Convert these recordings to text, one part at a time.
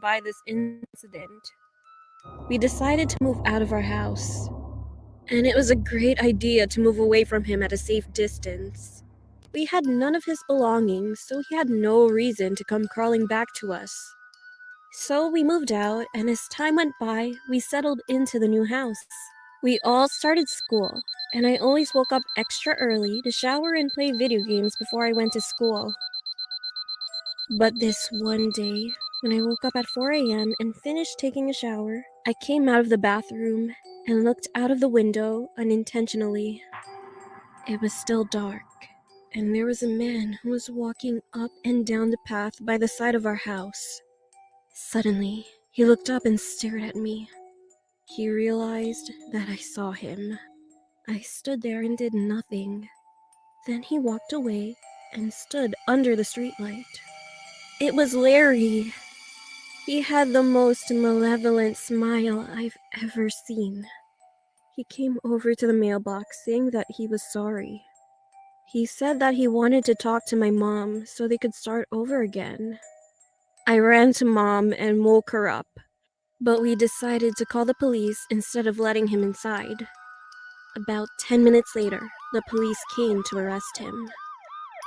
by this incident. We decided to move out of our house, and it was a great idea to move away from him at a safe distance. We had none of his belongings, so he had no reason to come crawling back to us. So we moved out, and as time went by, we settled into the new house. We all started school, and I always woke up extra early to shower and play video games before I went to school. But this one day, when I woke up at 4 a.m. and finished taking a shower, I came out of the bathroom and looked out of the window unintentionally. It was still dark, and there was a man who was walking up and down the path by the side of our house. Suddenly, he looked up and stared at me. He realized that I saw him. I stood there and did nothing. Then he walked away and stood under the streetlight. It was Larry. He had the most malevolent smile I've ever seen. He came over to the mailbox saying that he was sorry. He said that he wanted to talk to my mom so they could start over again. I ran to Mom and woke her up, but we decided to call the police instead of letting him inside. About 10 minutes later, the police came to arrest him.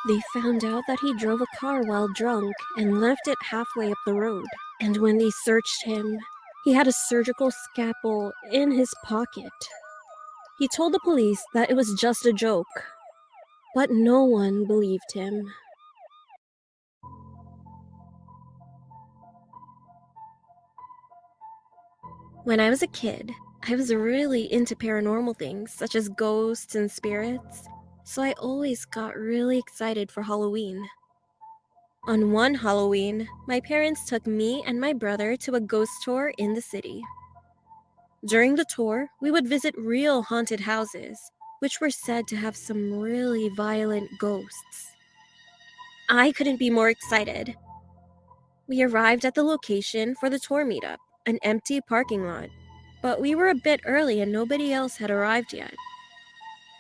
They found out that he drove a car while drunk and left it halfway up the road. And when they searched him, he had a surgical scalpel in his pocket. He told the police that it was just a joke, but no one believed him. When I was a kid, I was really into paranormal things such as ghosts and spirits, so I always got really excited for Halloween. On one Halloween, my parents took me and my brother to a ghost tour in the city. During the tour, we would visit real haunted houses, which were said to have some really violent ghosts. I couldn't be more excited. We arrived at the location for the tour meetup, an empty parking lot, but we were a bit early and nobody else had arrived yet.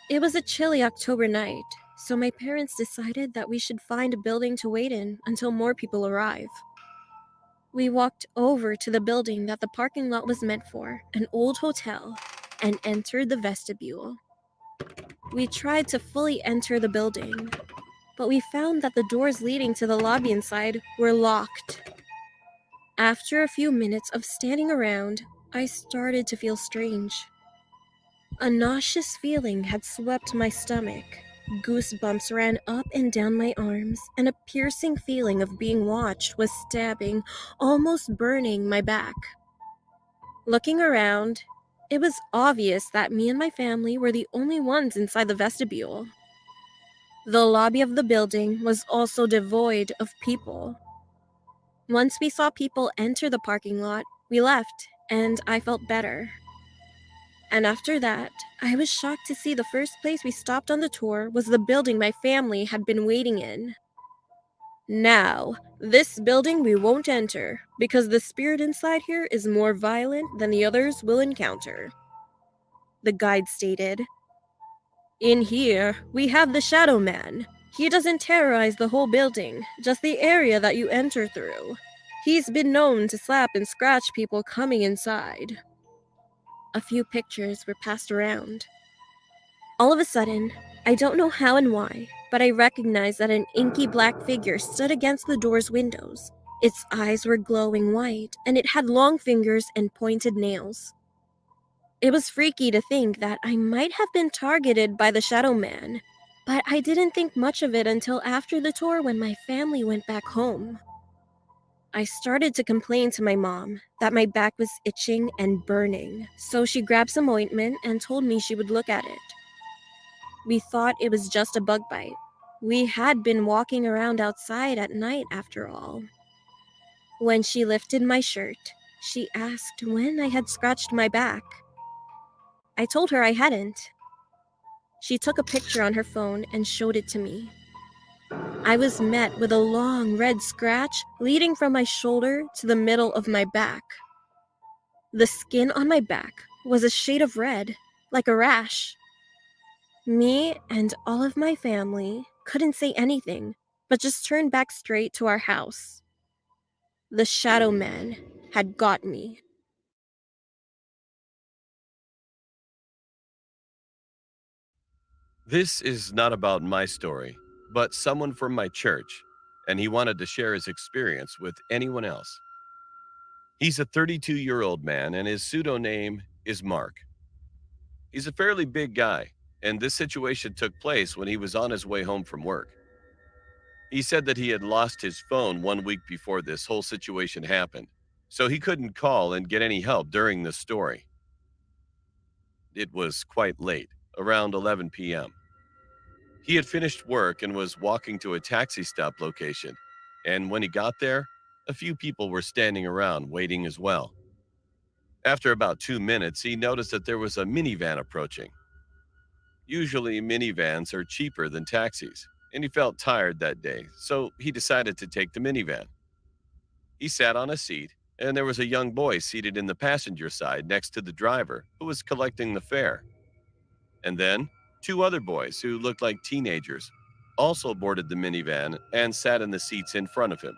It was a chilly October night, so my parents decided that we should find a building to wait in until more people arrive. We walked over to the building that the parking lot was meant for, an old hotel, and entered the vestibule. We tried to fully enter the building, but we found that the doors leading to the lobby inside were locked. After a few minutes of standing around, I started to feel strange. A nauseous feeling had swept my stomach. Goosebumps ran up and down my arms, and a piercing feeling of being watched was stabbing, almost burning my back. Looking around, it was obvious that me and my family were the only ones inside the vestibule. The lobby of the building was also devoid of people. Once we saw people enter the parking lot, we left, and I felt better. And after that, I was shocked to see the first place we stopped on the tour was the building my family had been waiting in. Now, this building we won't enter, because the spirit inside here is more violent than the others will encounter, the guide stated. In here, we have the Shadow Man. He doesn't terrorize the whole building, just the area that you enter through. He's been known to slap and scratch people coming inside. A few pictures were passed around. All of a sudden, I don't know how and why, but I recognized that an inky black figure stood against the door's windows. Its eyes were glowing white, and it had long fingers and pointed nails. It was freaky to think that I might have been targeted by the Shadow Man, but I didn't think much of it until after the tour when my family went back home. I started to complain to my mom that my back was itching and burning, so she grabbed some ointment and told me she would look at it. We thought it was just a bug bite. We had been walking around outside at night after all. When she lifted my shirt, she asked when I had scratched my back. I told her I hadn't. She took a picture on her phone and showed it to me. I was met with a long red scratch leading from my shoulder to the middle of my back. The skin on my back was a shade of red, like a rash. Me and all of my family couldn't say anything, but just turned back straight to our house. The Shadow Man had got me. This is not about my story, but someone from my church, and he wanted to share his experience with anyone else. He's a 32-year-old man, and his pseudonym is Mark. He's a fairly big guy, and this situation took place when he was on his way home from work. He said that he had lost his phone 1 week before this whole situation happened, so he couldn't call and get any help during this story. It was quite late, around 11 p.m. He had finished work and was walking to a taxi stop location, and when he got there, a few people were standing around waiting as well. After about 2 minutes, he noticed that there was a minivan approaching. Usually, minivans are cheaper than taxis, and he felt tired that day, so he decided to take the minivan. He sat on a seat, and there was a young boy seated in the passenger side next to the driver who was collecting the fare. And then, two other boys who looked like teenagers also boarded the minivan and sat in the seats in front of him.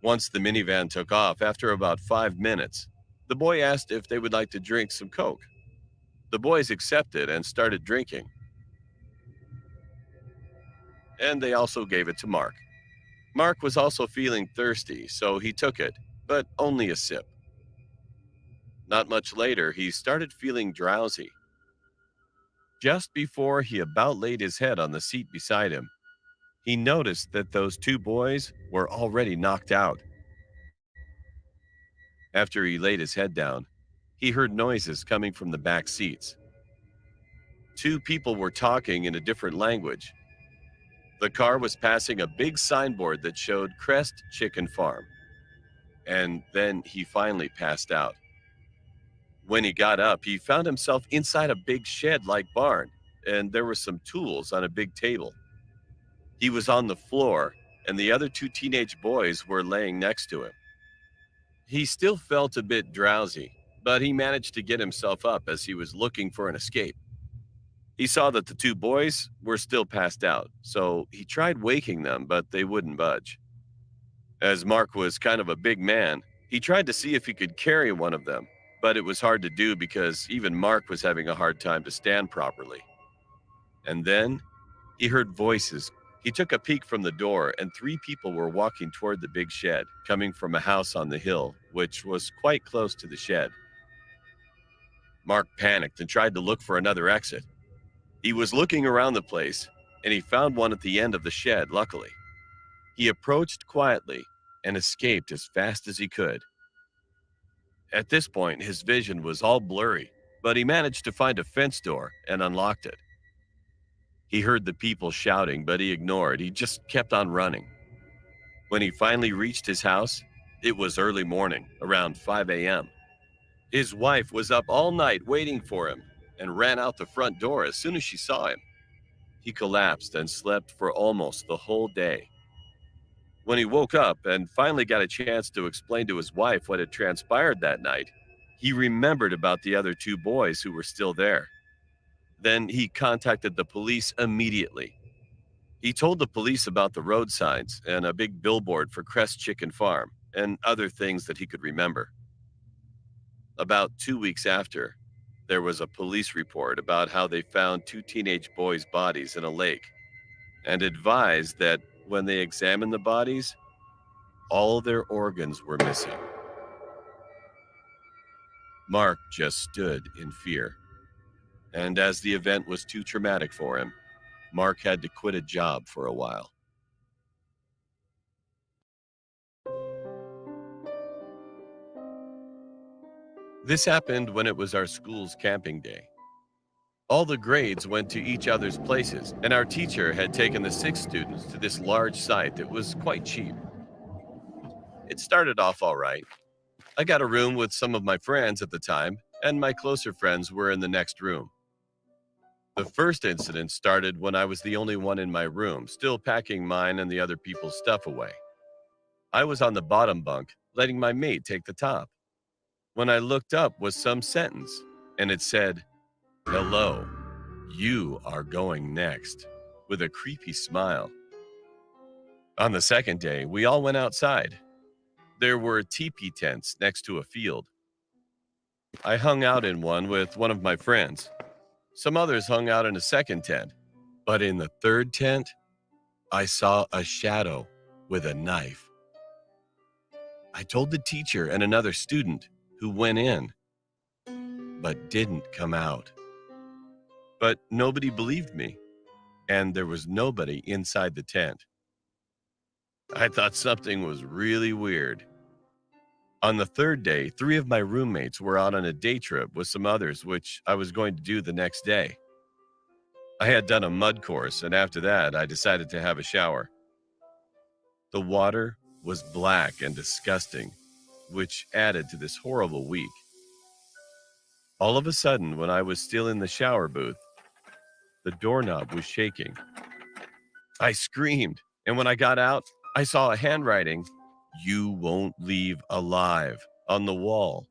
Once the minivan took off, after about 5 minutes, the boy asked if they would like to drink some Coke. The boys accepted and started drinking, and they also gave it to Mark. Mark was also feeling thirsty, so he took it, but only a sip. Not much later, he started feeling drowsy. Just before he about laid his head on the seat beside him, he noticed that those two boys were already knocked out. After he laid his head down, he heard noises coming from the back seats. Two people were talking in a different language. The car was passing a big signboard that showed Crest Chicken Farm. And then he finally passed out. When he got up, he found himself inside a big shed-like barn, and there were some tools on a big table. He was on the floor, and the other two teenage boys were laying next to him. He still felt a bit drowsy, but he managed to get himself up as he was looking for an escape. He saw that the two boys were still passed out, so he tried waking them, but they wouldn't budge. As Mark was kind of a big man, he tried to see if he could carry one of them, but it was hard to do because even Mark was having a hard time to stand properly. And then he heard voices. He took a peek from the door, and three people were walking toward the big shed, coming from a house on the hill, which was quite close to the shed. Mark panicked and tried to look for another exit. He was looking around the place, and he found one at the end of the shed, luckily. He approached quietly and escaped as fast as he could. At this point, his vision was all blurry, but he managed to find a fence door and unlocked it. He heard the people shouting, but he ignored. He just kept on running. When he finally reached his house, it was early morning, around 5 a.m. His wife was up all night waiting for him and ran out the front door as soon as she saw him. He collapsed and slept for almost the whole day. When he woke up and finally got a chance to explain to his wife what had transpired that night, he remembered about the other two boys who were still there. Then he contacted the police immediately. He told the police about the road signs and a big billboard for Crest Chicken Farm and other things that he could remember. About 2 weeks after, there was a police report about how they found two teenage boys' bodies in a lake and advised that when they examined the bodies, all their organs were missing. Mark just stood in fear. And as the event was too traumatic for him, Mark had to quit a job for a while. This happened when it was our school's camping day. All the grades went to each other's places, and our teacher had taken the 6 students to this large site that was quite cheap. It started off all right. I got a room with some of my friends at the time, and my closer friends were in the next room. The first incident started when I was the only one in my room, still packing mine and the other people's stuff away. I was on the bottom bunk, letting my mate take the top. When I looked up was some sentence, and it said, "Hello, you are going next," with a creepy smile. On the second day, we all went outside. There were teepee tents next to a field. I hung out in one with one of my friends. Some others hung out in a second tent. But in the third tent, I saw a shadow with a knife. I told the teacher and another student who went in, but didn't come out. But nobody believed me, and there was nobody inside the tent. I thought something was really weird. On the third day, 3 of my roommates were out on a day trip with some others, which I was going to do the next day. I had done a mud course, and after that, I decided to have a shower. The water was black and disgusting, which added to this horrible week. All of a sudden, when I was still in the shower booth, the doorknob was shaking. I screamed, and when I got out, I saw a handwriting, "You won't leave alive," on the wall.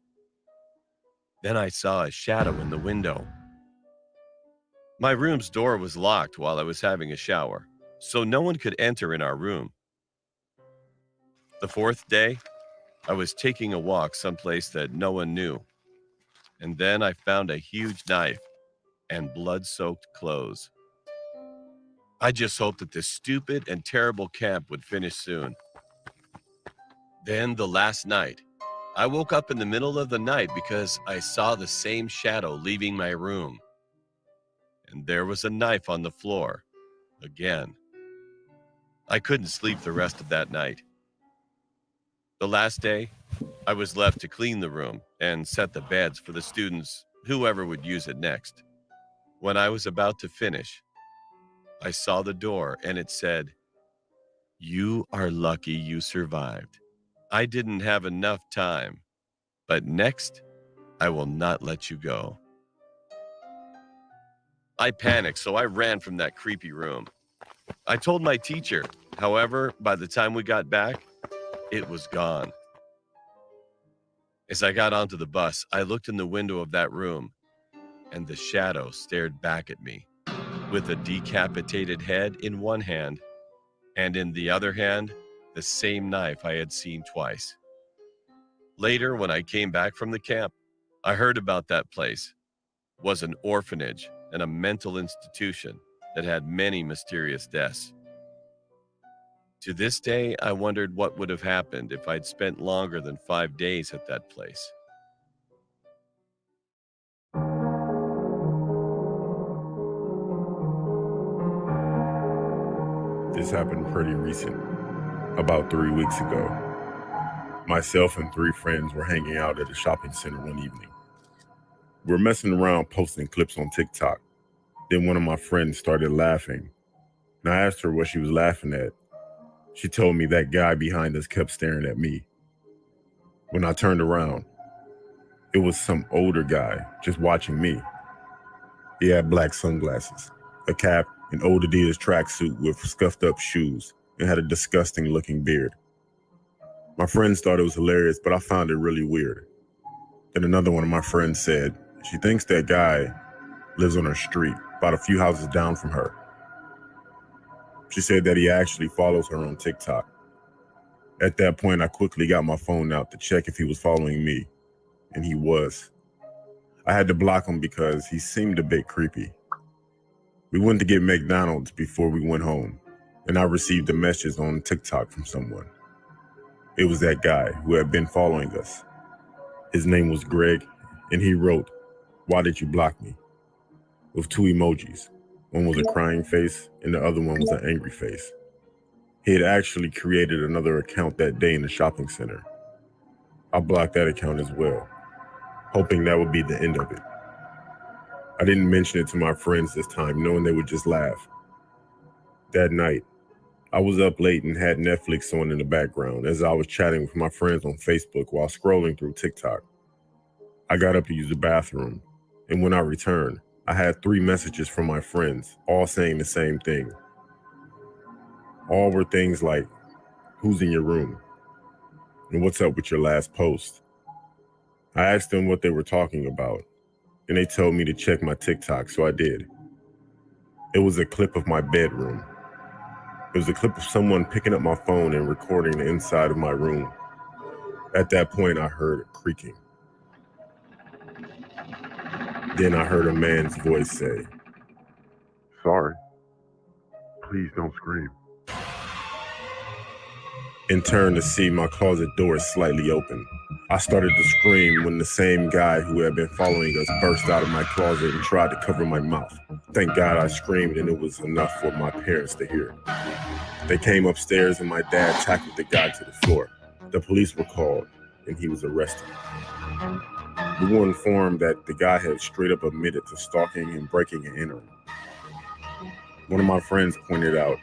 Then I saw a shadow in the window. My room's door was locked while I was having a shower, so no one could enter in our room. The fourth day, I was taking a walk someplace that no one knew, and then I found a huge knife and blood-soaked clothes. I just hoped that this stupid and terrible camp would finish soon. Then the last night, I woke up in the middle of the night because I saw the same shadow leaving my room. And there was a knife on the floor, again. I couldn't sleep the rest of that night. The last day, I was left to clean the room and set the beds for the students, whoever would use it next. When I was about to finish, I saw the door and it said, "You are lucky you survived. I didn't have enough time, but next, I will not let you go." I panicked, so I ran from that creepy room. I told my teacher. However, by the time we got back, it was gone. As I got onto the bus, I looked in the window of that room, and the shadow stared back at me, with a decapitated head in one hand, and in the other hand, the same knife I had seen twice. Later, when I came back from the camp, I heard about that place. It was an orphanage and a mental institution that had many mysterious deaths. To this day, I wondered what would have happened if I'd spent longer than 5 days at that place. This happened pretty recent, about 3 weeks ago. Myself and 3 friends were hanging out at a shopping center one evening. We were messing around posting clips on TikTok. Then one of my friends started laughing, and I asked her what she was laughing at. She told me that guy behind us kept staring at me. When I turned around, it was some older guy just watching me. He had black sunglasses, a cap, an old Adidas tracksuit with scuffed up shoes, and had a disgusting looking beard. My friends thought it was hilarious, but I found it really weird. Then another one of my friends said, she thinks that guy lives on her street, about a few houses down from her. She said that he actually follows her on TikTok. At that point, I quickly got my phone out to check if he was following me, and he was. I had to block him because he seemed a bit creepy. We went to get McDonald's before we went home, and I received a message on TikTok from someone. It was that guy who had been following us. His name was Greg, and he wrote, "Why did you block me?" with 2 emojis. One was a crying face, and the other one was an angry face. He had actually created another account that day in the shopping center. I blocked that account as well, hoping that would be the end of it. I didn't mention it to my friends this time, knowing they would just laugh. That night, I was up late and had Netflix on in the background as I was chatting with my friends on Facebook while scrolling through TikTok. I got up to use the bathroom, and when I returned, I had 3 messages from my friends, all saying the same thing. All were things like, "Who's in your room?" and "What's up with your last post?" I asked them what they were talking about, and they told me to check my TikTok, so I did. It was a clip of my bedroom. It was a clip of someone picking up my phone and recording the inside of my room. At that point, I heard a creaking. Then I heard a man's voice say, Sorry. Please don't scream. and turned to see my closet door slightly open. I started to scream when the same guy who had been following us burst out of my closet and tried to cover my mouth. Thank God I screamed and it was enough for my parents to hear. They came upstairs and my dad tackled the guy to the floor. The police were called and he was arrested. We were informed that the guy had straight up admitted to stalking and breaking and entering. One of my friends pointed out,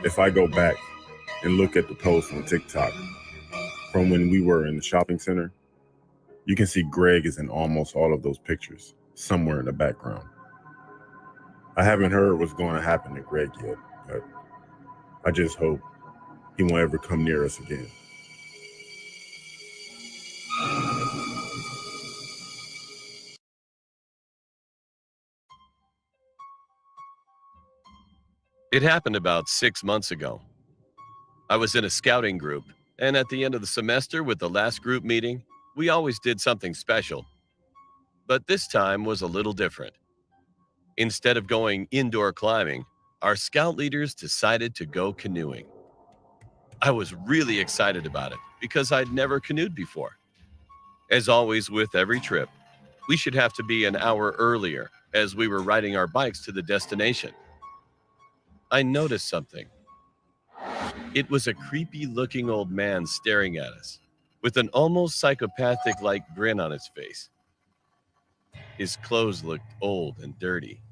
if I go back and look at the post on TikTok from when we were in the shopping center, you can see Greg is in almost all of those pictures, somewhere in the background. I haven't heard what's going to happen to Greg yet, but I just hope he won't ever come near us again. It happened about 6 months ago. I was in a scouting group, and at the end of the semester with the last group meeting, we always did something special. But this time was a little different. Instead of going indoor climbing, our scout leaders decided to go canoeing. I was really excited about it because I'd never canoed before. As always with every trip, we should have to be an hour earlier as we were riding our bikes to the destination. I noticed something. It was a creepy-looking old man staring at us, with an almost psychopathic-like grin on his face. His clothes looked old and dirty.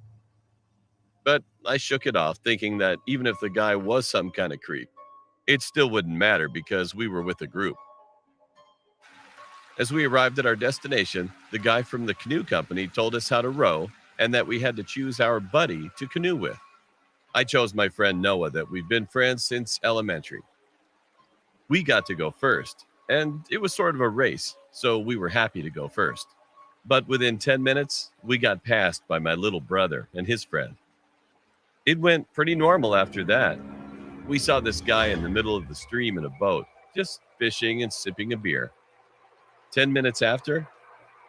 But I shook it off, thinking that even if the guy was some kind of creep, it still wouldn't matter because we were with a group. As we arrived at our destination, the guy from the canoe company told us how to row and that we had to choose our buddy to canoe with. I chose my friend Noah that we've been friends since elementary. We got to go first, and it was sort of a race, so we were happy to go first. But within 10 minutes, we got passed by my little brother and his friend. It went pretty normal after that. We saw this guy in the middle of the stream in a boat, just fishing and sipping a beer. 10 minutes after,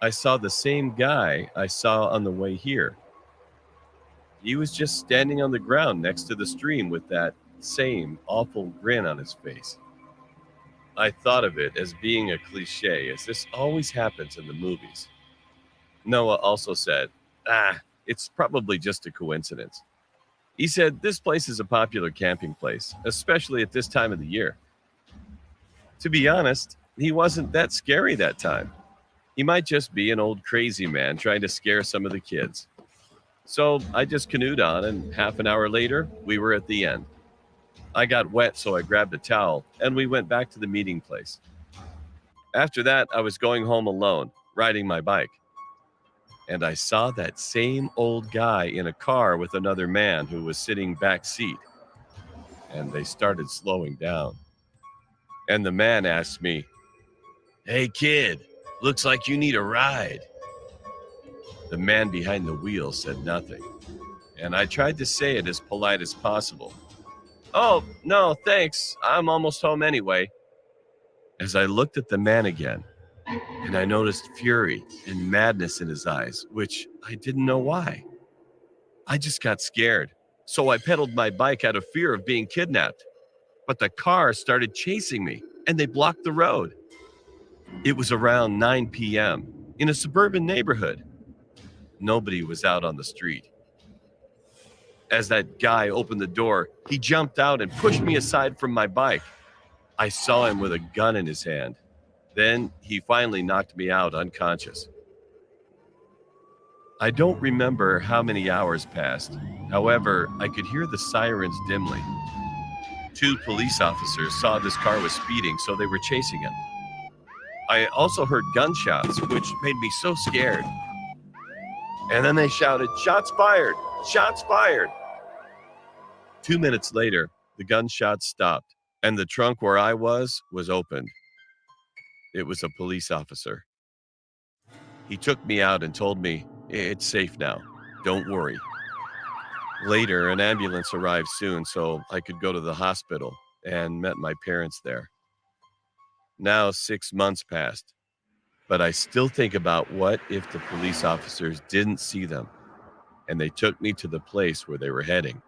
I saw the same guy I saw on the way here. He was just standing on the ground next to the stream with that same awful grin on his face. I thought of it as being a cliche, as this always happens in the movies. Noah also said, it's probably just a coincidence. He said this place is a popular camping place, especially at this time of the year. To be honest, he wasn't that scary that time. He might just be an old crazy man trying to scare some of the kids. So I just canoed on, and half an hour later, we were at the end. I got wet, so I grabbed a towel, and we went back to the meeting place. After that, I was going home alone, riding my bike. And I saw that same old guy in a car with another man who was sitting back seat. And they started slowing down. And the man asked me, "Hey kid, looks like you need a ride." The man behind the wheel said nothing, and I tried to say it as polite as possible. "Oh, no, thanks. I'm almost home anyway." As I looked at the man again, and I noticed fury and madness in his eyes, which I didn't know why. I just got scared, so I pedaled my bike out of fear of being kidnapped. But the car started chasing me, and they blocked the road. It was around 9 p.m. in a suburban neighborhood. Nobody was out on the street. As that guy opened the door, he jumped out and pushed me aside from my bike. I saw him with a gun in his hand. Then he finally knocked me out unconscious. I don't remember how many hours passed. However, I could hear the sirens dimly. 2 police officers saw this car was speeding, so they were chasing him. I also heard gunshots, which made me so scared. And then they shouted, "Shots fired! Shots fired!" 2 minutes later, the gunshots stopped, and the trunk where I was opened. It was a police officer. He took me out and told me, "It's safe now. Don't worry." Later, an ambulance arrived soon, so I could go to the hospital and met my parents there. Now 6 months passed, but I still think about what if the police officers didn't see them and they took me to the place where they were heading.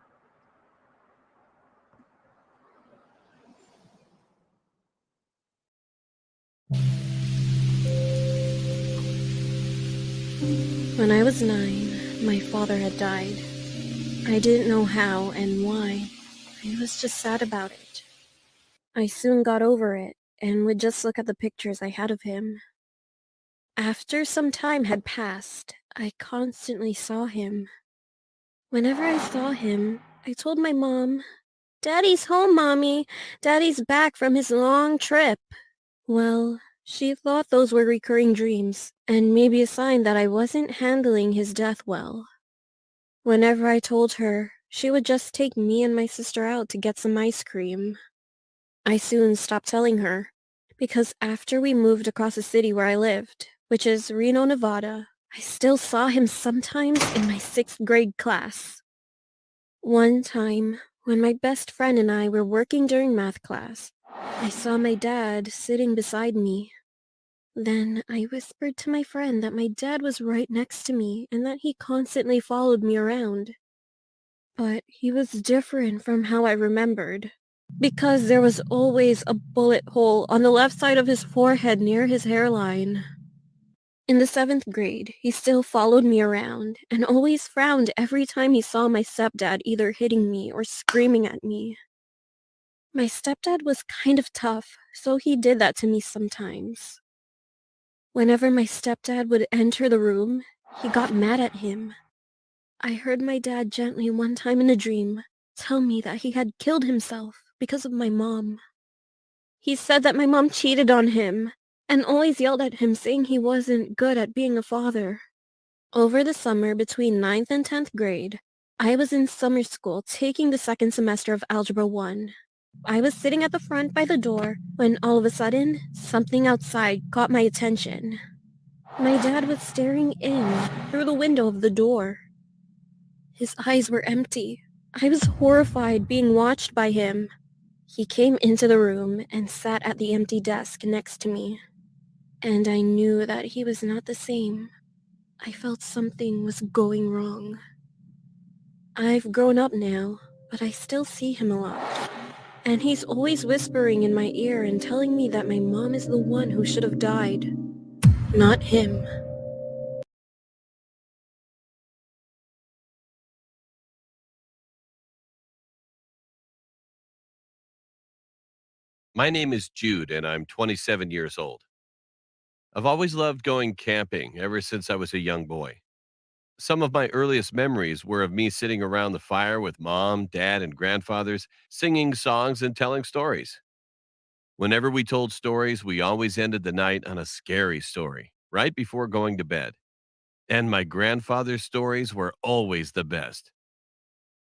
When I was 9, my father had died. I didn't know how and why. I was just sad about it. I soon got over it and would just look at the pictures I had of him. After some time had passed, I constantly saw him. Whenever I saw him, I told my mom, "Daddy's home, Mommy. Daddy's back from his long trip." Well, she thought those were recurring dreams, and maybe a sign that I wasn't handling his death well. Whenever I told her, she would just take me and my sister out to get some ice cream. I soon stopped telling her, because after we moved across the city where I lived, which is Reno, Nevada, I still saw him sometimes in my 6th grade class. One time, when my best friend and I were working during math class, I saw my dad sitting beside me. Then I whispered to my friend that my dad was right next to me and that he constantly followed me around. But he was different from how I remembered, because there was always a bullet hole on the left side of his forehead near his hairline. In the 7th grade, he still followed me around and always frowned every time he saw my stepdad either hitting me or screaming at me. My stepdad was kind of tough, so he did that to me sometimes. Whenever my stepdad would enter the room, he got mad at him. I heard my dad gently one time in a dream tell me that he had killed himself because of my mom. He said that my mom cheated on him and always yelled at him saying he wasn't good at being a father. Over the summer between 9th and 10th grade, I was in summer school taking the 2nd semester of Algebra 1. I was sitting at the front by the door when all of a sudden, something outside caught my attention. My dad was staring in through the window of the door. His eyes were empty. I was horrified being watched by him. He came into the room and sat at the empty desk next to me. And I knew that he was not the same. I felt something was going wrong. I've grown up now, but I still see him a lot. And he's always whispering in my ear and telling me that my mom is the one who should have died, not him. My name is Jude, and I'm 27 years old. I've always loved going camping ever since I was a young boy. Some of my earliest memories were of me sitting around the fire with mom, dad, and grandfathers, singing songs and telling stories. Whenever we told stories, we always ended the night on a scary story, right before going to bed. And my grandfather's stories were always the best.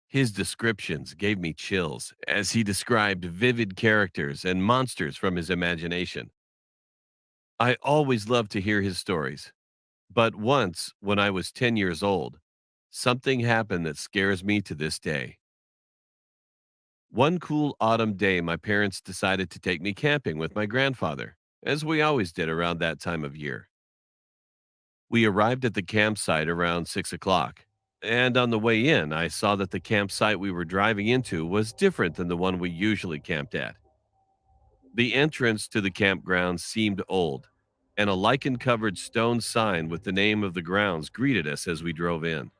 His descriptions gave me chills as he described vivid characters and monsters from his imagination. I always loved to hear his stories, but once, when I was 10 years old, something happened that scares me to this day. One cool autumn day, my parents decided to take me camping with my grandfather, as we always did around that time of year. We arrived at the campsite around 6 o'clock, and on the way in, I saw that the campsite we were driving into was different than the one we usually camped at. The entrance to the campground seemed old, and a lichen covered stone sign with the name of the grounds greeted us as we drove in.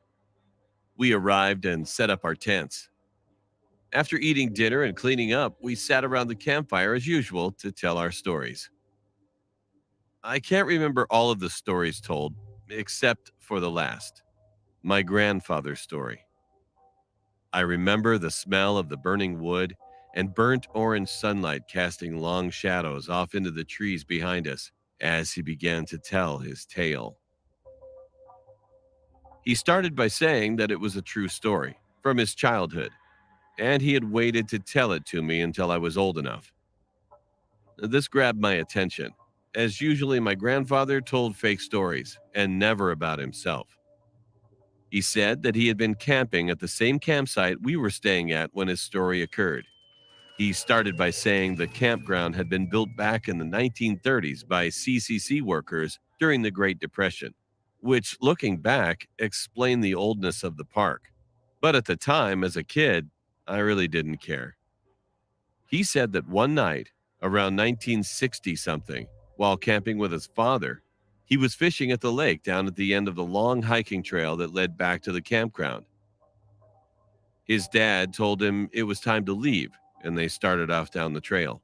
We arrived and set up our tents. After eating dinner and cleaning up, we sat around the campfire as usual to tell our stories. I can't remember all of the stories told, except for the last, my grandfather's story. I remember the smell of the burning wood and burnt orange sunlight casting long shadows off into the trees behind us as he began to tell his tale. He started by saying that it was a true story from his childhood, and he had waited to tell it to me until I was old enough. This grabbed my attention, as usually my grandfather told fake stories and never about himself. He said that he had been camping at the same campsite we were staying at when his story occurred. He started by saying the campground had been built back in the 1930s by CCC workers during the Great Depression, which, looking back, explained the oldness of the park. But at the time, as a kid, I really didn't care. He said that one night, around 1960 something, while camping with his father, he was fishing at the lake down at the end of the long hiking trail that led back to the campground. His dad told him it was time to leave, and they started off down the trail.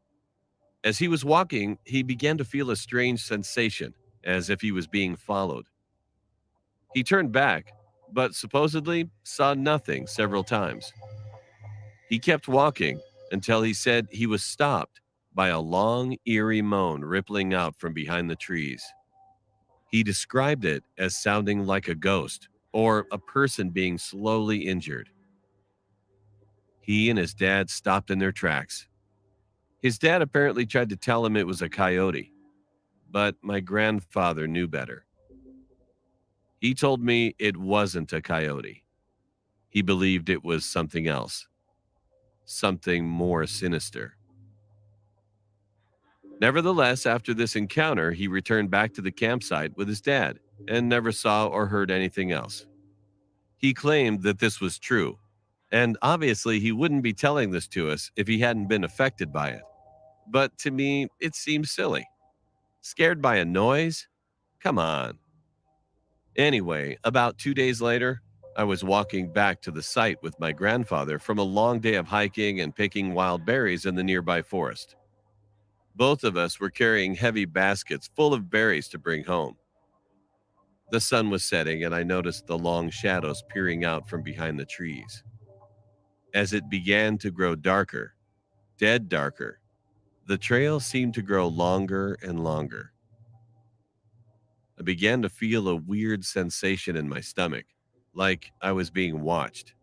As he was walking, he began to feel a strange sensation, as if he was being followed. He turned back, but supposedly saw nothing several times. He kept walking until he said he was stopped by a long, eerie moan rippling out from behind the trees. He described it as sounding like a ghost or a person being slowly injured. He and his dad stopped in their tracks. His dad apparently tried to tell him it was a coyote, but my grandfather knew better. He told me it wasn't a coyote. He believed it was something else, something more sinister. Nevertheless, after this encounter, he returned back to the campsite with his dad and never saw or heard anything else. He claimed that this was true, and obviously he wouldn't be telling this to us if he hadn't been affected by it. But to me, it seems silly. Scared by a noise? Come on. Anyway, about 2 days later, I was walking back to the site with my grandfather from a long day of hiking and picking wild berries in the nearby forest. Both of us were carrying heavy baskets full of berries to bring home. The sun was setting, and I noticed the long shadows peering out from behind the trees. As it began to grow darker, dead darker, the trail seemed to grow longer and longer. I began to feel a weird sensation in my stomach, like I was being watched.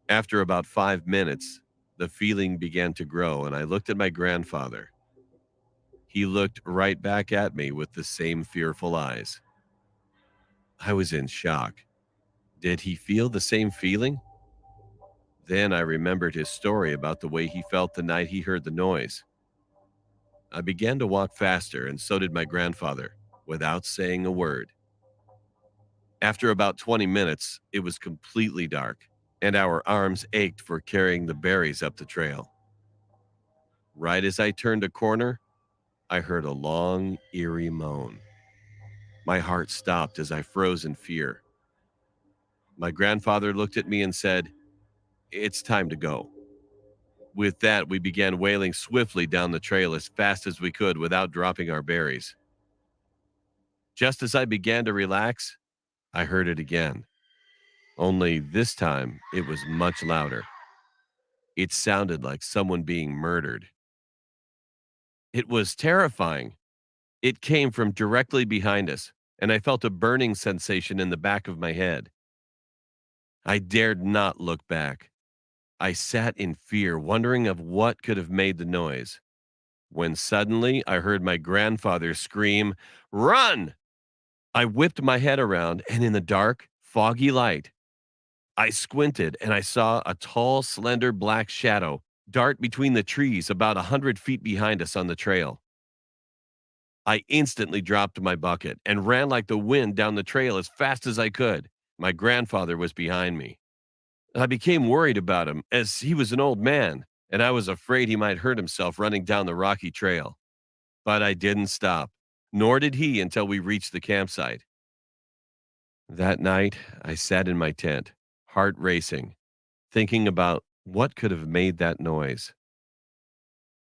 After about 5 minutes, the feeling began to grow, and I looked at my grandfather. He looked right back at me with the same fearful eyes. I was in shock. Did he feel the same feeling? Then I remembered his story about the way he felt the night he heard the noise. I began to walk faster, and so did my grandfather, without saying a word. After about 20 minutes, it was completely dark, and our arms ached for carrying the berries up the trail. Right as I turned a corner, I heard a long, eerie moan. My heart stopped as I froze in fear. My grandfather looked at me and said, "It's time to go." With that, we began wailing swiftly down the trail as fast as we could without dropping our berries. Just as I began to relax, I heard it again. Only this time, it was much louder. It sounded like someone being murdered. It was terrifying. It came from directly behind us, and I felt a burning sensation in the back of my head. I dared not look back. I sat in fear, wondering of what could have made the noise, when suddenly I heard my grandfather scream, "Run!" I whipped my head around, and in the dark, foggy light, I squinted and I saw a tall, slender black shadow dart between the trees about 100 feet behind us on the trail. I instantly dropped my bucket and ran like the wind down the trail as fast as I could. My grandfather was behind me. I became worried about him as he was an old man, and I was afraid he might hurt himself running down the rocky trail. But I didn't stop, nor did he until we reached the campsite. That night, I sat in my tent, heart racing, thinking about what could have made that noise.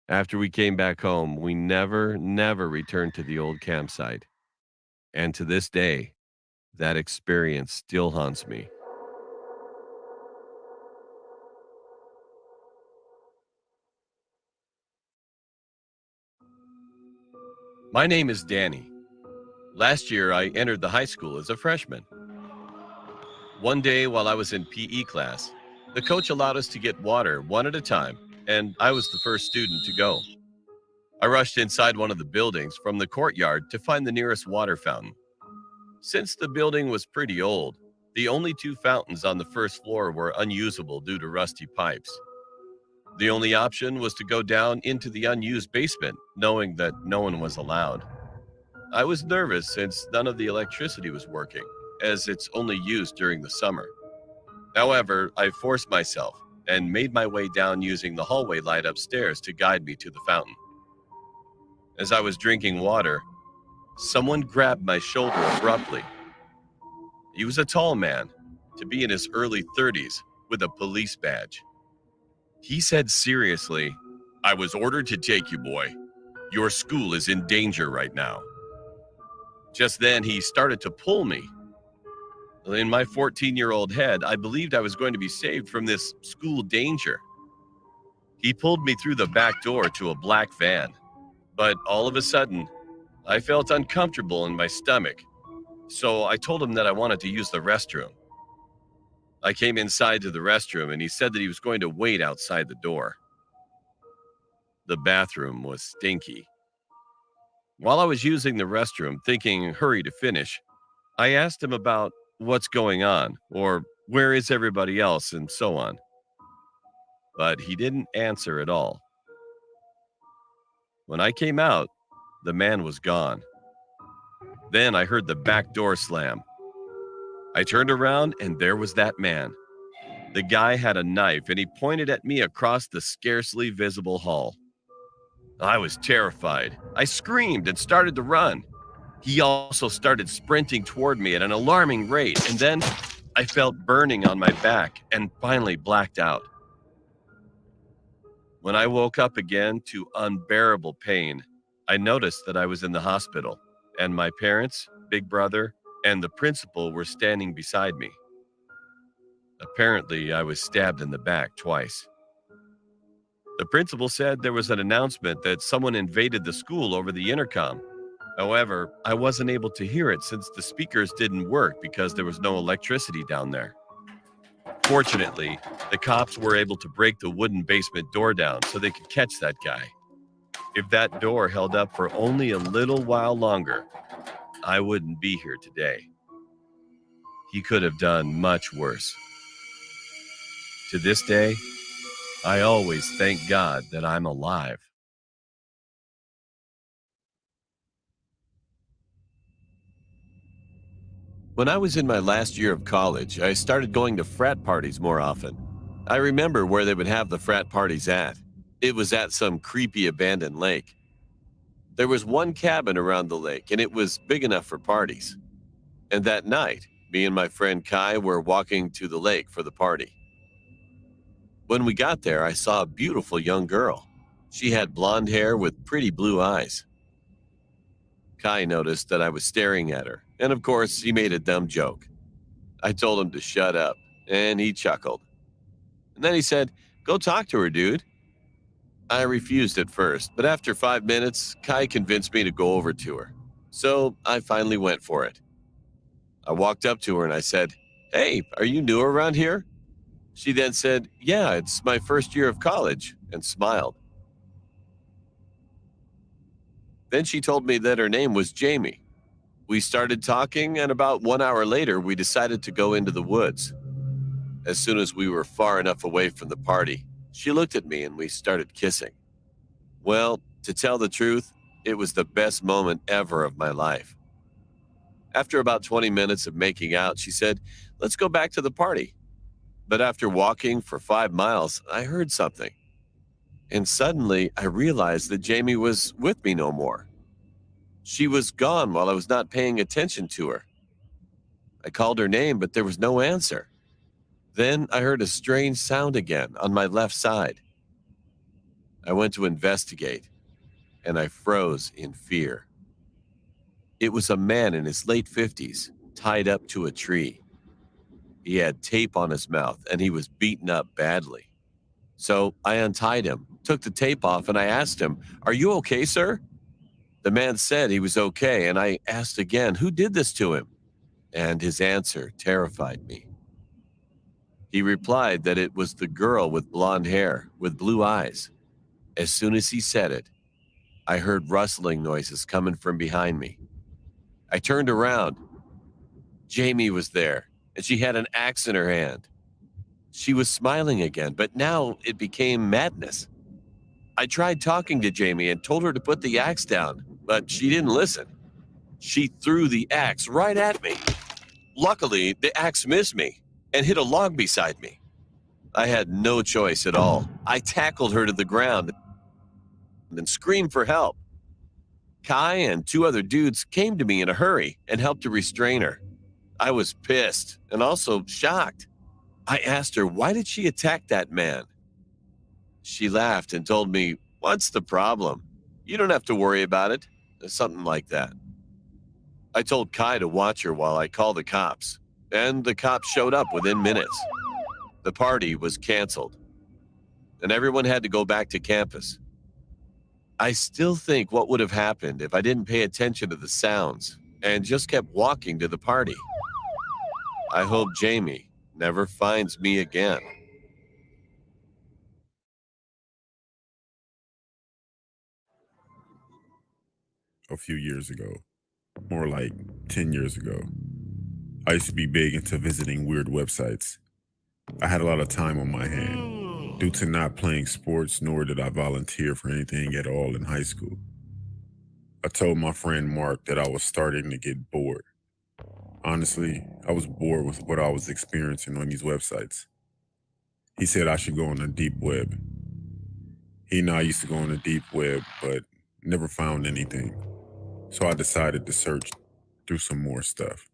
After we came back home, we never returned to the old campsite. And to this day, that experience still haunts me. My name is Danny. Last year, I entered the high school as a freshman. One day while I was in PE class, the coach allowed us to get water one at a time, and I was the first student to go. I rushed inside one of the buildings from the courtyard to find the nearest water fountain. Since the building was pretty old, the only two fountains on the first floor were unusable due to rusty pipes. The only option was to go down into the unused basement, knowing that no one was allowed. I was nervous since none of the electricity was working, as it's only used during the summer. However, I forced myself and made my way down using the hallway light upstairs to guide me to the fountain. As I was drinking water, someone grabbed my shoulder abruptly. He was a tall man, to be in his early 30s, with a police badge. He said seriously, "I was ordered to take you, boy. Your school is in danger right now." Just then, he started to pull me. In my 14-year-old head, I believed I was going to be saved from this school danger. He pulled me through the back door to a black van, but all of a sudden, I felt uncomfortable in my stomach, so I told him that I wanted to use the restroom. I came inside to the restroom, and he said that he was going to wait outside the door. The bathroom was stinky. While I was using the restroom, thinking hurry to finish, I asked him about what's going on, or where is everybody else, and so on. But he didn't answer at all. When I came out, the man was gone. Then I heard the back door slam. I turned around, and there was that man. The guy had a knife, and he pointed at me across the scarcely visible hall. I was terrified. I screamed and started to run. He also started sprinting toward me at an alarming rate, and then I felt burning on my back and finally blacked out. When I woke up again to unbearable pain, I noticed that I was in the hospital, and my parents, big brother, and the principal were standing beside me. Apparently, I was stabbed in the back twice. The principal said there was an announcement that someone invaded the school over the intercom. However, I wasn't able to hear it since the speakers didn't work because there was no electricity down there. Fortunately, the cops were able to break the wooden basement door down so they could catch that guy. If that door held up for only a little while longer, I wouldn't be here today. He could have done much worse. To this day, I always thank God that I'm alive. When I was in my last year of college, I started going to frat parties more often. I remember where they would have the frat parties at. It was at some creepy abandoned lake. There was one cabin around the lake, and it was big enough for parties. And that night, me and my friend Kai were walking to the lake for the party. When we got there, I saw a beautiful young girl. She had blonde hair with pretty blue eyes. Kai noticed that I was staring at her, and of course, he made a dumb joke. I told him to shut up, and he chuckled. And then he said, "Go talk to her, dude." I refused at first, but after 5 minutes, Kai convinced me to go over to her. So I finally went for it. I walked up to her and I said, "Hey, are you new around here?" She then said, "Yeah, it's my first year of college," and smiled. Then she told me that her name was Jamie. We started talking, and about 1 hour later, we decided to go into the woods. As soon as we were far enough away from the party, she looked at me and we started kissing. Well, to tell the truth, it was the best moment ever of my life. After about 20 minutes of making out, she said, "Let's go back to the party." But after walking for 5 miles, I heard something. And suddenly, I realized that Jamie was with me no more. She was gone while I was not paying attention to her. I called her name, but there was no answer. Then I heard a strange sound again on my left side. I went to investigate, and I froze in fear. It was a man in his late 50s, tied up to a tree. He had tape on his mouth, and he was beaten up badly. So I untied him, took the tape off, and I asked him, "Are you okay, sir?" The man said he was okay, and I asked again, "Who did this to him?" And his answer terrified me. He replied that it was the girl with blonde hair, with blue eyes. As soon as he said it, I heard rustling noises coming from behind me. I turned around. Jamie was there, and she had an axe in her hand. She was smiling again, but now it became madness. I tried talking to Jamie and told her to put the axe down, but she didn't listen. She threw the axe right at me. Luckily, the axe missed me and hit a log beside me. I had no choice at all. I tackled her to the ground and screamed for help. Kai and 2 other dudes came to me in a hurry and helped to restrain her. I was pissed and also shocked. I asked her, why did she attack that man? She laughed and told me, what's the problem? You don't have to worry about it. Something like that. I told Kai to watch her while I called the cops, and the cops showed up within minutes. The party was canceled, and everyone had to go back to campus. I still think what would have happened if I didn't pay attention to the sounds and just kept walking to the party. I hope Jamie never finds me again. A few years ago, more like 10 years ago, I used to be big into visiting weird websites. I had a lot of time on my hand due to not playing sports, nor did I volunteer for anything at all in high school. I told my friend Mark that I was starting to get bored. Honestly, I was bored with what I was experiencing on these websites. He said I should go on the deep web. He and I used to go on the deep web, but never found anything. So I decided to search through some more stuff,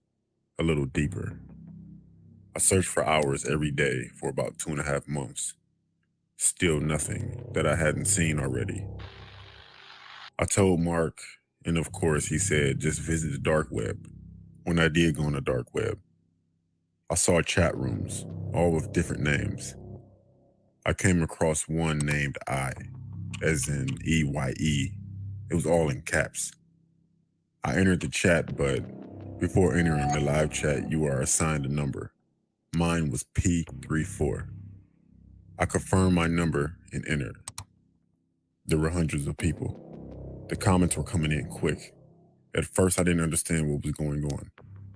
a little deeper. I searched for hours every day for about 2.5 months. Still nothing that I hadn't seen already. I told Mark, and of course he said just visit the dark web. When I did go on the dark web, I saw chat rooms, all with different names. I came across one named I, as in EYE. It was all in caps. I entered the chat, but before entering the live chat, you are assigned a number. Mine was P34. I confirmed my number and entered. There were hundreds of people. The comments were coming in quick. At first, I didn't understand what was going on.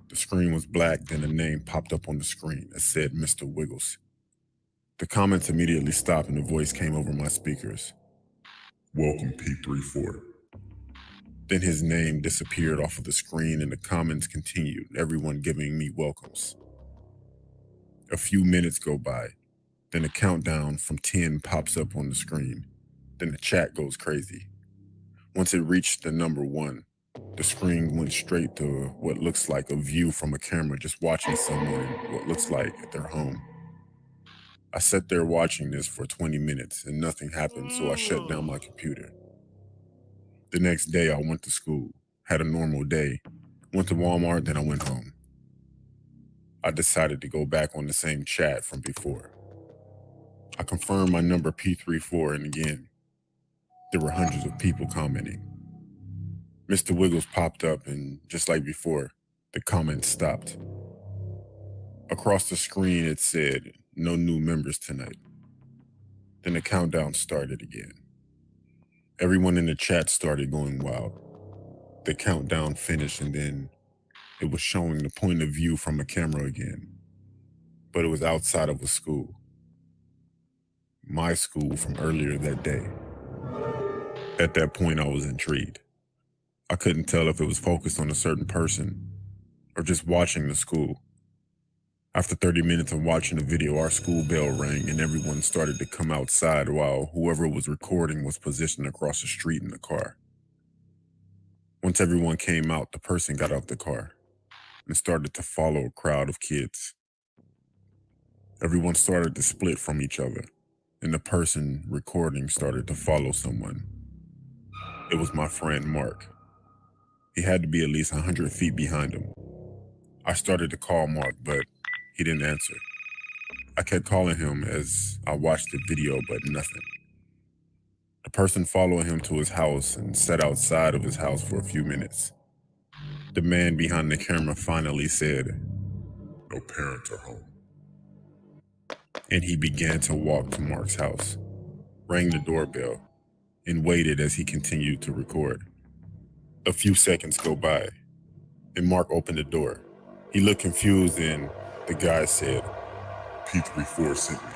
The screen was black, then a name popped up on the screen that said Mr. Wiggles. The comments immediately stopped and a voice came over my speakers. Welcome, P34. Then his name disappeared off of the screen and the comments continued, everyone giving me welcomes. A few minutes go by, then a countdown from 10 pops up on the screen. Then the chat goes crazy. Once it reached the number 1, the screen went straight to what looks like a view from a camera just watching someone in what looks like at their home. I sat there watching this for 20 minutes and nothing happened, so I shut down my computer. The next day I went to school, had a normal day, went to Walmart, then I went home. I decided to go back on the same chat from before. I confirmed my number P34 and again, there were hundreds of people commenting. Mr. Wiggles popped up and just like before, the comments stopped. Across the screen it said, no new members tonight. Then the countdown started again. Everyone in the chat started going wild. The countdown finished and then it was showing the point of view from a camera again. But it was outside of a school. My school from earlier that day. At that point, I was intrigued. I couldn't tell if it was focused on a certain person or just watching the school. After 30 minutes of watching the video, our school bell rang and everyone started to come outside while whoever was recording was positioned across the street in the car. Once everyone came out, the person got out the car and started to follow a crowd of kids. Everyone started to split from each other, and the person recording started to follow someone. It was my friend Mark. He had to be at least 100 feet behind him. I started to call Mark, but he didn't answer. I kept calling him as I watched the video, but nothing. The person followed him to his house and sat outside of his house for a few minutes. The man behind the camera finally said, "No parents are home." And he began to walk to Mark's house, rang the doorbell, and waited as he continued to record. A few seconds go by, and Mark opened the door. He looked confused and the guy said, P34 sent me.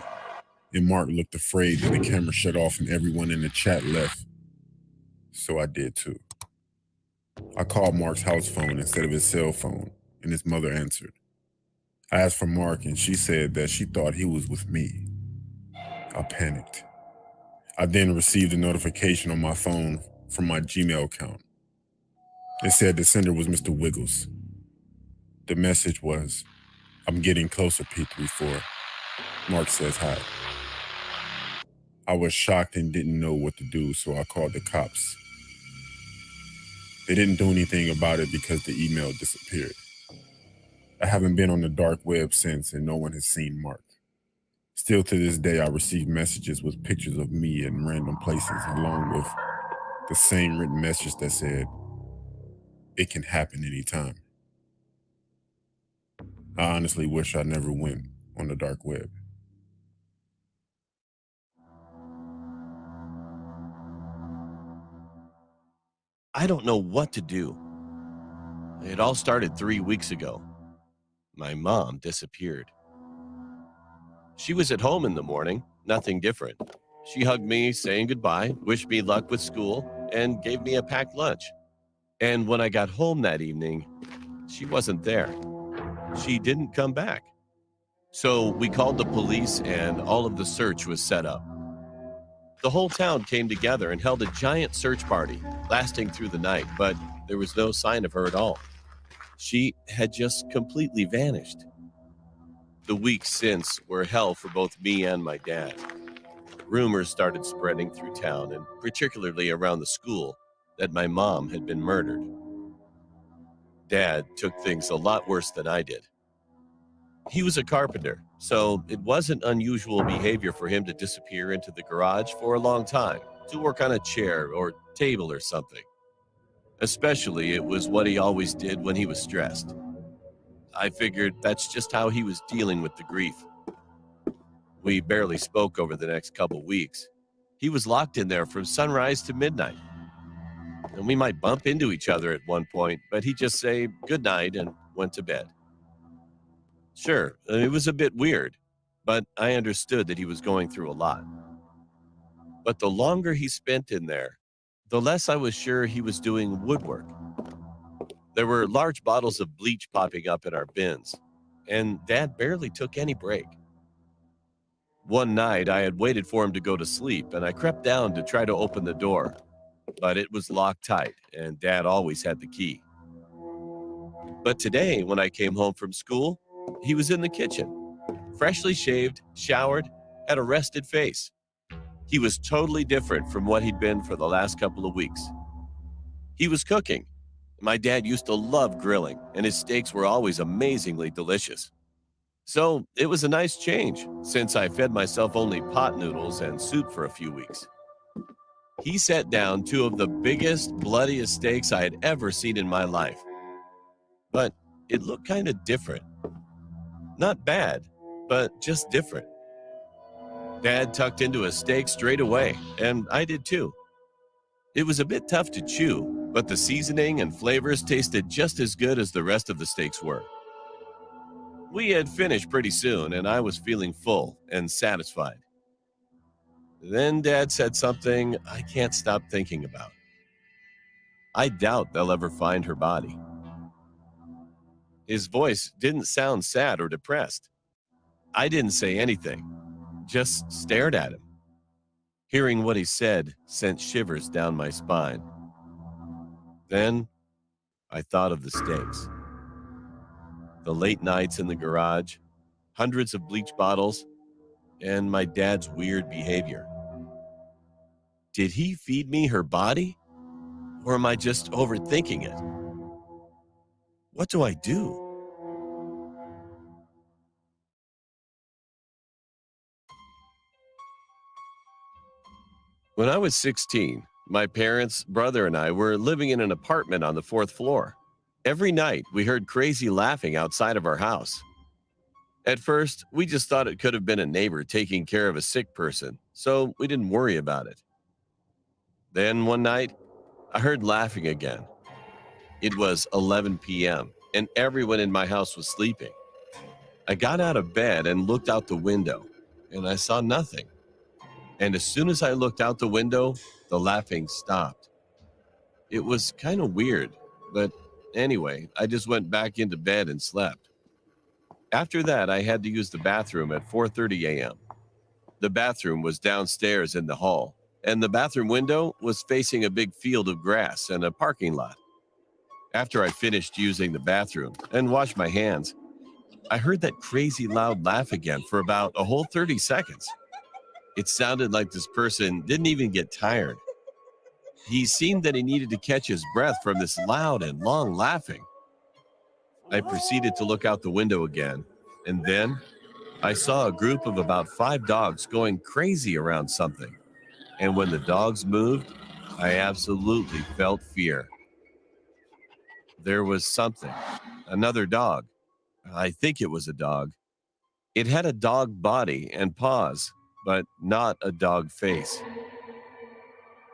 And Mark looked afraid that the camera shut off and everyone in the chat left. So I did too. I called Mark's house phone instead of his cell phone, and his mother answered. I asked for Mark, and she said that she thought he was with me. I panicked. I then received a notification on my phone from my Gmail account. It said the sender was Mr. Wiggles. The message was, "I'm getting closer, P34. Mark says hi." I was shocked and didn't know what to do, so I called the cops. They didn't do anything about it because the email disappeared. I haven't been on the dark web since, and no one has seen Mark. Still to this day, I receive messages with pictures of me in random places, along with the same written message that said, "It can happen anytime." I honestly wish I never went on the dark web. I don't know what to do. It all started 3 weeks ago. My mom disappeared. She was at home in the morning, nothing different. She hugged me, saying goodbye, wished me luck with school, and gave me a packed lunch. And when I got home that evening, she wasn't there. She didn't come back. So we called the police and all of the search was set up. The whole town came together and held a giant search party, lasting through the night, but there was no sign of her at all. She had just completely vanished. The weeks since were hell for both me and my dad. Rumors started spreading through town, and particularly around the school, that my mom had been murdered. Dad took things a lot worse than I did. He was a carpenter, so it wasn't unusual behavior for him to disappear into the garage for a long time to work on a chair or table or something. Especially, it was what he always did when he was stressed. I figured that's just how he was dealing with the grief. We barely spoke over the next couple weeks. He was locked in there from sunrise to midnight. And we might bump into each other at one point, but he'd just say good night and went to bed. Sure, it was a bit weird, but I understood that he was going through a lot. But the longer he spent in there, the less I was sure he was doing woodwork. There were large bottles of bleach popping up in our bins, and Dad barely took any break. One night, I had waited for him to go to sleep, and I crept down to try to open the door, but it was locked tight, and Dad always had the key. But today, when I came home from school, he was in the kitchen, freshly shaved, showered, had a rested face. He was totally different from what he'd been for the last couple of weeks. He was cooking. My dad used to love grilling, and his steaks were always amazingly delicious. So it was a nice change, since I fed myself only pot noodles and soup for a few weeks. He set down two of the biggest, bloodiest steaks I had ever seen in my life. But it looked kind of different. Not bad, but just different. Dad tucked into a steak straight away, and I did too. It was a bit tough to chew, but the seasoning and flavors tasted just as good as the rest of the steaks were. We had finished pretty soon, and I was feeling full and satisfied. Then Dad said something I can't stop thinking about. I doubt they'll ever find her body. His voice didn't sound sad or depressed. I didn't say anything, just stared at him. Hearing what he said sent shivers down my spine. Then I thought of the steaks. The late nights in the garage, hundreds of bleach bottles, and my dad's weird behavior. Did he feed me her body? Or am I just overthinking it? What do I do? When I was 16, my parents, brother, and I were living in an apartment on the 4th floor. Every night, we heard crazy laughing outside of our house. At first, we just thought it could have been a neighbor taking care of a sick person, so we didn't worry about it. Then one night, I heard laughing again. It was 11 p.m., and everyone in my house was sleeping. I got out of bed and looked out the window, and I saw nothing. And as soon as I looked out the window, the laughing stopped. It was kind of weird, but anyway, I just went back into bed and slept. After that, I had to use the bathroom at 4:30 a.m. The bathroom was downstairs in the hall, and the bathroom window was facing a big field of grass and a parking lot. After I finished using the bathroom and washed my hands, I heard that crazy loud laugh again for about a whole 30 seconds. It sounded like this person didn't even get tired. He seemed that he needed to catch his breath from this loud and long laughing. I proceeded to look out the window again, and then I saw a group of about 5 dogs going crazy around something. And when the dogs moved, I absolutely felt fear. There was something, another dog. I think it was a dog. It had a dog body and paws, but not a dog face.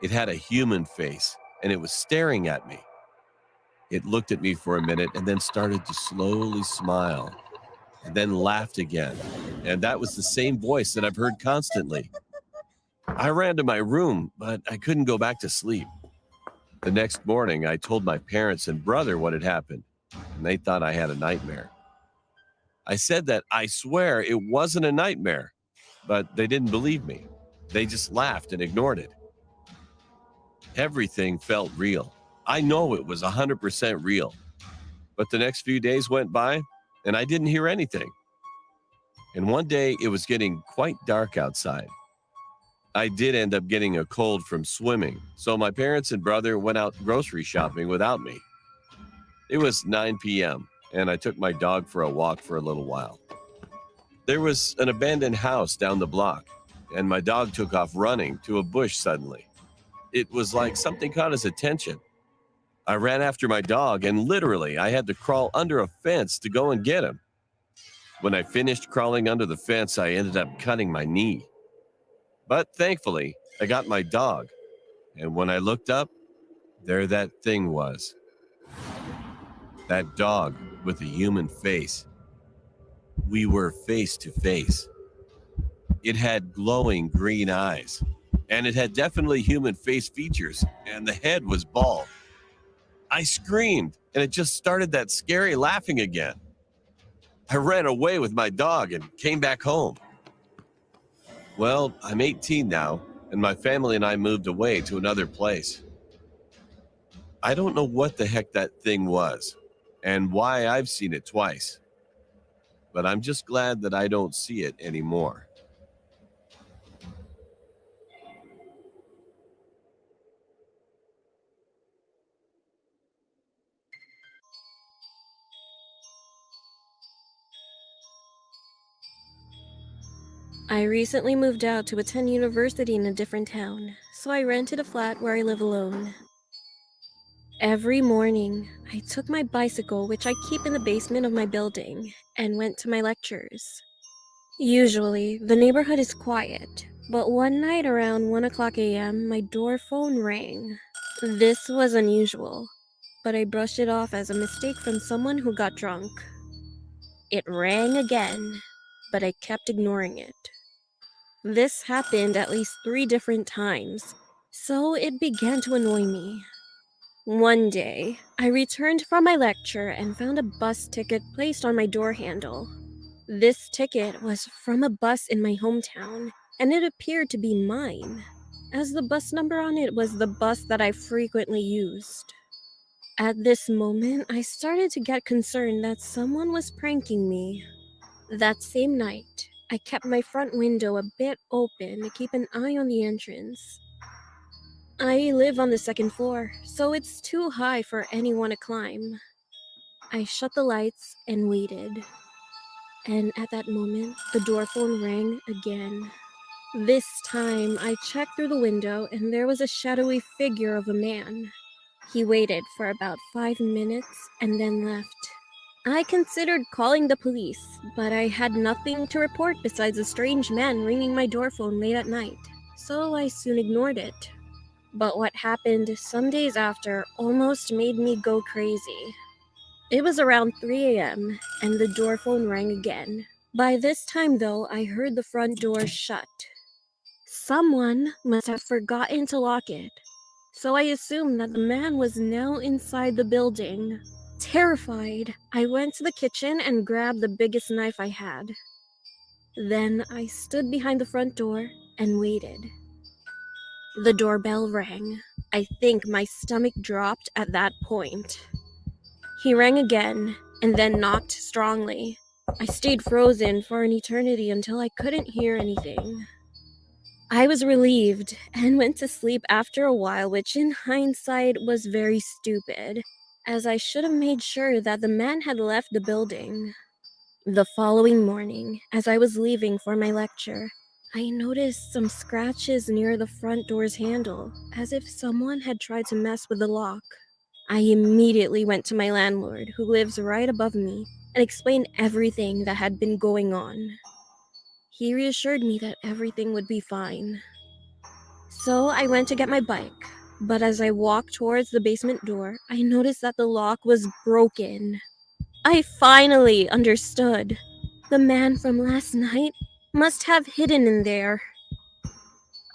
It had a human face, and it was staring at me. It looked at me for a minute and then started to slowly smile, and then laughed again. And that was the same voice that I've heard constantly. I ran to my room, but I couldn't go back to sleep. The next morning, I told my parents and brother what had happened, and they thought I had a nightmare. I said that I swear it wasn't a nightmare, but they didn't believe me. They just laughed and ignored it. Everything felt real. I know it was 100% real. But the next few days went by, and I didn't hear anything. And one day, it was getting quite dark outside. I did end up getting a cold from swimming, so my parents and brother went out grocery shopping without me. It was 9 p.m., and I took my dog for a walk for a little while. There was an abandoned house down the block, and my dog took off running to a bush suddenly. It was like something caught his attention. I ran after my dog, and literally, I had to crawl under a fence to go and get him. When I finished crawling under the fence, I ended up cutting my knee. But thankfully, I got my dog, and when I looked up, there that thing was. That dog with a human face. We were face to face. It had glowing green eyes, and it had definitely human face features, and the head was bald. I screamed, and it just started that scary laughing again. I ran away with my dog and came back home. Well, I'm 18 now, and my family and I moved away to another place. I don't know what the heck that thing was, and why I've seen it twice. But I'm just glad that I don't see it anymore. I recently moved out to attend university in a different town, so I rented a flat where I live alone. Every morning, I took my bicycle, which I keep in the basement of my building, and went to my lectures. Usually, the neighborhood is quiet, but one night around 1 o'clock a.m., my door phone rang. This was unusual, but I brushed it off as a mistake from someone who got drunk. It rang again, but I kept ignoring it. This happened at least 3 different times, so it began to annoy me. One day, I returned from my lecture and found a bus ticket placed on my door handle. This ticket was from a bus in my hometown, and it appeared to be mine, as the bus number on it was the bus that I frequently used. At this moment, I started to get concerned that someone was pranking me. That same night, I kept my front window a bit open to keep an eye on the entrance. I live on the 2nd floor, so it's too high for anyone to climb. I shut the lights and waited. And at that moment, the door phone rang again. This time, I checked through the window and there was a shadowy figure of a man. He waited for about 5 minutes and then left. I considered calling the police, but I had nothing to report besides a strange man ringing my door phone late at night, so I soon ignored it. But what happened some days after almost made me go crazy. It was around 3 a.m., and the door phone rang again. By this time, though, I heard the front door shut. Someone must have forgotten to lock it, so I assumed that the man was now inside the building. Terrified, I went to the kitchen and grabbed the biggest knife I had. Then I stood behind the front door and waited. The doorbell rang. I think my stomach dropped at that point. He rang again and then knocked strongly. I stayed frozen for an eternity until I couldn't hear anything. I was relieved and went to sleep after a while, which in hindsight was very stupid, as I should have made sure that the man had left the building. The following morning, as I was leaving for my lecture, I noticed some scratches near the front door's handle, as if someone had tried to mess with the lock. I immediately went to my landlord, who lives right above me, and explained everything that had been going on. He reassured me that everything would be fine. So I went to get my bike, but as I walked towards the basement door, I noticed that the lock was broken. I finally understood. The man from last night must have hidden in there.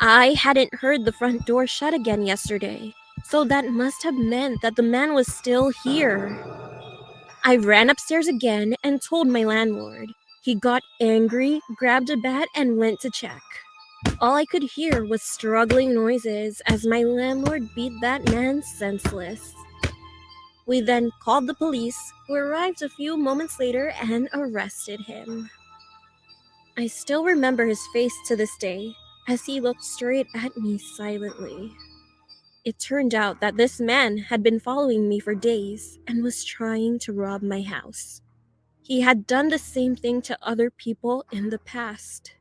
I hadn't heard the front door shut again yesterday, so that must have meant that the man was still here. I ran upstairs again and told my landlord. He got angry, grabbed a bat, and went to check. All I could hear was struggling noises as my landlord beat that man senseless. We then called the police, who arrived a few moments later and arrested him. I still remember his face to this day, as he looked straight at me silently. It turned out that this man had been following me for days and was trying to rob my house. He had done the same thing to other people in the past.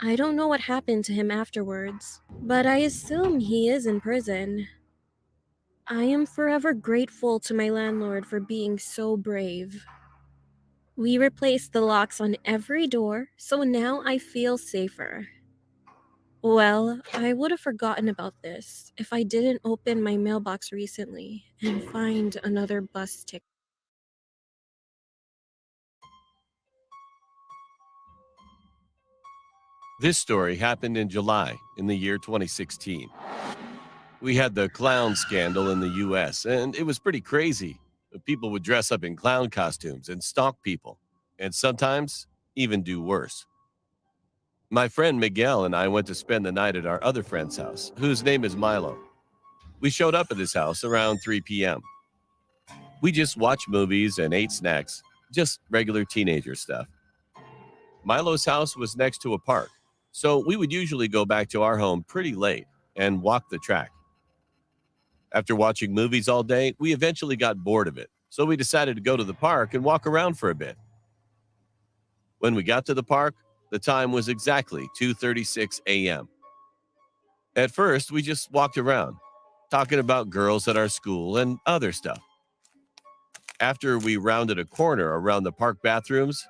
I don't know what happened to him afterwards, but I assume he is in prison. I am forever grateful to my landlord for being so brave. We replaced the locks on every door, so now I feel safer. Well, I would have forgotten about this if I didn't open my mailbox recently and find another bus ticket. This story happened in July in the year 2016. We had the clown scandal in the US, and it was pretty crazy. People would dress up in clown costumes and stalk people, and sometimes even do worse. My friend Miguel and I went to spend the night at our other friend's house, whose name is Milo. We showed up at his house around 3 p.m. We just watched movies and ate snacks, just regular teenager stuff. Milo's house was next to a park, so we would usually go back to our home pretty late and walk the track. After watching movies all day, we eventually got bored of it, so we decided to go to the park and walk around for a bit. When we got to the park, the time was exactly 2:36 a.m. At first, we just walked around, talking about girls at our school and other stuff. After we rounded a corner around the park bathrooms,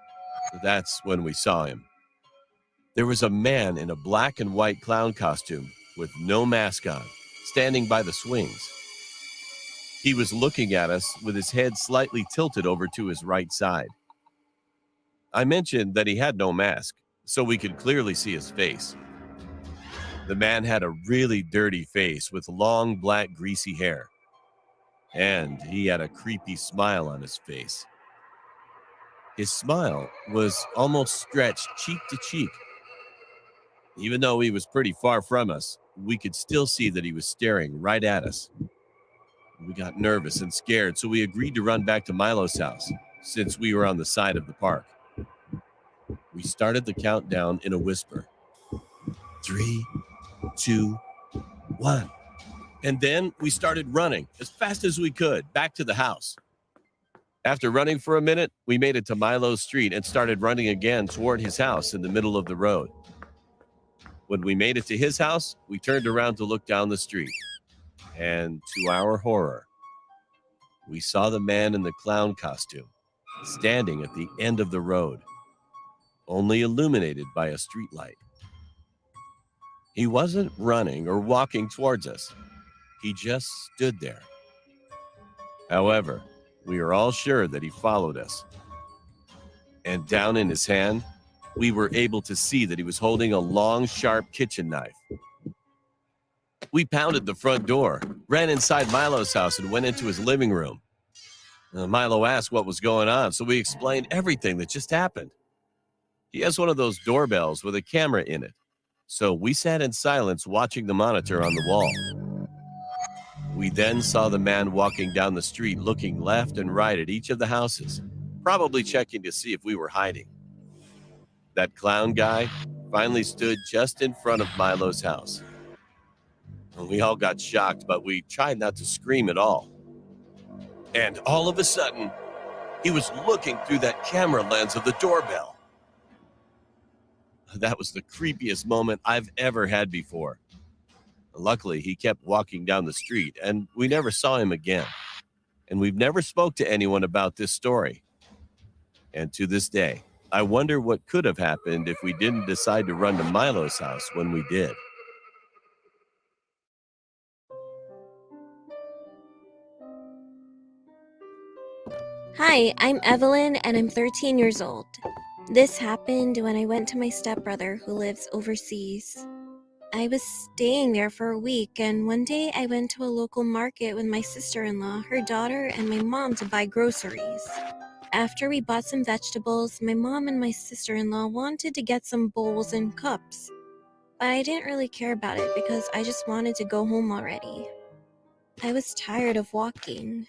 that's when we saw him. There was a man in a black and white clown costume with no mask on, standing by the swings. He was looking at us with his head slightly tilted over to his right side. I mentioned that he had no mask, so we could clearly see his face. The man had a really dirty face with long, black, greasy hair. And he had a creepy smile on his face. His smile was almost stretched cheek to cheek. Even though he was pretty far from us, we could still see that he was staring right at us. We got nervous and scared, so we agreed to run back to Milo's house, since we were on the side of the park. We started the countdown in a whisper. 3, 2, 1. And then we started running as fast as we could back to the house. After running for a minute, we made it to Milo's street and started running again toward his house in the middle of the road. When we made it to his house, we turned around to look down the street. And to our horror, we saw the man in the clown costume standing at the end of the road, only illuminated by a streetlight. He wasn't running or walking towards us. He just stood there. However, We are all sure that he followed us. And down in his hand, we were able to see that he was holding a long, sharp kitchen knife. We pounded the front door, ran inside Milo's house, and went into his living room. Milo asked what was going on, so we explained everything that just happened. He has one of those doorbells with a camera in it, so we sat in silence watching the monitor on the wall. We then saw the man walking down the street looking left and right at each of the houses, probably checking to see if we were hiding. That clown guy finally stood just in front of Milo's house. We all got shocked, but we tried not to scream at all. And all of a sudden, he was looking through that camera lens of the doorbell. That was the creepiest moment I've ever had before. Luckily, he kept walking down the street, and we never saw him again. And we've never spoke to anyone about this story. And to this day, I wonder what could have happened if we didn't decide to run to Milo's house when we did. Hi, I'm Evelyn and I'm 13 years old. This happened when I went to my stepbrother who lives overseas. I was staying there for a week, and one day I went to a local market with my sister-in-law, her daughter, and my mom to buy groceries. After we bought some vegetables, my mom and my sister-in-law wanted to get some bowls and cups, but I didn't really care about it because I just wanted to go home already. I was tired of walking.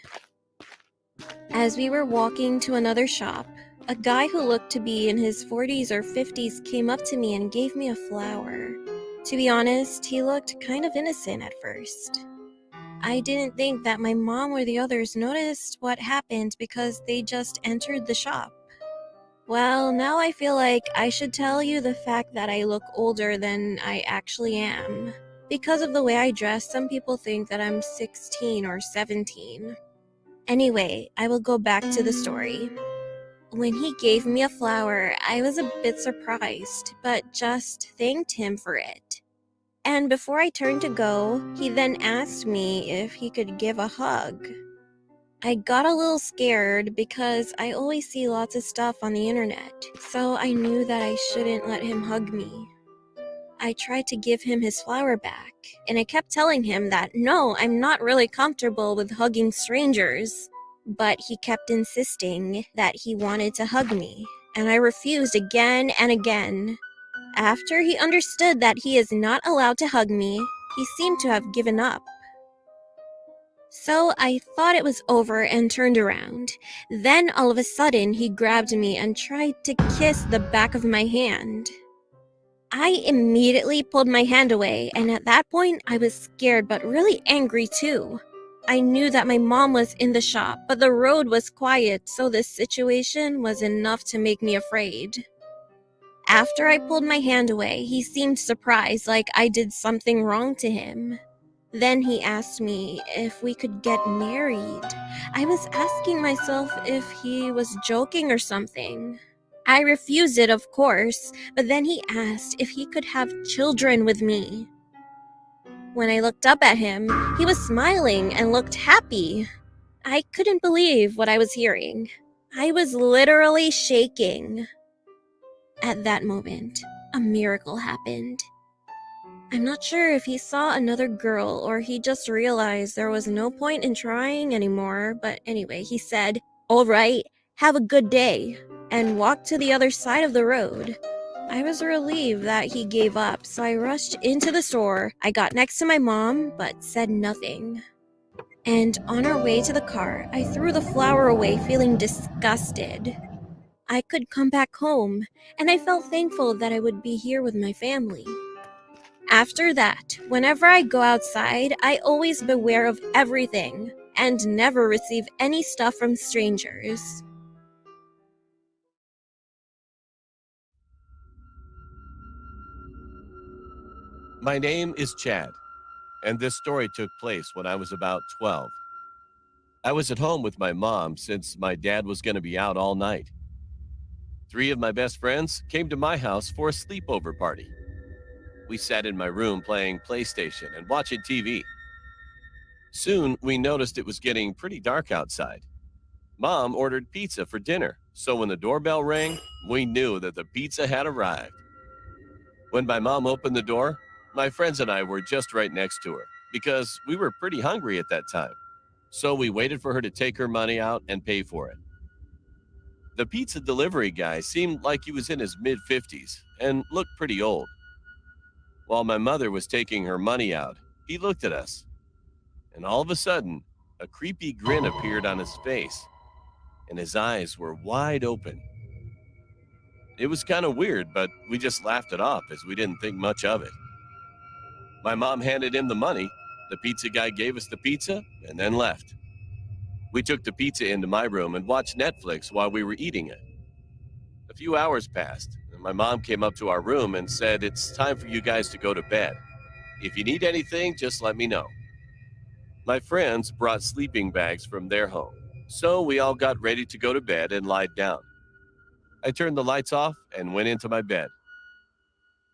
As we were walking to another shop, a guy who looked to be in his 40s or 50s came up to me and gave me a flower. To be honest, he looked kind of innocent at first. I didn't think that my mom or the others noticed what happened because they just entered the shop. Well, now I feel like I should tell you the fact that I look older than I actually am. Because of the way I dress, some people think that I'm 16 or 17. Anyway, I will go back to the story. When he gave me a flower, I was a bit surprised, but just thanked him for it. And before I turned to go, he then asked me if he could give a hug. I got a little scared because I always see lots of stuff on the internet, so I knew that I shouldn't let him hug me. I tried to give him his flower back, and I kept telling him that no, I'm not really comfortable with hugging strangers. But he kept insisting that he wanted to hug me, and I refused again and again. After he understood that he is not allowed to hug me, he seemed to have given up. So I thought it was over and turned around. Then all of a sudden he grabbed me and tried to kiss the back of my hand. I immediately pulled my hand away, and at that point I was scared but really angry too. I knew that my mom was in the shop, but the road was quiet, so this situation was enough to make me afraid. After I pulled my hand away, he seemed surprised, like I did something wrong to him. Then he asked me if we could get married. I was asking myself if he was joking or something. I refused it, of course, but then he asked if he could have children with me. When I looked up at him, he was smiling and looked happy. I couldn't believe what I was hearing. I was literally shaking. At that moment, a miracle happened. I'm not sure if he saw another girl or he just realized there was no point in trying anymore, but anyway, he said, "All right, have a good day," and walked to the other side of the road. I was relieved that he gave up, so I rushed into the store. I got next to my mom, but said nothing. And on our way to the car, I threw the flower away, feeling disgusted. I could come back home, and I felt thankful that I would be here with my family. After that, whenever I go outside, I always beware of everything and never receive any stuff from strangers. My name is Chad, and this story took place when I was about 12. I was at home with my mom since my dad was going to be out all night. 3 of my best friends came to my house for a sleepover party. We sat in my room playing PlayStation and watching TV. Soon, we noticed it was getting pretty dark outside. Mom ordered pizza for dinner, so when the doorbell rang, we knew that the pizza had arrived. When my mom opened the door, my friends and I were just right next to her because we were pretty hungry at that time. So we waited for her to take her money out and pay for it. The pizza delivery guy seemed like he was in his mid 50s and looked pretty old. While my mother was taking her money out, he looked at us, and all of a sudden, a creepy grin appeared on his face, and his eyes were wide open. It was kind of weird, but we just laughed it off as we didn't think much of it. My mom handed him the money, the pizza guy gave us the pizza, and then left. We took the pizza into my room and watched Netflix while we were eating it. A few hours passed, and my mom came up to our room and said, "It's time for you guys to go to bed. If you need anything, just let me know." My friends brought sleeping bags from their home, so we all got ready to go to bed and lied down. I turned the lights off and went into my bed.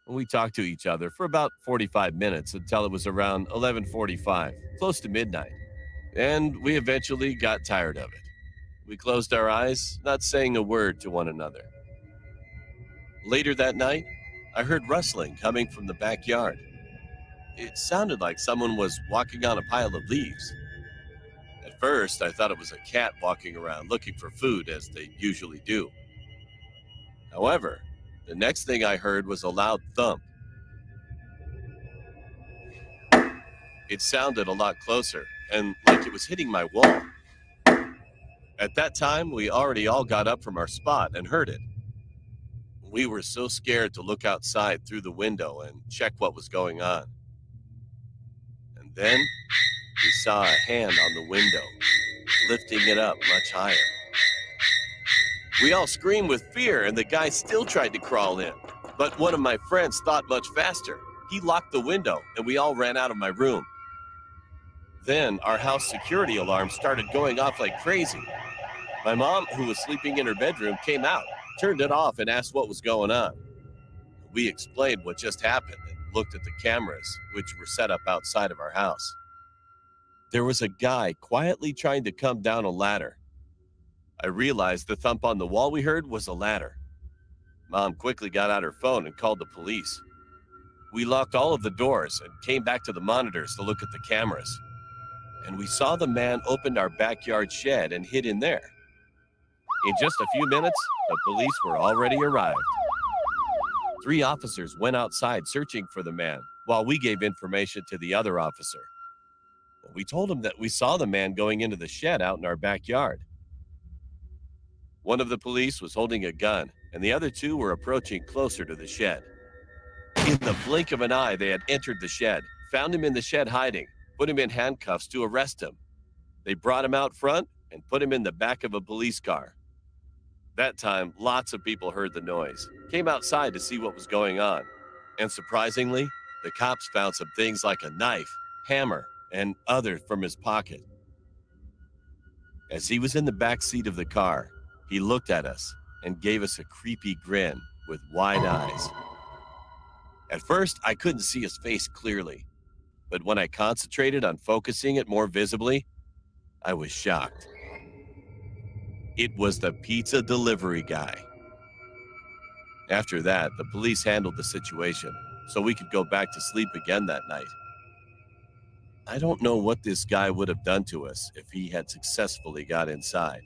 We talked to each other for about 45 minutes until it was around 11:45, close to midnight, and we eventually got tired of it. We closed our eyes, not saying a word to one another. Later that night, I heard rustling coming from the backyard. It sounded like someone was walking on a pile of leaves. At first, I thought it was a cat walking around looking for food, as they usually do. However, the next thing I heard was a loud thump. It sounded a lot closer, and like it was hitting my wall. At that time, we already all got up from our spot and heard it. We were so scared to look outside through the window and check what was going on. And then we saw a hand on the window, lifting it up much higher. We all screamed with fear, and the guy still tried to crawl in. But one of my friends thought much faster. He locked the window, and we all ran out of my room. Then our house security alarm started going off like crazy. My mom, who was sleeping in her bedroom, came out, turned it off, and asked what was going on. We explained what just happened and looked at the cameras, which were set up outside of our house. There was a guy quietly trying to come down a ladder. I realized the thump on the wall we heard was a ladder. Mom quickly got out her phone and called the police. We locked all of the doors and came back to the monitors to look at the cameras. And we saw the man opened our backyard shed and hid in there. In just a few minutes, the police were already arrived. 3 officers went outside searching for the man while we gave information to the other officer. We told him that we saw the man going into the shed out in our backyard. One of the police was holding a gun, and the other 2 were approaching closer to the shed. In the blink of an eye, they had entered the shed, found him in the shed hiding, put him in handcuffs to arrest him. They brought him out front and put him in the back of a police car. That time, lots of people heard the noise, came outside to see what was going on. And surprisingly, the cops found some things like a knife, hammer, and others from his pocket. As he was in the back seat of the car, he looked at us and gave us a creepy grin with wide eyes. At first, I couldn't see his face clearly, but when I concentrated on focusing it more visibly, I was shocked. It was the pizza delivery guy. After that, the police handled the situation, so we could go back to sleep again that night. I don't know what this guy would have done to us if he had successfully got inside.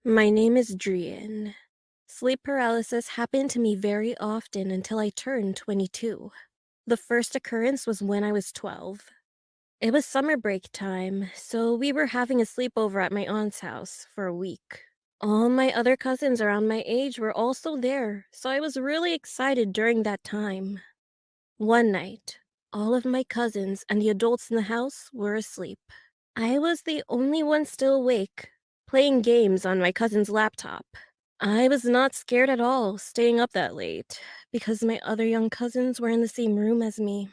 My name is Drian. Sleep paralysis happened to me very often until I turned 22. The first occurrence was when I was 12. It was summer break time, so we were having a sleepover at my aunt's house for a week. All my other cousins around my age were also there, so I was really excited during that time. One night, all of my cousins and the adults in the house were asleep. I was the only one still awake, playing games on my cousin's laptop. I was not scared at all staying up that late, because my other young cousins were in the same room as me.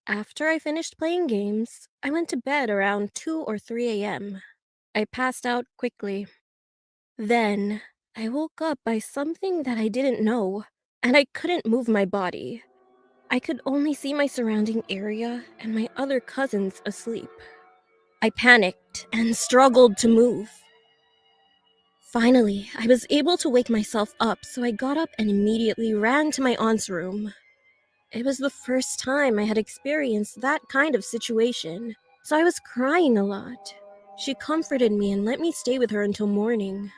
After I finished playing games, I went to bed around 2 or 3 a.m. I passed out quickly. Then, I woke up by something that I didn't know, and I couldn't move my body. I could only see my surrounding area and my other cousins asleep. I panicked and struggled to move. Finally, I was able to wake myself up, so I got up and immediately ran to my aunt's room. It was the first time I had experienced that kind of situation, so I was crying a lot. She comforted me and let me stay with her until morning.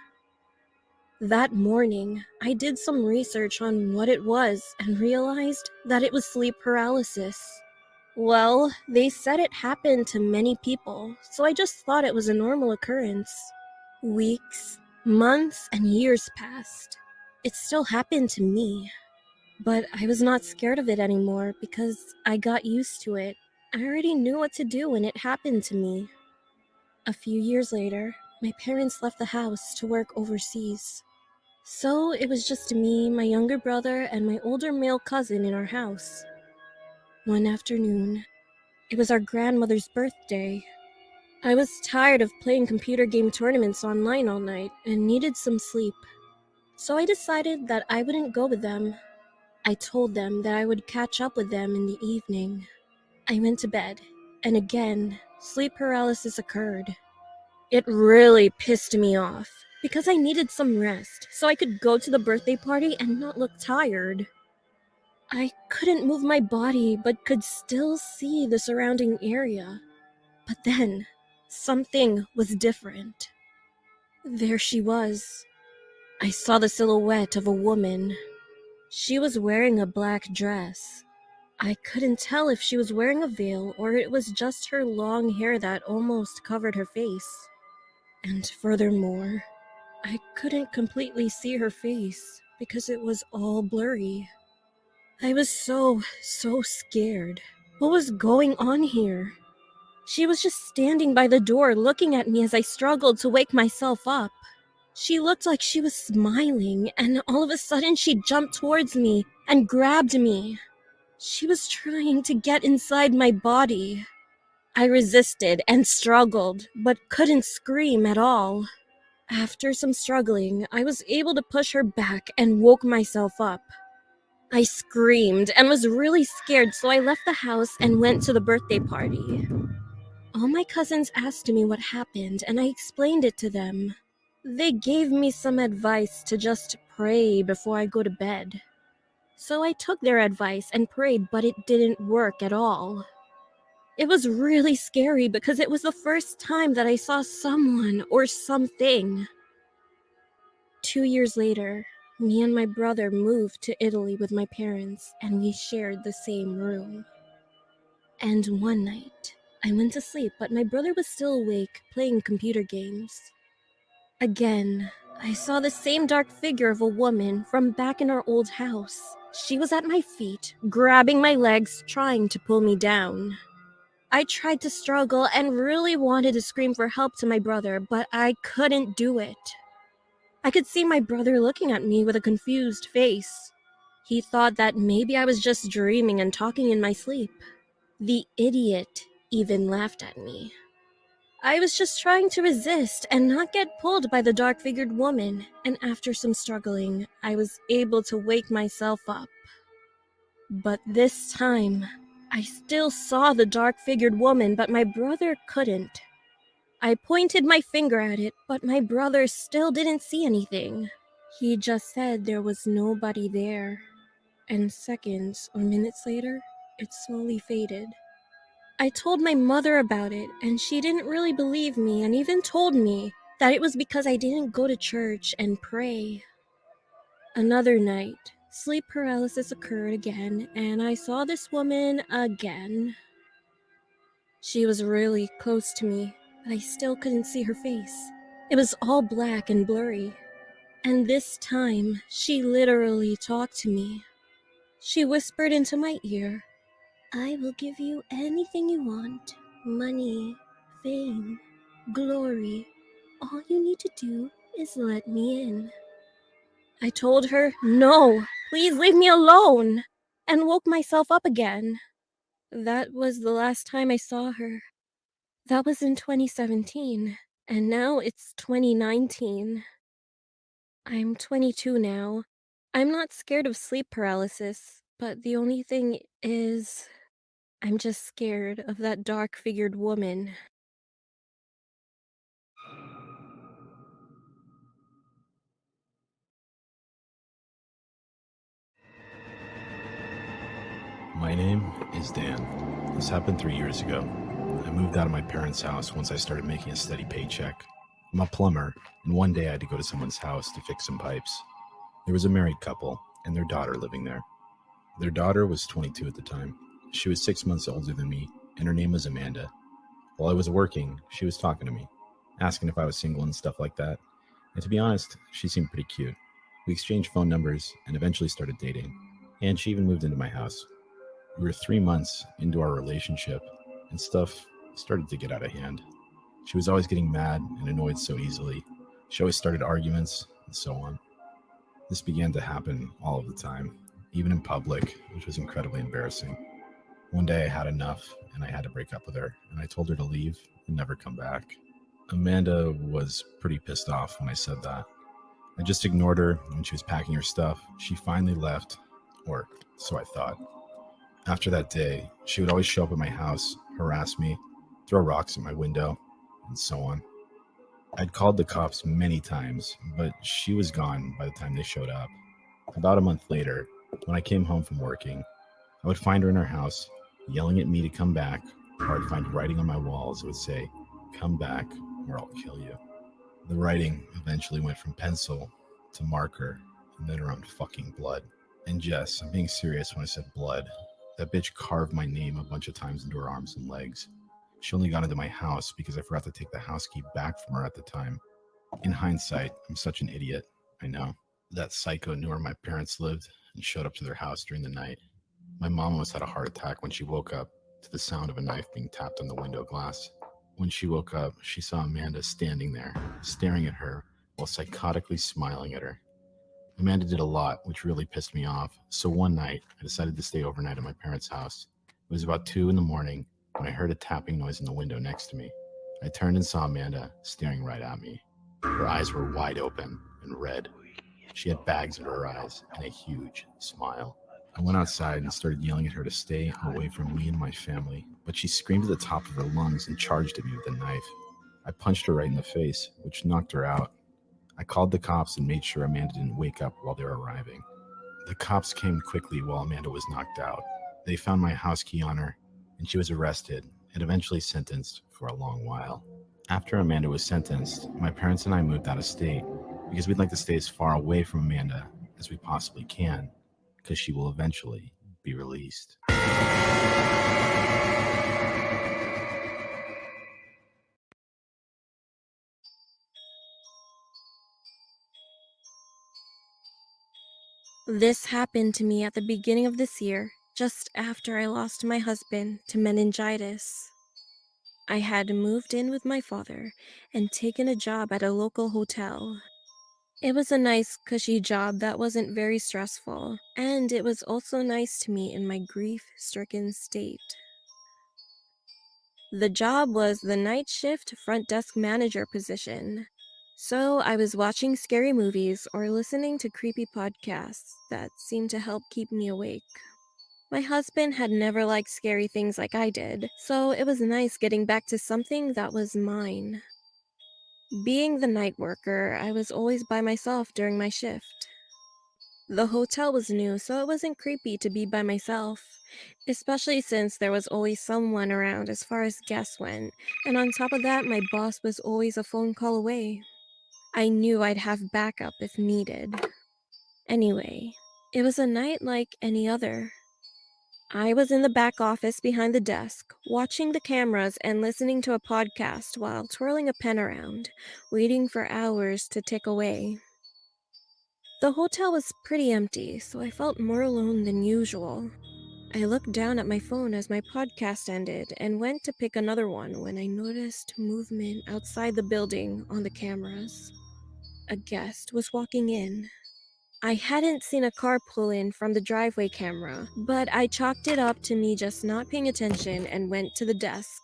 That morning, I did some research on what it was and realized that it was sleep paralysis. Well, they said it happened to many people, so I just thought it was a normal occurrence. Weeks, months, and years passed. It still happened to me. But I was not scared of it anymore because I got used to it. I already knew what to do when it happened to me. A few years later, my parents left the house to work overseas. So it was just me, my younger brother, and my older male cousin in our house. One afternoon, it was our grandmother's birthday. I was tired of playing computer game tournaments online all night and needed some sleep. So I decided that I wouldn't go with them. I told them that I would catch up with them in the evening. I went to bed, and again, sleep paralysis occurred. It really pissed me off, because I needed some rest so I could go to the birthday party and not look tired. I couldn't move my body, but could still see the surrounding area. But then, something was different. There she was. I saw the silhouette of a woman. She was wearing a black dress. I couldn't tell if she was wearing a veil or it was just her long hair that almost covered her face. And furthermore, I couldn't completely see her face because it was all blurry. I was so scared. What was going on here? She was just standing by the door looking at me as I struggled to wake myself up. She looked like she was smiling, and all of a sudden she jumped towards me and grabbed me. She was trying to get inside my body. I resisted and struggled, but couldn't scream at all. After some struggling, I was able to push her back and woke myself up. I screamed and was really scared, so I left the house and went to the birthday party. All my cousins asked me what happened, and I explained it to them. They gave me some advice to just pray before I go to bed. So I took their advice and prayed, but it didn't work at all. It was really scary because it was the first time that I saw someone or something. 2 years later, me and my brother moved to Italy with my parents, and we shared the same room. And one night, I went to sleep, but my brother was still awake, playing computer games. Again, I saw the same dark figure of a woman from back in our old house. She was at my feet, grabbing my legs, trying to pull me down. I tried to struggle and really wanted to scream for help to my brother, but I couldn't do it. I could see my brother looking at me with a confused face. He thought that maybe I was just dreaming and talking in my sleep. The idiot even laughed at me. I was just trying to resist and not get pulled by the dark-figured woman, and after some struggling, I was able to wake myself up. But this time, I still saw the dark-figured woman, but my brother couldn't. I pointed my finger at it, but my brother still didn't see anything. He just said there was nobody there. And seconds or minutes later, it slowly faded. I told my mother about it, and she didn't really believe me and even told me that it was because I didn't go to church and pray. Another night, sleep paralysis occurred again, and I saw this woman again. She was really close to me, but I still couldn't see her face. It was all black and blurry. And this time, she literally talked to me. She whispered into my ear, "I will give you anything you want. Money, fame, glory. All you need to do is let me in." I told her, "No, please leave me alone," and woke myself up again. That was the last time I saw her. That was in 2017, and now it's 2019. I'm 22 now. I'm not scared of sleep paralysis, But the only thing is, I'm just scared of that dark figured woman. My name is Dan. This happened 3 years ago. I moved out of my parents' house once I started making a steady paycheck. I'm a plumber, and one day I had to go to someone's house to fix some pipes. There was a married couple and their daughter living there. Their daughter was 22 at the time. She was 6 months older than me, and her name was Amanda. While I was working, she was talking to me, asking if I was single and stuff like that. And to be honest, she seemed pretty cute. We exchanged phone numbers and eventually started dating, and she even moved into my house. We were 3 months into our relationship, and stuff started to get out of hand. She was always getting mad and annoyed so easily. She always started arguments, and so on. This began to happen all of the time, even in public, which was incredibly embarrassing. One day I had enough, and I had to break up with her, and I told her to leave and never come back. Amanda was pretty pissed off when I said that. I just ignored her when she was packing her stuff. She finally left, or so I thought. After that day, she would always show up at my house, harass me, throw rocks at my window, and so on. I'd called the cops many times, but she was gone by the time they showed up. About a month later, when I came home from working, I would find her in her house, yelling at me to come back, or I'd find writing on my walls that would say, "Come back, or I'll kill you." The writing eventually went from pencil to marker, and then around fucking blood. And Jess, I'm being serious when I said blood. That bitch carved my name a bunch of times into her arms and legs. She only got into my house because I forgot to take the house key back from her at the time. In hindsight, I'm such an idiot, I know. That psycho knew where my parents lived and showed up to their house during the night. My mom almost had a heart attack when she woke up to the sound of a knife being tapped on the window glass. When she woke up, she saw Amanda standing there, staring at her while psychotically smiling at her. Amanda did a lot, which really pissed me off. So one night, I decided to stay overnight at my parents' house. It was about 2 in the morning when I heard a tapping noise in the window next to me. I turned and saw Amanda staring right at me. Her eyes were wide open and red. She had bags under her eyes and a huge smile. I went outside and started yelling at her to stay away from me and my family, but she screamed at the top of her lungs and charged at me with a knife. I punched her right in the face, which knocked her out. I called the cops and made sure Amanda didn't wake up while they were arriving. The cops came quickly while Amanda was knocked out. They found my house key on her, and she was arrested and eventually sentenced for a long while. After Amanda was sentenced, my parents and I moved out of state because we'd like to stay as far away from Amanda as we possibly can, because she will eventually be released. This happened to me at the beginning of this year, just after I lost my husband to meningitis. I had moved in with my father and taken a job at a local hotel. It was a nice, cushy job that wasn't very stressful, and it was also nice to me in my grief-stricken state. The job was the night shift front desk manager position. So I was watching scary movies or listening to creepy podcasts that seemed to help keep me awake. My husband had never liked scary things like I did, so it was nice getting back to something that was mine. Being the night worker, I was always by myself during my shift. The hotel was new, so it wasn't creepy to be by myself, especially since there was always someone around as far as guests went, and on top of that, my boss was always a phone call away. I knew I'd have backup if needed. Anyway, it was a night like any other. I was in the back office behind the desk, watching the cameras and listening to a podcast while twirling a pen around, waiting for hours to tick away. The hotel was pretty empty, so I felt more alone than usual. I looked down at my phone as my podcast ended and went to pick another one when I noticed movement outside the building on the cameras. A guest was walking in. I hadn't seen a car pull in from the driveway camera, but I chalked it up to me just not paying attention and went to the desk.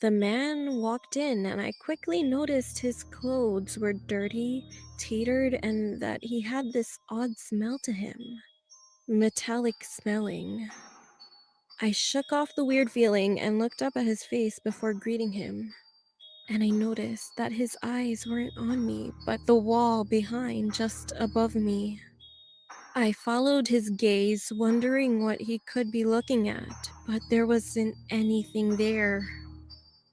The man walked in, and I quickly noticed his clothes were dirty, tattered, and that he had this odd smell to him. metallic smelling. I shook off the weird feeling and looked up at his face before greeting him. And I noticed that his eyes weren't on me, but the wall behind, just above me. I followed his gaze, wondering what he could be looking at, but there wasn't anything there.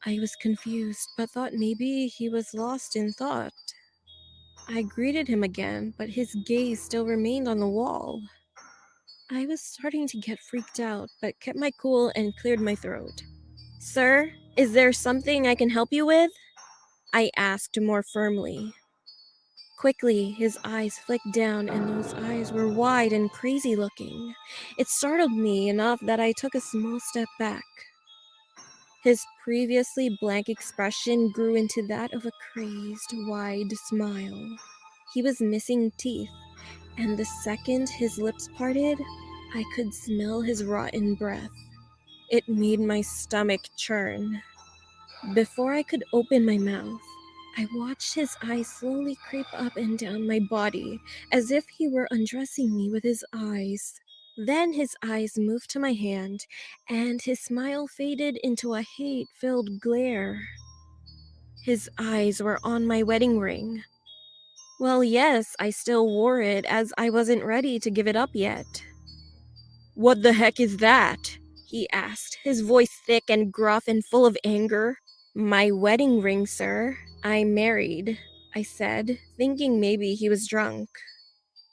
I was confused, but thought maybe he was lost in thought. I greeted him again, but his gaze still remained on the wall. I was starting to get freaked out, but kept my cool and cleared my throat. "Sir, is there something I can help you with?" I asked more firmly. Quickly, his eyes flicked down, and those eyes were wide and crazy looking. It startled me enough that I took a small step back. His previously blank expression grew into that of a crazed, wide smile. He was missing teeth, and the second his lips parted, I could smell his rotten breath. It made my stomach churn. Before I could open my mouth, I watched his eyes slowly creep up and down my body, as if he were undressing me with his eyes. Then his eyes moved to my hand, and his smile faded into a hate-filled glare. His eyes were on my wedding ring. Well, yes, I still wore it, as I wasn't ready to give it up yet. "What the heck is that?" he asked, his voice thick and gruff and full of anger. "My wedding ring, sir. I'm married," I said, thinking maybe he was drunk.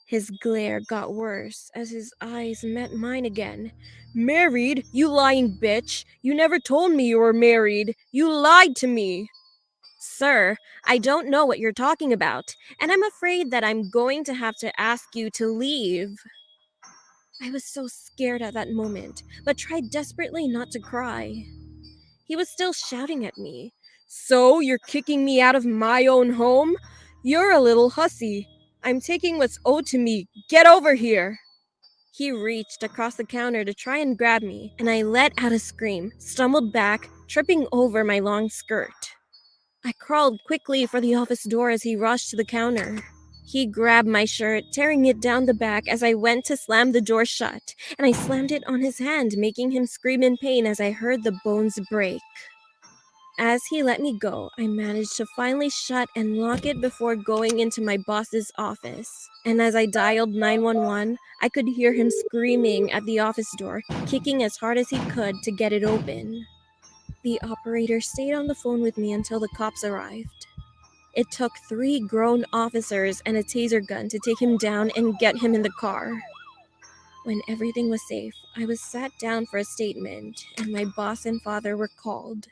His glare got worse as his eyes met mine again. "Married? You lying bitch! You never told me you were married! You lied to me!" "Sir, I don't know what you're talking about, and I'm afraid that I'm going to have to ask you to leave." I was so scared at that moment, but tried desperately not to cry. He was still shouting at me. "So, you're kicking me out of my own home? You're a little hussy. I'm taking what's owed to me. Get over here!" He reached across the counter to try and grab me, and I let out a scream, stumbled back, tripping over my long skirt. I crawled quickly for the office door as he rushed to the counter. He grabbed my shirt, tearing it down the back as I went to slam the door shut, and I slammed it on his hand, making him scream in pain as I heard the bones break. As he let me go, I managed to finally shut and lock it before going into my boss's office. And as I dialed 911, I could hear him screaming at the office door, kicking as hard as he could to get it open. The operator stayed on the phone with me until the cops arrived. It took 3 grown officers and a taser gun to take him down and get him in the car. When everything was safe, I was sat down for a statement, and my boss and father were called.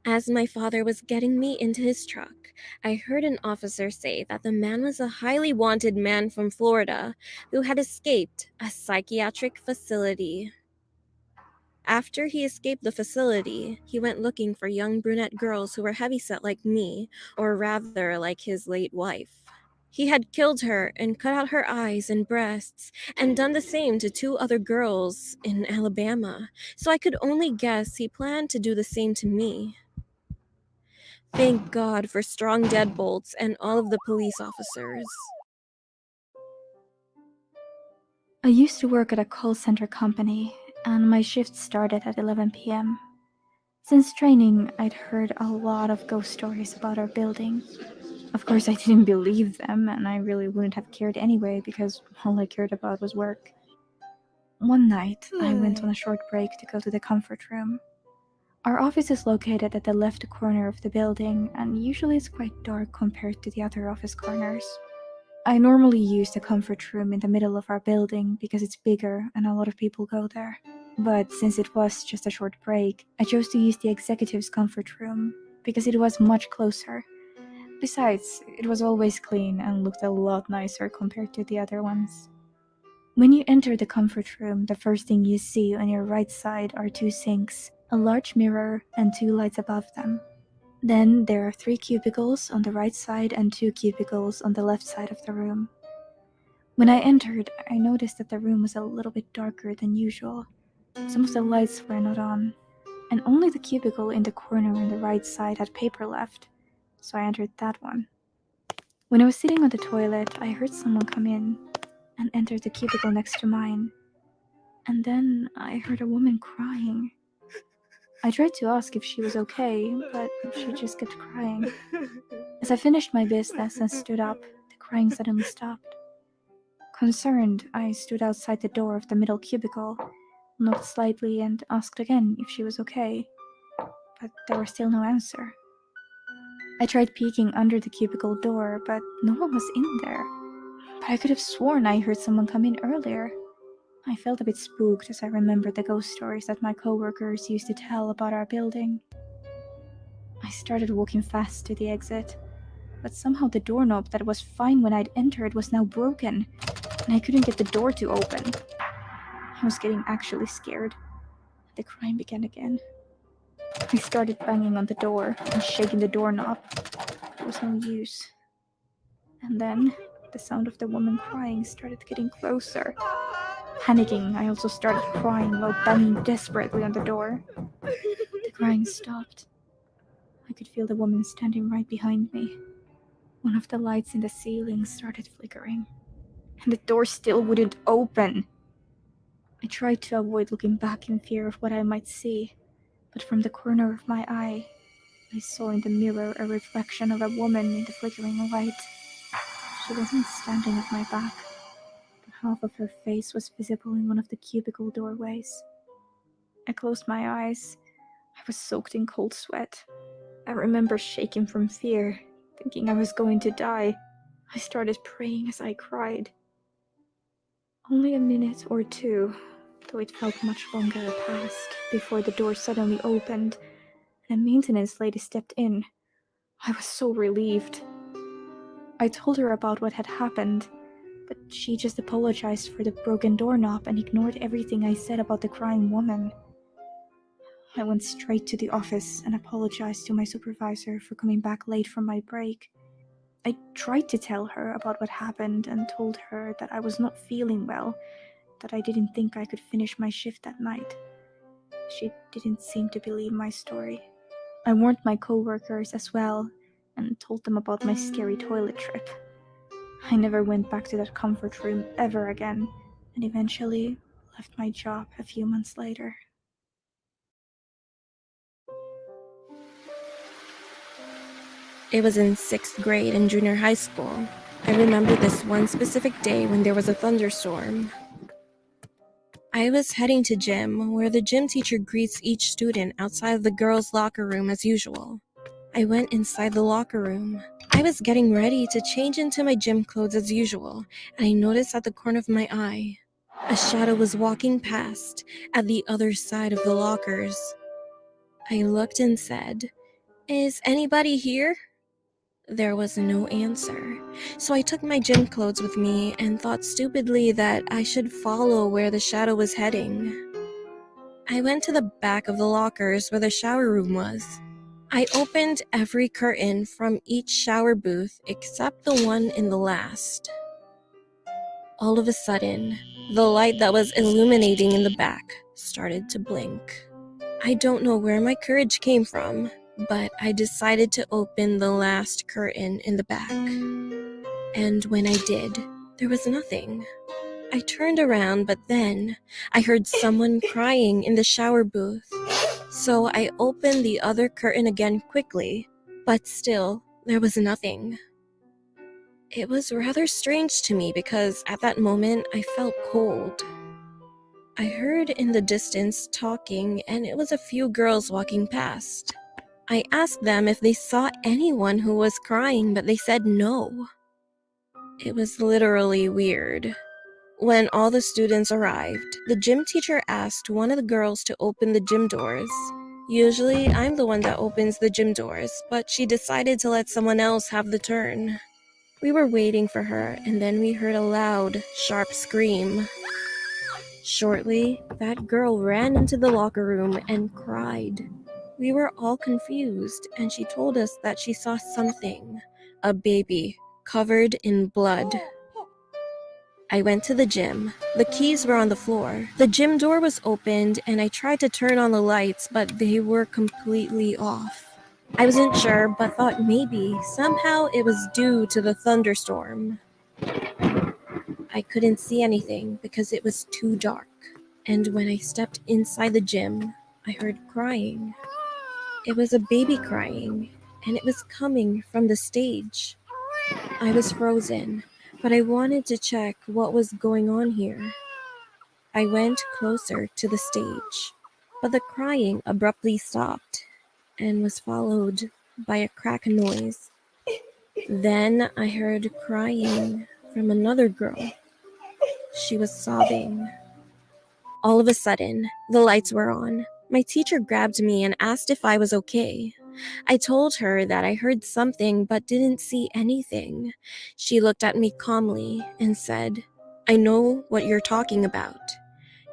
As my father was getting me into his truck, I heard an officer say that the man was a highly wanted man from Florida who had escaped a psychiatric facility. After he escaped the facility, he went looking for young brunette girls who were heavyset like me, or rather like his late wife. He had killed her and cut out her eyes and breasts, and done the same to 2 other girls in Alabama, so I could only guess he planned to do the same to me. Thank God for strong deadbolts and all of the police officers. I used to work at a call center company, and my shift started at 11 p.m. Since training, I'd heard a lot of ghost stories about our building. Of course, I didn't believe them, and I really wouldn't have cared anyway because all I cared about was work. One night, I went on a short break to go to the comfort room. Our office is located at the left corner of the building, and usually it's quite dark compared to the other office corners. I normally use the comfort room in the middle of our building because it's bigger and a lot of people go there. But since it was just a short break, I chose to use the executive's comfort room because it was much closer. Besides, it was always clean and looked a lot nicer compared to the other ones. When you enter the comfort room, the first thing you see on your right side are 2 sinks, a large mirror, and 2 lights above them. Then there are 3 cubicles on the right side and 2 cubicles on the left side of the room. When I entered, I noticed that the room was a little bit darker than usual. Some of the lights were not on, and only the cubicle in the corner on the right side had paper left, so I entered that one. When I was sitting on the toilet, I heard someone come in. and entered the cubicle next to mine. And then I heard a woman crying. I tried to ask if she was okay, but she just kept crying. As I finished my business and stood up, the crying suddenly stopped. Concerned, I stood outside the door of the middle cubicle, knocked slightly, and asked again if she was okay. But there was still no answer. I tried peeking under the cubicle door, but no one was in there. But I could have sworn I heard someone come in earlier. I felt a bit spooked as I remembered the ghost stories that my coworkers used to tell about our building. I started walking fast to the exit, but somehow the doorknob that was fine when I'd entered was now broken, and I couldn't get the door to open. I was getting actually scared. The crying began again. I started banging on the door and shaking the doorknob. There was no use. And then the sound of the woman crying started getting closer. Panicking, I also started crying while banging desperately on the door. The crying stopped. I could feel the woman standing right behind me. One of the lights in the ceiling started flickering, and the door still wouldn't open. I tried to avoid looking back in fear of what I might see, but from the corner of my eye, I saw in the mirror a reflection of a woman in the flickering light. She wasn't standing at my back, but half of her face was visible in one of the cubicle doorways. I closed my eyes. I was soaked in cold sweat. I remember shaking from fear, thinking I was going to die. I started praying as I cried. Only a minute or two, though it felt much longer, passed before the door suddenly opened and a maintenance lady stepped in. I was so relieved. I told her about what had happened, but she just apologized for the broken doorknob and ignored everything I said about the crying woman. I went straight to the office and apologized to my supervisor for coming back late from my break. I tried to tell her about what happened and told her that I was not feeling well, that I didn't think I could finish my shift that night. She didn't seem to believe my story. I warned my coworkers as well and told them about my scary toilet trip. I never went back to that comfort room ever again, and eventually left my job a few months later. It was in 6th grade in junior high school. I remember this one specific day when there was a thunderstorm. I was heading to gym, where the gym teacher greets each student outside of the girls' locker room as usual. I went inside the locker room. I was getting ready to change into my gym clothes as usual, and I noticed at the corner of my eye, a shadow was walking past at the other side of the lockers. I looked and said, "Is anybody here?" There was no answer, so I took my gym clothes with me and thought stupidly that I should follow where the shadow was heading. I went to the back of the lockers where the shower room was. I opened every curtain from each shower booth except the one in the last. All of a sudden, the light that was illuminating in the back started to blink. I don't know where my courage came from, but I decided to open the last curtain in the back. And when I did, there was nothing. I turned around, but then I heard someone crying in the shower booth. So I opened the other curtain again quickly, but still, there was nothing. It was rather strange to me because at that moment I felt cold. I heard in the distance talking, and it was a few girls walking past. I asked them if they saw anyone who was crying, but they said no. It was literally weird. When all the students arrived, the gym teacher asked one of the girls to open the gym doors. Usually, I'm the one that opens the gym doors, but she decided to let someone else have the turn. We were waiting for her, and then we heard a loud, sharp scream. Shortly, that girl ran into the locker room and cried. We were all confused, and she told us that she saw something, a baby, covered in blood. I went to the gym. The keys were on the floor. The gym door was opened, and I tried to turn on the lights, but they were completely off. I wasn't sure, but thought maybe, somehow it was due to the thunderstorm. I couldn't see anything because it was too dark. And when I stepped inside the gym, I heard crying. It was a baby crying, and it was coming from the stage. I was frozen, but I wanted to check what was going on here. I went closer to the stage, but the crying abruptly stopped and was followed by a crack noise. Then I heard crying from another girl. She was sobbing. All of a sudden, the lights were on. My teacher grabbed me and asked if I was okay. I told her that I heard something but didn't see anything. She looked at me calmly and said, "I know what you're talking about.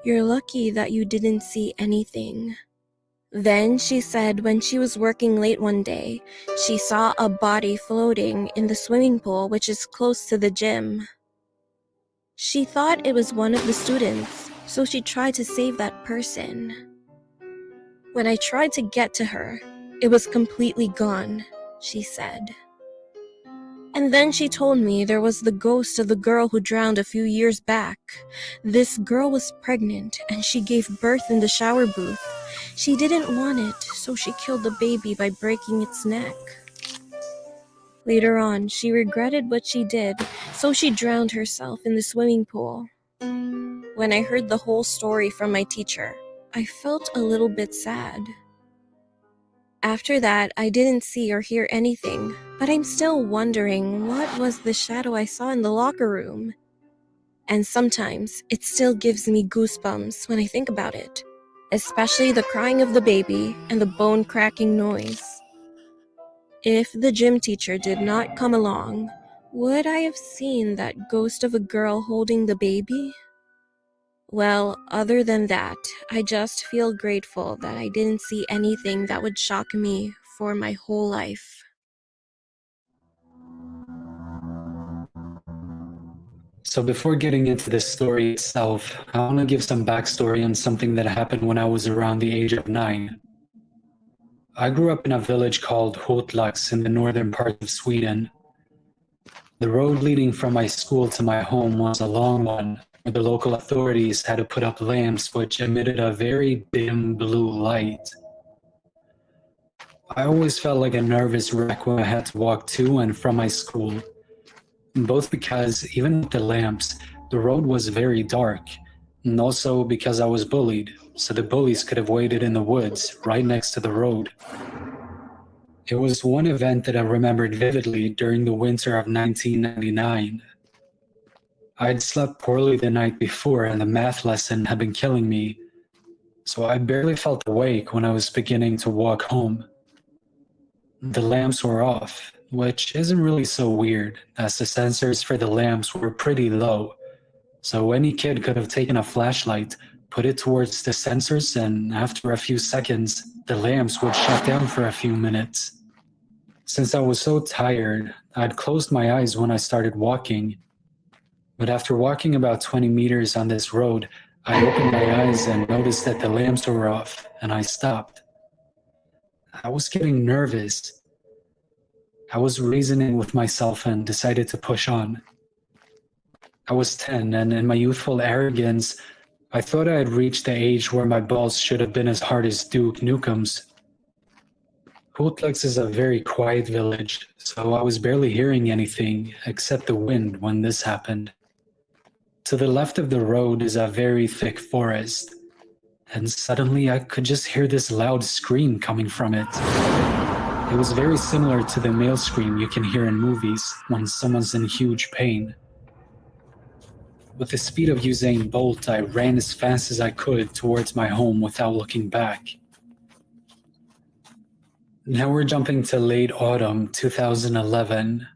You're lucky that you didn't see anything." Then she said when she was working late one day, she saw a body floating in the swimming pool which is close to the gym. She thought it was one of the students, so she tried to save that person. When I tried to get to her, it was completely gone, she said. And then she told me there was the ghost of the girl who drowned a few years back. This girl was pregnant and she gave birth in the shower booth. She didn't want it, so she killed the baby by breaking its neck. Later on, she regretted what she did, so she drowned herself in the swimming pool. When I heard the whole story from my teacher, I felt a little bit sad. After that, I didn't see or hear anything, but I'm still wondering what was the shadow I saw in the locker room. And sometimes it still gives me goosebumps when I think about it, especially the crying of the baby and the bone-cracking noise. If the gym teacher did not come along, would I have seen that ghost of a girl holding the baby? Well, other than that, I just feel grateful that I didn't see anything that would shock me for my whole life. So before getting into the story itself, I want to give some backstory on something that happened when I was around the age of 9. I grew up in a village called Hotlax in the northern part of Sweden. The road leading from my school to my home was a long one, where the local authorities had to put up lamps which emitted a very dim blue light. I always felt like a nervous wreck when I had to walk to and from my school, both because even with the lamps, the road was very dark, and also because I was bullied, so the bullies could have waited in the woods right next to the road. It was one event that I remembered vividly during the winter of 1999. I'd slept poorly the night before and the math lesson had been killing me, so I barely felt awake when I was beginning to walk home. The lamps were off, which isn't really so weird, as the sensors for the lamps were pretty low, so any kid could have taken a flashlight, put it towards the sensors, and after a few seconds, the lamps would shut down for a few minutes. Since I was so tired, I'd closed my eyes when I started walking. But after walking about 20 meters on this road, I opened my eyes and noticed that the lamps were off, and I stopped. I was getting nervous. I was reasoning with myself and decided to push on. I was 10, and in my youthful arrogance, I thought I had reached the age where my balls should have been as hard as Duke Nukem's. Hotlax is a very quiet village, so I was barely hearing anything except the wind when this happened. To the left of the road is a very thick forest, and suddenly I could just hear this loud scream coming from it. It was very similar to the male scream you can hear in movies when someone's in huge pain. With the speed of Usain Bolt, I ran as fast as I could towards my home without looking back. Now we're jumping to late autumn 2011.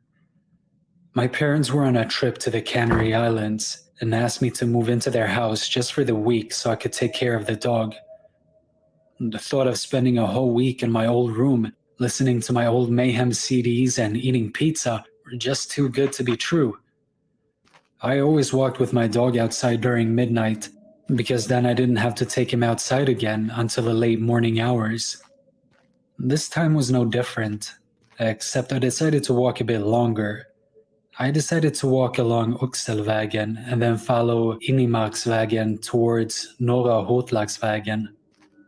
My parents were on a trip to the Canary Islands and asked me to move into their house just for the week so I could take care of the dog. The thought of spending a whole week in my old room, listening to my old Mayhem CDs and eating pizza were just too good to be true. I always walked with my dog outside during midnight, because then I didn't have to take him outside again until the late morning hours. This time was no different, except I decided to walk a bit longer. I decided to walk along Oxelvägen and then follow Inimarksvägen towards Norra Hotlagsvägen.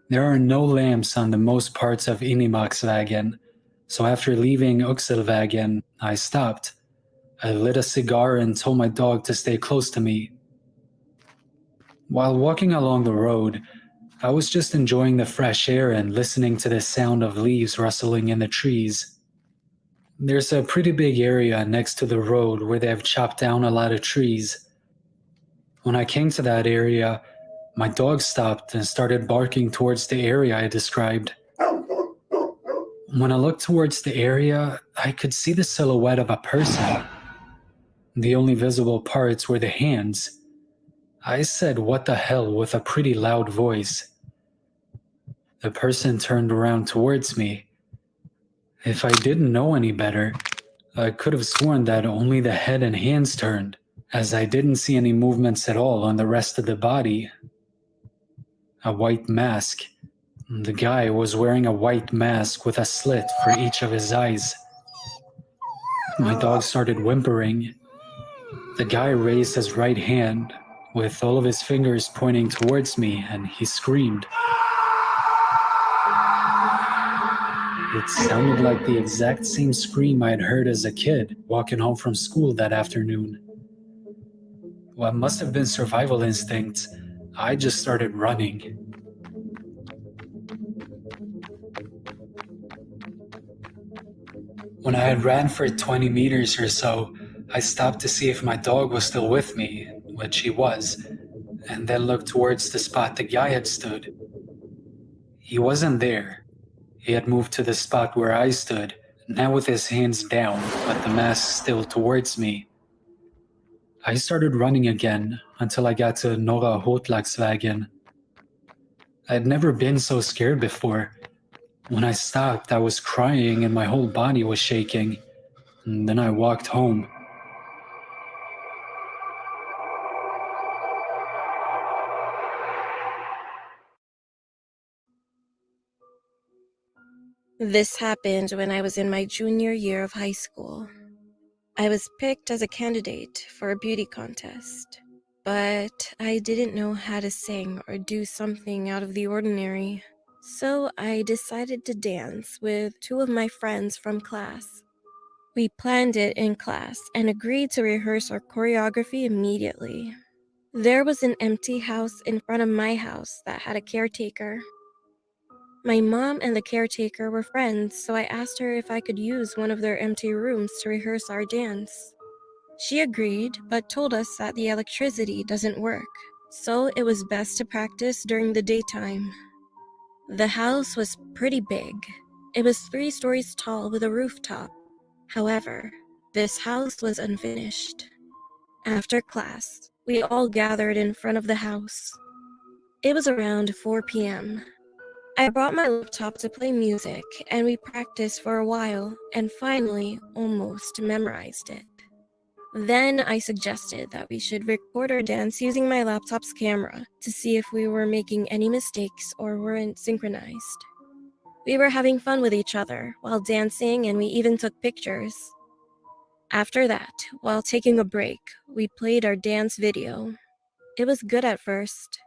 There are no lamps on the most parts of Inimarksvägen, so after leaving Oxelvägen, I stopped. I lit a cigar and told my dog to stay close to me. While walking along the road, I was just enjoying the fresh air and listening to the sound of leaves rustling in the trees. There's a pretty big area next to the road where they have chopped down a lot of trees. When I came to that area, my dog stopped and started barking towards the area I described. When I looked towards the area, I could see the silhouette of a person. The only visible parts were the hands. I said, "What the hell," with a pretty loud voice. The person turned around towards me. If I didn't know any better, I could have sworn that only the head and hands turned, as I didn't see any movements at all on the rest of the body. A white mask. The guy was wearing a white mask with a slit for each of his eyes. My dog started whimpering. The guy raised his right hand, with all of his fingers pointing towards me, and he screamed. It sounded like the exact same scream I had heard as a kid walking home from school that afternoon. What must have been survival instincts, I just started running. When I had ran for 20 meters or so, I stopped to see if my dog was still with me, which he was, and then looked towards the spot the guy had stood. He wasn't there. He had moved to the spot where I stood, now with his hands down, but the mask still towards me. I started running again until I got to Norra Hotlagsvägen. I had never been so scared before. When I stopped, I was crying and my whole body was shaking. And then I walked home. This happened when I was in my junior year of high school. I was picked as a candidate for a beauty contest, but I didn't know how to sing or do something out of the ordinary. So I decided to dance with two of my friends from class. We planned it in class and agreed to rehearse our choreography immediately. There was an empty house in front of my house that had a caretaker. My mom and the caretaker were friends, so I asked her if I could use one of their empty rooms to rehearse our dance. She agreed, but told us that the electricity doesn't work, so it was best to practice during the daytime. The house was pretty big. It was 3 stories tall with a rooftop. However, this house was unfinished. After class, we all gathered in front of the house. It was around 4 p.m. I brought my laptop to play music, and we practiced for a while and finally almost memorized it. Then I suggested that we should record our dance using my laptop's camera to see if we were making any mistakes or weren't synchronized. We were having fun with each other while dancing, and we even took pictures. After that, while taking a break, we played our dance video. It was good at first.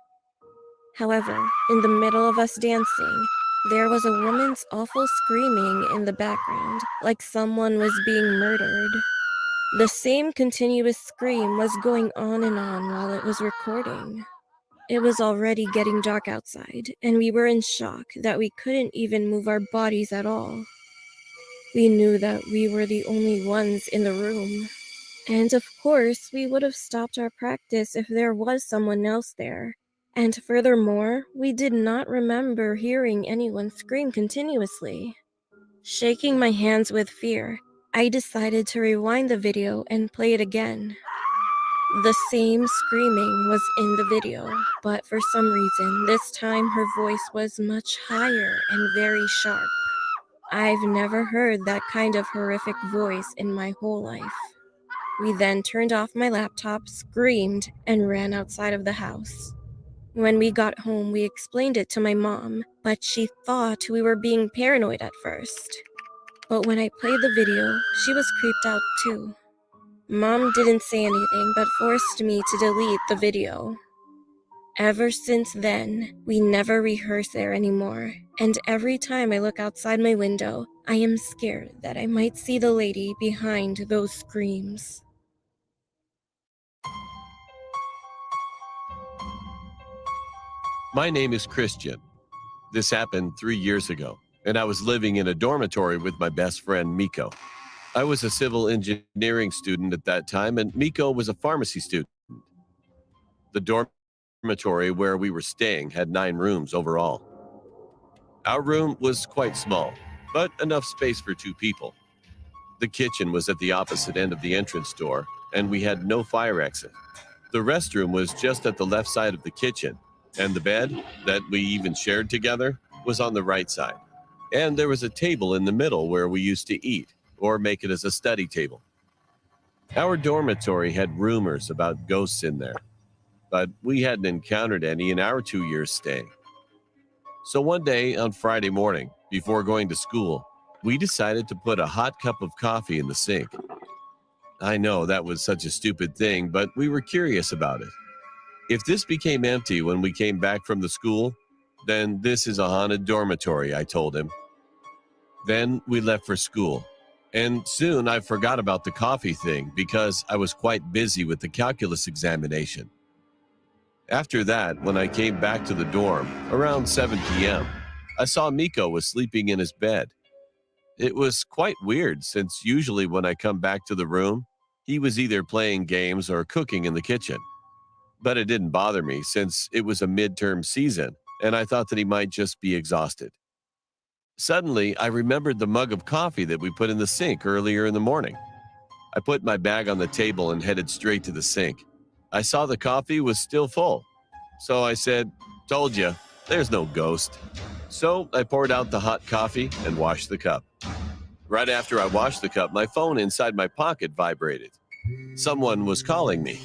However, in the middle of us dancing, there was a woman's awful screaming in the background, like someone was being murdered. The same continuous scream was going on and on while it was recording. It was already getting dark outside, and we were in shock that we couldn't even move our bodies at all. We knew that we were the only ones in the room. And of course, we would have stopped our practice if there was someone else there. And furthermore, we did not remember hearing anyone scream continuously. Shaking my hands with fear, I decided to rewind the video and play it again. The same screaming was in the video, but for some reason, this time her voice was much higher and very sharp. I've never heard that kind of horrific voice in my whole life. We then turned off my laptop, screamed, and ran outside of the house. When we got home, we explained it to my mom, but she thought we were being paranoid at first. But when I played the video, she was creeped out too. Mom didn't say anything but forced me to delete the video. Ever since then, we never rehearse there anymore, and every time I look outside my window, I am scared that I might see the lady behind those screams. My name is Christian. This happened 3 years ago, and I was living in a dormitory with my best friend, Miko. I was a civil engineering student at that time, and Miko was a pharmacy student. The dormitory where we were staying had 9 rooms overall. Our room was quite small, but enough space for 2 people. The kitchen was at the opposite end of the entrance door, and we had no fire exit. The restroom was just at the left side of the kitchen, and the bed, that we even shared together, was on the right side. And there was a table in the middle where we used to eat, or make it as a study table. Our dormitory had rumors about ghosts in there, but we hadn't encountered any in our 2 years staying. So one day on Friday morning, before going to school, we decided to put a hot cup of coffee in the sink. I know that was such a stupid thing, but we were curious about it. If this became empty when we came back from the school, then this is a haunted dormitory, I told him. Then we left for school, and soon I forgot about the coffee thing because I was quite busy with the calculus examination. After that, when I came back to the dorm, around 7 p.m., I saw Miko was sleeping in his bed. It was quite weird since usually when I come back to the room, he was either playing games or cooking in the kitchen. But it didn't bother me since it was a midterm season, and I thought that he might just be exhausted. Suddenly, I remembered the mug of coffee that we put in the sink earlier in the morning. I put my bag on the table and headed straight to the sink. I saw the coffee was still full. So I said, "Told you, there's no ghost." So I poured out the hot coffee and washed the cup. Right after I washed the cup, my phone inside my pocket vibrated. Someone was calling me.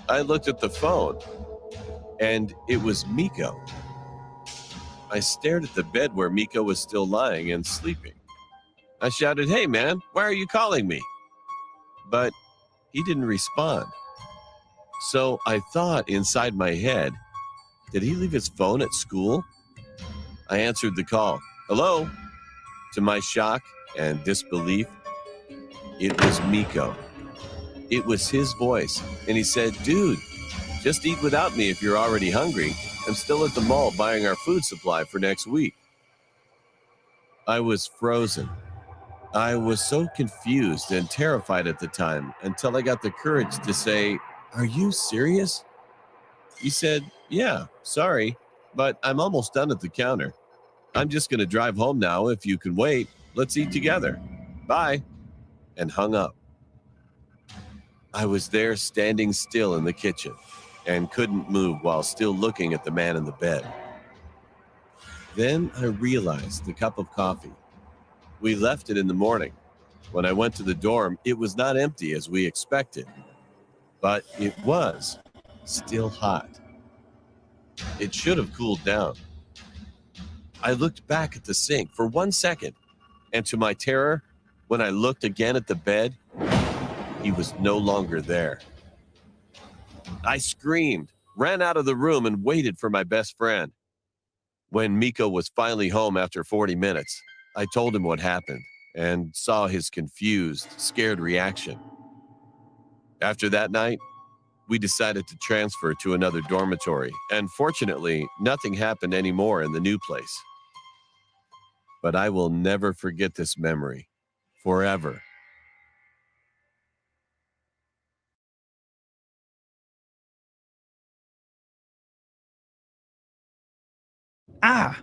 I looked at the phone, and it was Miko. I stared at the bed where Miko was still lying and sleeping. I shouted, "Hey man, why are you calling me?" But he didn't respond. So I thought inside my head, did he leave his phone at school? I answered the call. "Hello?" To my shock and disbelief, it was Miko. It was his voice, and he said, "Dude, just eat without me if you're already hungry. I'm still at the mall buying our food supply for next week." I was frozen. I was so confused and terrified at the time until I got the courage to say, "Are you serious?" He said, "Yeah, sorry, but I'm almost done at the counter. I'm just going to drive home now. If you can wait, let's eat together. Bye," and hung up. I was there standing still in the kitchen and couldn't move while still looking at the man in the bed. Then I realized the cup of coffee. We left it in the morning. When I went to the dorm, it was not empty as we expected, but it was still hot. It should have cooled down. I looked back at the sink for 1 second, and to my terror, when I looked again at the bed, he was no longer there. I screamed, ran out of the room, and waited for my best friend. When Miko was finally home after 40 minutes, I told him what happened and saw his confused, scared reaction. After that night, we decided to transfer to another dormitory, and fortunately, nothing happened anymore in the new place. But I will never forget this memory, forever. Ah!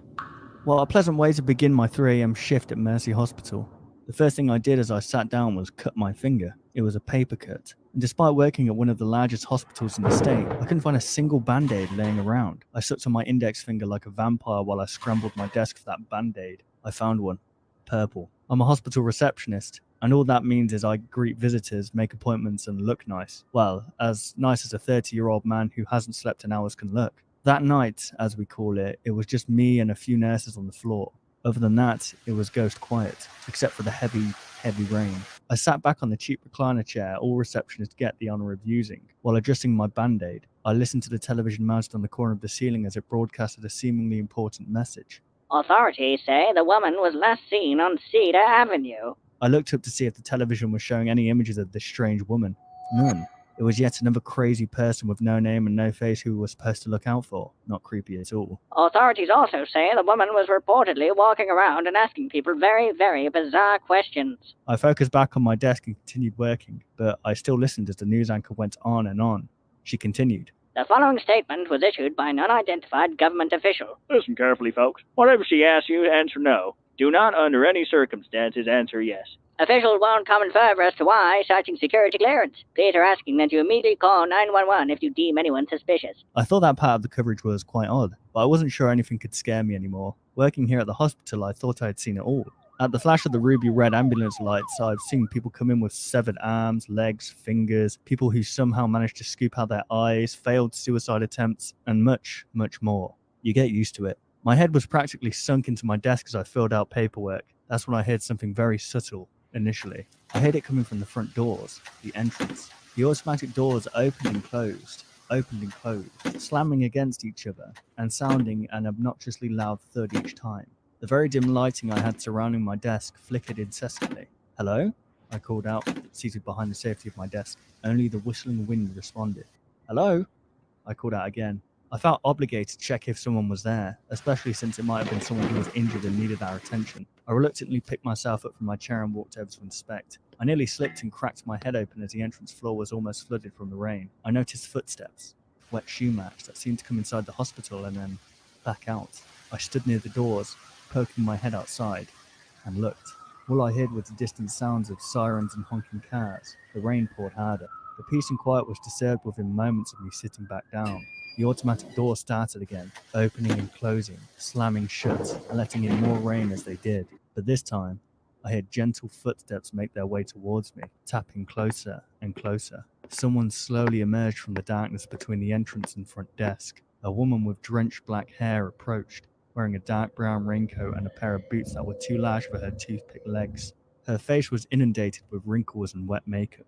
Well, a pleasant way to begin my 3 a.m. shift at Mercy Hospital. The first thing I did as I sat down was cut my finger. It was a paper cut. And despite working at one of the largest hospitals in the state, I couldn't find a single band-aid laying around. I sucked on my index finger like a vampire while I scrambled my desk for that band-aid. I found one. Purple. I'm a hospital receptionist, and all that means is I greet visitors, make appointments, and look nice. Well, as nice as a 30-year-old man who hasn't slept in hours can look. That night, as we call it, it was just me and a few nurses on the floor. Other than that, it was ghost quiet, except for the heavy, heavy rain. I sat back on the cheap recliner chair all receptionists get the honor of using. While adjusting my band-aid, I listened to the television mounted on the corner of the ceiling as it broadcasted a seemingly important message. Authorities say the woman was last seen on Cedar Avenue. I looked up to see if the television was showing any images of this strange woman. None. It was yet another crazy person with no name and no face who we were supposed to look out for. Not creepy at all. Authorities also say the woman was reportedly walking around and asking people very, very bizarre questions. I focused back on my desk and continued working, but I still listened as the news anchor went on and on. She continued. The following statement was issued by an unidentified government official. Listen carefully, folks. Whatever she asks you, answer no. Do not, under any circumstances, answer yes. Officials won't comment further as to why, citing security clearance. Please are asking that you immediately call 911 if you deem anyone suspicious. I thought that part of the coverage was quite odd, but I wasn't sure anything could scare me anymore. Working here at the hospital, I thought I had seen it all. At the flash of the ruby red ambulance lights, I've seen people come in with severed arms, legs, fingers, people who somehow managed to scoop out their eyes, failed suicide attempts, and much, much more. You get used to it. My head was practically sunk into my desk as I filled out paperwork. That's when I heard something very subtle. Initially, I heard it coming from the front doors, the entrance. The automatic doors opened and closed, slamming against each other and sounding an obnoxiously loud thud each time. The very dim lighting I had surrounding my desk flickered incessantly. Hello? I called out, seated behind the safety of my desk. Only the whistling wind responded. Hello? I called out again. I felt obligated to check if someone was there, especially since it might have been someone who was injured and needed our attention. I reluctantly picked myself up from my chair and walked over to inspect. I nearly slipped and cracked my head open as the entrance floor was almost flooded from the rain. I noticed footsteps, wet shoe marks that seemed to come inside the hospital and then back out. I stood near the doors, poking my head outside, and looked. All I heard was the distant sounds of sirens and honking cars. The rain poured harder. The peace and quiet was disturbed within moments of me sitting back down. The automatic door started again, opening and closing, slamming shut, and letting in more rain as they did. But this time, I heard gentle footsteps make their way towards me, tapping closer and closer. Someone slowly emerged from the darkness between the entrance and front desk. A woman with drenched black hair approached, wearing a dark brown raincoat and a pair of boots that were too large for her toothpick legs. Her face was inundated with wrinkles and wet makeup.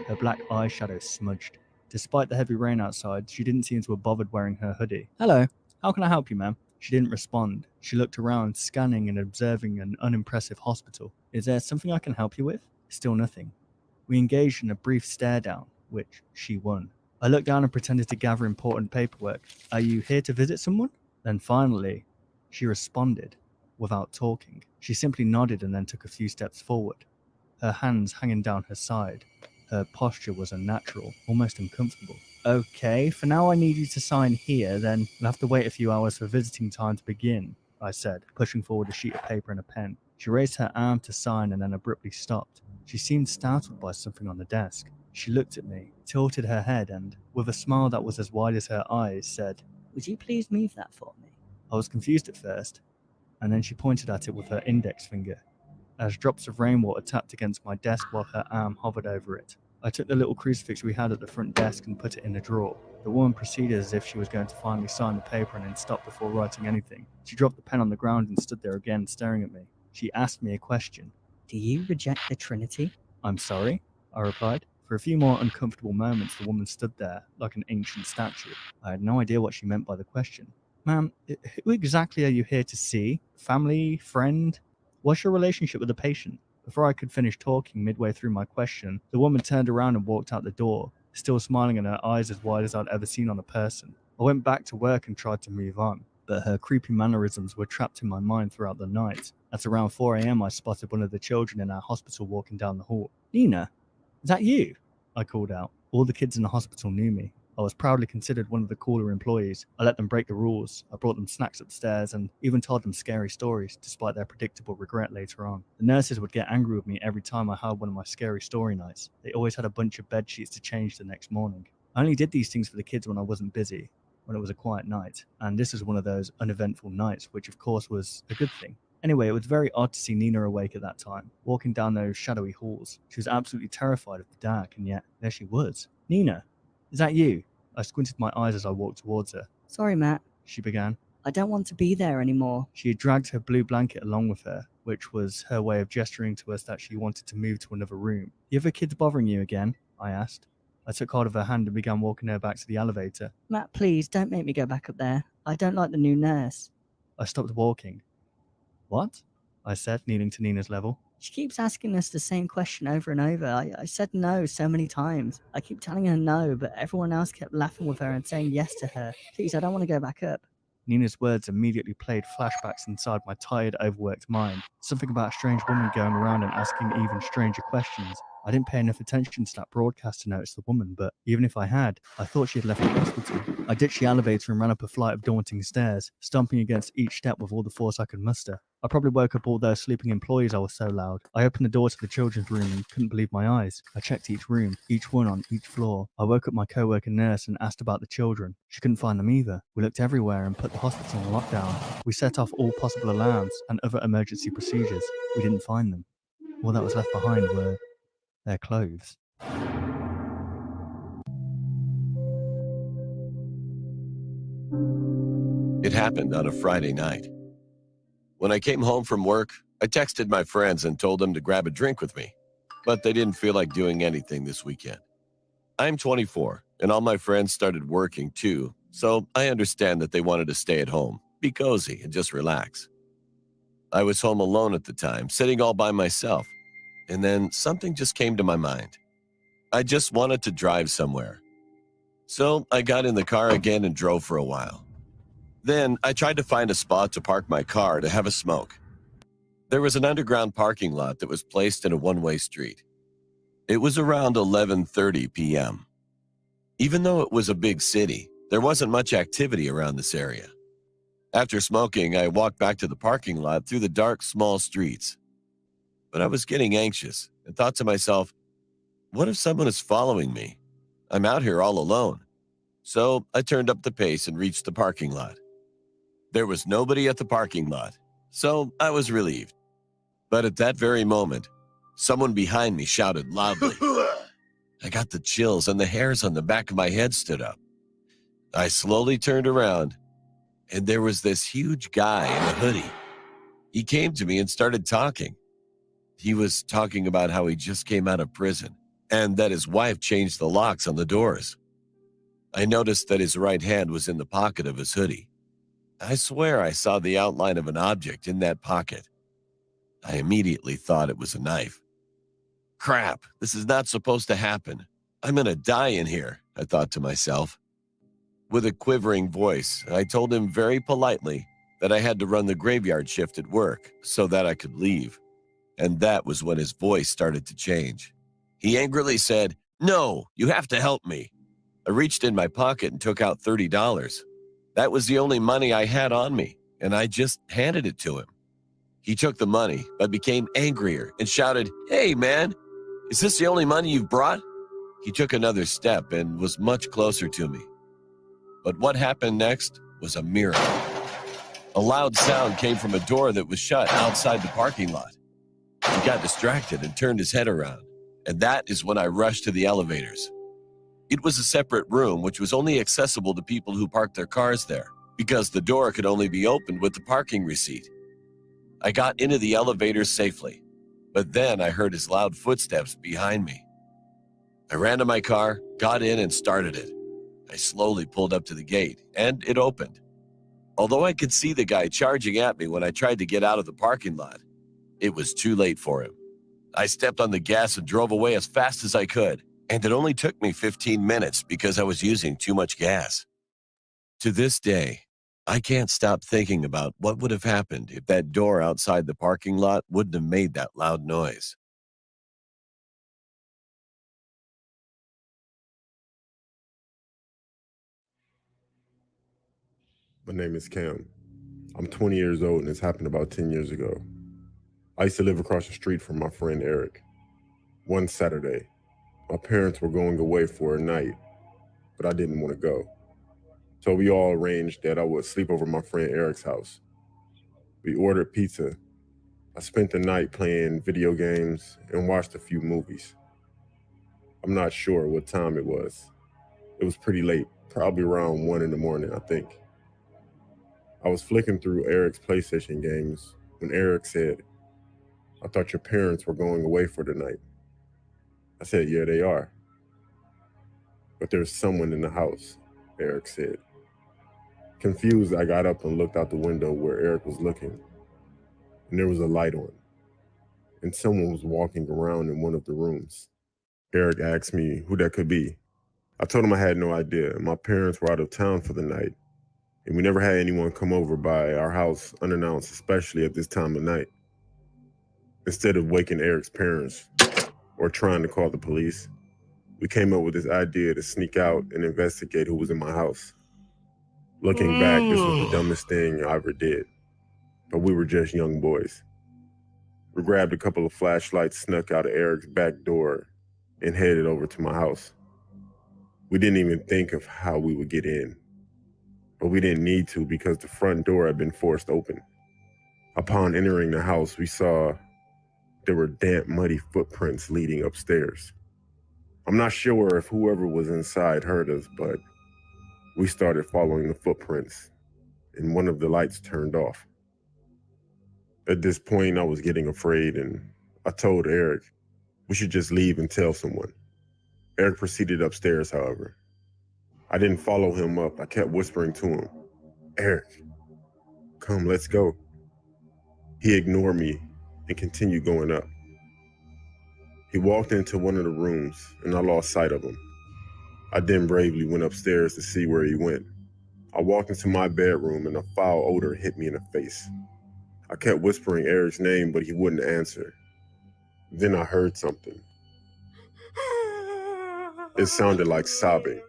Her black eyeshadow smudged. Despite the heavy rain outside, she didn't seem to have bothered wearing her hoodie. Hello, how can I help you, ma'am? She didn't respond. She looked around, scanning and observing an unimpressive hospital. Is there something I can help you with? Still nothing. We engaged in a brief stare down, which she won. I looked down and pretended to gather important paperwork. Are you here to visit someone? Then finally, she responded, without talking. She simply nodded and then took a few steps forward, her hands hanging down her side. Her posture was unnatural, almost uncomfortable. Okay, for now I need you to sign here, then we'll have to wait a few hours for visiting time to begin, I said, pushing forward a sheet of paper and a pen. She raised her arm to sign and then abruptly stopped. She seemed startled by something on the desk. She looked at me, tilted her head, and, with a smile that was as wide as her eyes, said, "Would you please move that for me?" I was confused at first, and then she pointed at it with her index finger, as drops of rainwater tapped against my desk while her arm hovered over it. I took the little crucifix we had at the front desk and put it in a drawer. The woman proceeded as if she was going to finally sign the paper and then stop before writing anything. She dropped the pen on the ground and stood there again, staring at me. She asked me a question. Do you reject the Trinity? I'm sorry, I replied. For a few more uncomfortable moments, the woman stood there like an ancient statue. I had no idea what she meant by the question. Ma'am, who exactly are you here to see? Family? Friend? What's your relationship with the patient? Before I could finish talking midway through my question, the woman turned around and walked out the door, still smiling and her eyes as wide as I'd ever seen on a person. I went back to work and tried to move on, but her creepy mannerisms were trapped in my mind throughout the night. At around 4 a.m, I spotted one of the children in our hospital walking down the hall. Nina, is that you? I called out. All the kids in the hospital knew me. I was proudly considered one of the cooler employees. I let them break the rules. I brought them snacks upstairs and even told them scary stories, despite their predictable regret later on. The nurses would get angry with me every time I held one of my scary story nights. They always had a bunch of bed sheets to change the next morning. I only did these things for the kids when I wasn't busy, when it was a quiet night. And this was one of those uneventful nights, which of course was a good thing. Anyway, it was very odd to see Nina awake at that time, walking down those shadowy halls. She was absolutely terrified of the dark, and yet there she was. Nina, is that you? I squinted my eyes as I walked towards her. Sorry, Matt. She began. I don't want to be there anymore. She had dragged her blue blanket along with her, which was her way of gesturing to us that she wanted to move to another room. "The other kids bothering you again?" I asked. I took hold of her hand and began walking her back to the elevator. Matt, please don't make me go back up there. I don't like the new nurse. I stopped walking. "What?" I said, kneeling to Nina's level. She keeps asking us the same question over and over. I said no so many times. I keep telling her no, but everyone else kept laughing with her and saying yes to her. Please, I don't want to go back up. Nina's words immediately played flashbacks inside my tired, overworked mind. Something about a strange woman going around and asking even stranger questions. I didn't pay enough attention to that broadcast to notice the woman, but even if I had, I thought she had left the hospital. I ditched the elevator and ran up a flight of daunting stairs, stomping against each step with all the force I could muster. I probably woke up all those sleeping employees, I was so loud. I opened the door to the children's room and couldn't believe my eyes. I checked each room, each one on each floor. I woke up my co-worker nurse and asked about the children. She couldn't find them either. We looked everywhere and put the hospital on lockdown. We set off all possible alarms and other emergency procedures. We didn't find them. All that was left behind were their clothes. It happened on a Friday night. When I came home from work, I texted my friends and told them to grab a drink with me, but they didn't feel like doing anything this weekend. I'm 24, and all my friends started working too, so I understand that they wanted to stay at home, be cozy, and just relax. I was home alone at the time, sitting all by myself, and then something just came to my mind. I just wanted to drive somewhere. So I got in the car again and drove for a while. Then I tried to find a spot to park my car to have a smoke. There was an underground parking lot that was placed in a one-way street. It was around 11:30 p.m. Even though it was a big city, there wasn't much activity around this area. After smoking, I walked back to the parking lot through the dark, small streets. But I was getting anxious and thought to myself, what if someone is following me? I'm out here all alone. So I turned up the pace and reached the parking lot. There was nobody at the parking lot, so I was relieved. But at that very moment, someone behind me shouted loudly. I got the chills and the hairs on the back of my head stood up. I slowly turned around, and there was this huge guy in a hoodie. He came to me and started talking. He was talking about how he just came out of prison and that his wife changed the locks on the doors. I noticed that his right hand was in the pocket of his hoodie. I swear I saw the outline of an object in that pocket. I immediately thought it was a knife. Crap, this is not supposed to happen. I'm gonna die in here, I thought to myself. With a quivering voice, I told him very politely that I had to run the graveyard shift at work so that I could leave. And that was when his voice started to change. He angrily said, "No, you have to help me." I reached in my pocket and took out $30. That was the only money I had on me, and I just handed it to him. He took the money, but became angrier and shouted, "Hey, man, is this the only money you've brought?" He took another step and was much closer to me. But what happened next was a miracle. A loud sound came from a door that was shut outside the parking lot. He got distracted and turned his head around, and that is when I rushed to the elevators. It was a separate room which was only accessible to people who parked their cars there, because the door could only be opened with the parking receipt. I got into the elevator safely, but then I heard his loud footsteps behind me. I ran to my car, got in, and started it. I slowly pulled up to the gate, and it opened. Although I could see the guy charging at me when I tried to get out of the parking lot, it was too late for him. I stepped on the gas and drove away as fast as I could, and it only took me 15 minutes because I was using too much gas. To this day, I can't stop thinking about what would have happened if that door outside the parking lot wouldn't have made that loud noise. My name is Cam. I'm 20 years old and this happened about 10 years ago. I used to live across the street from my friend Eric. One Saturday, my parents were going away for a night, but I didn't want to go. So we all arranged that I would sleep over at my friend Eric's house. We ordered pizza. I spent the night playing video games and watched a few movies. I'm not sure what time it was. It was pretty late, probably around 1 in the morning, I think. I was flicking through Eric's PlayStation games when Eric said, I thought your parents were going away for the night. I said, yeah, they are. But there's someone in the house, Eric said. Confused, I got up and looked out the window where Eric was looking. And there was a light on. And someone was walking around in one of the rooms. Eric asked me who that could be. I told him I had no idea. My parents were out of town for the night, and we never had anyone come over by our house unannounced, especially at this time of night. Instead of waking Eric's parents or trying to call the police, we came up with this idea to sneak out and investigate who was in my house. Looking back, this was the dumbest thing I ever did, but we were just young boys. We grabbed a couple of flashlights, snuck out of Eric's back door, and headed over to my house. We didn't even think of how we would get in, but we didn't need to because the front door had been forced open. Upon entering the house, we saw there were damp, muddy footprints leading upstairs. I'm not sure if whoever was inside heard us, but we started following the footprints, and one of the lights turned off. At this point, I was getting afraid, and I told Eric we should just leave and tell someone. Eric proceeded upstairs, however. I didn't follow him up. I kept whispering to him, Eric, come, let's go. He ignored me and continued going up. He walked into one of the rooms, and I lost sight of him. I then bravely went upstairs to see where he went. I walked into my bedroom, and a foul odor hit me in the face. I kept whispering Eric's name, but he wouldn't answer. Then I heard something. It sounded like sobbing.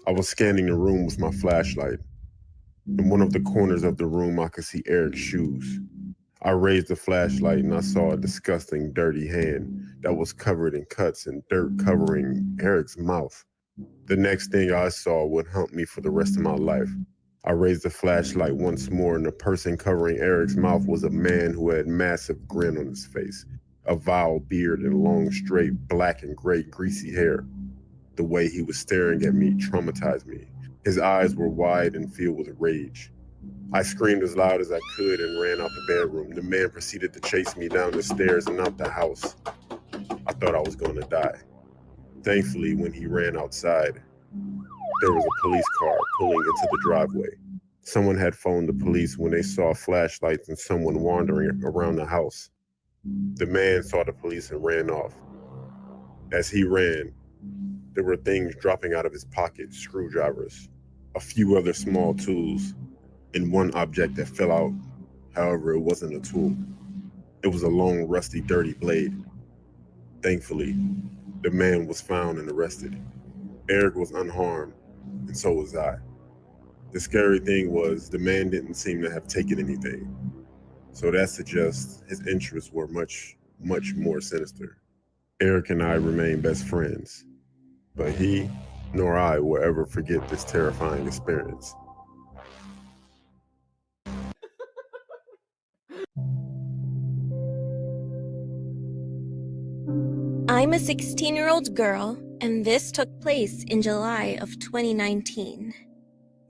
I was scanning the room with my flashlight. In one of the corners of the room, I could see Eric's shoes. I raised the flashlight and I saw a disgusting, dirty hand that was covered in cuts and dirt covering Eric's mouth. The next thing I saw would haunt me for the rest of my life. I raised the flashlight once more, and the person covering Eric's mouth was a man who had a massive grin on his face, a vile beard and long, straight, black and gray, greasy hair. The way he was staring at me traumatized me. His eyes were wide and filled with rage. I screamed as loud as I could and ran out the bedroom. The man proceeded to chase me down the stairs and out the house. I thought I was going to die. Thankfully, when he ran outside, there was a police car pulling into the driveway. Someone had phoned the police when they saw flashlights and someone wandering around the house. The man saw the police and ran off. As he ran, there were things dropping out of his pocket, screwdrivers, a few other small tools, and one object that fell out. However, it wasn't a tool. It was a long, rusty, dirty blade. Thankfully, the man was found and arrested. Eric was unharmed, and so was I. The scary thing was the man didn't seem to have taken anything. So that suggests his interests were much, much more sinister. Eric and I remain best friends, but he nor I will ever forget this terrifying experience. I'm a 16-year-old girl, and this took place in July of 2019.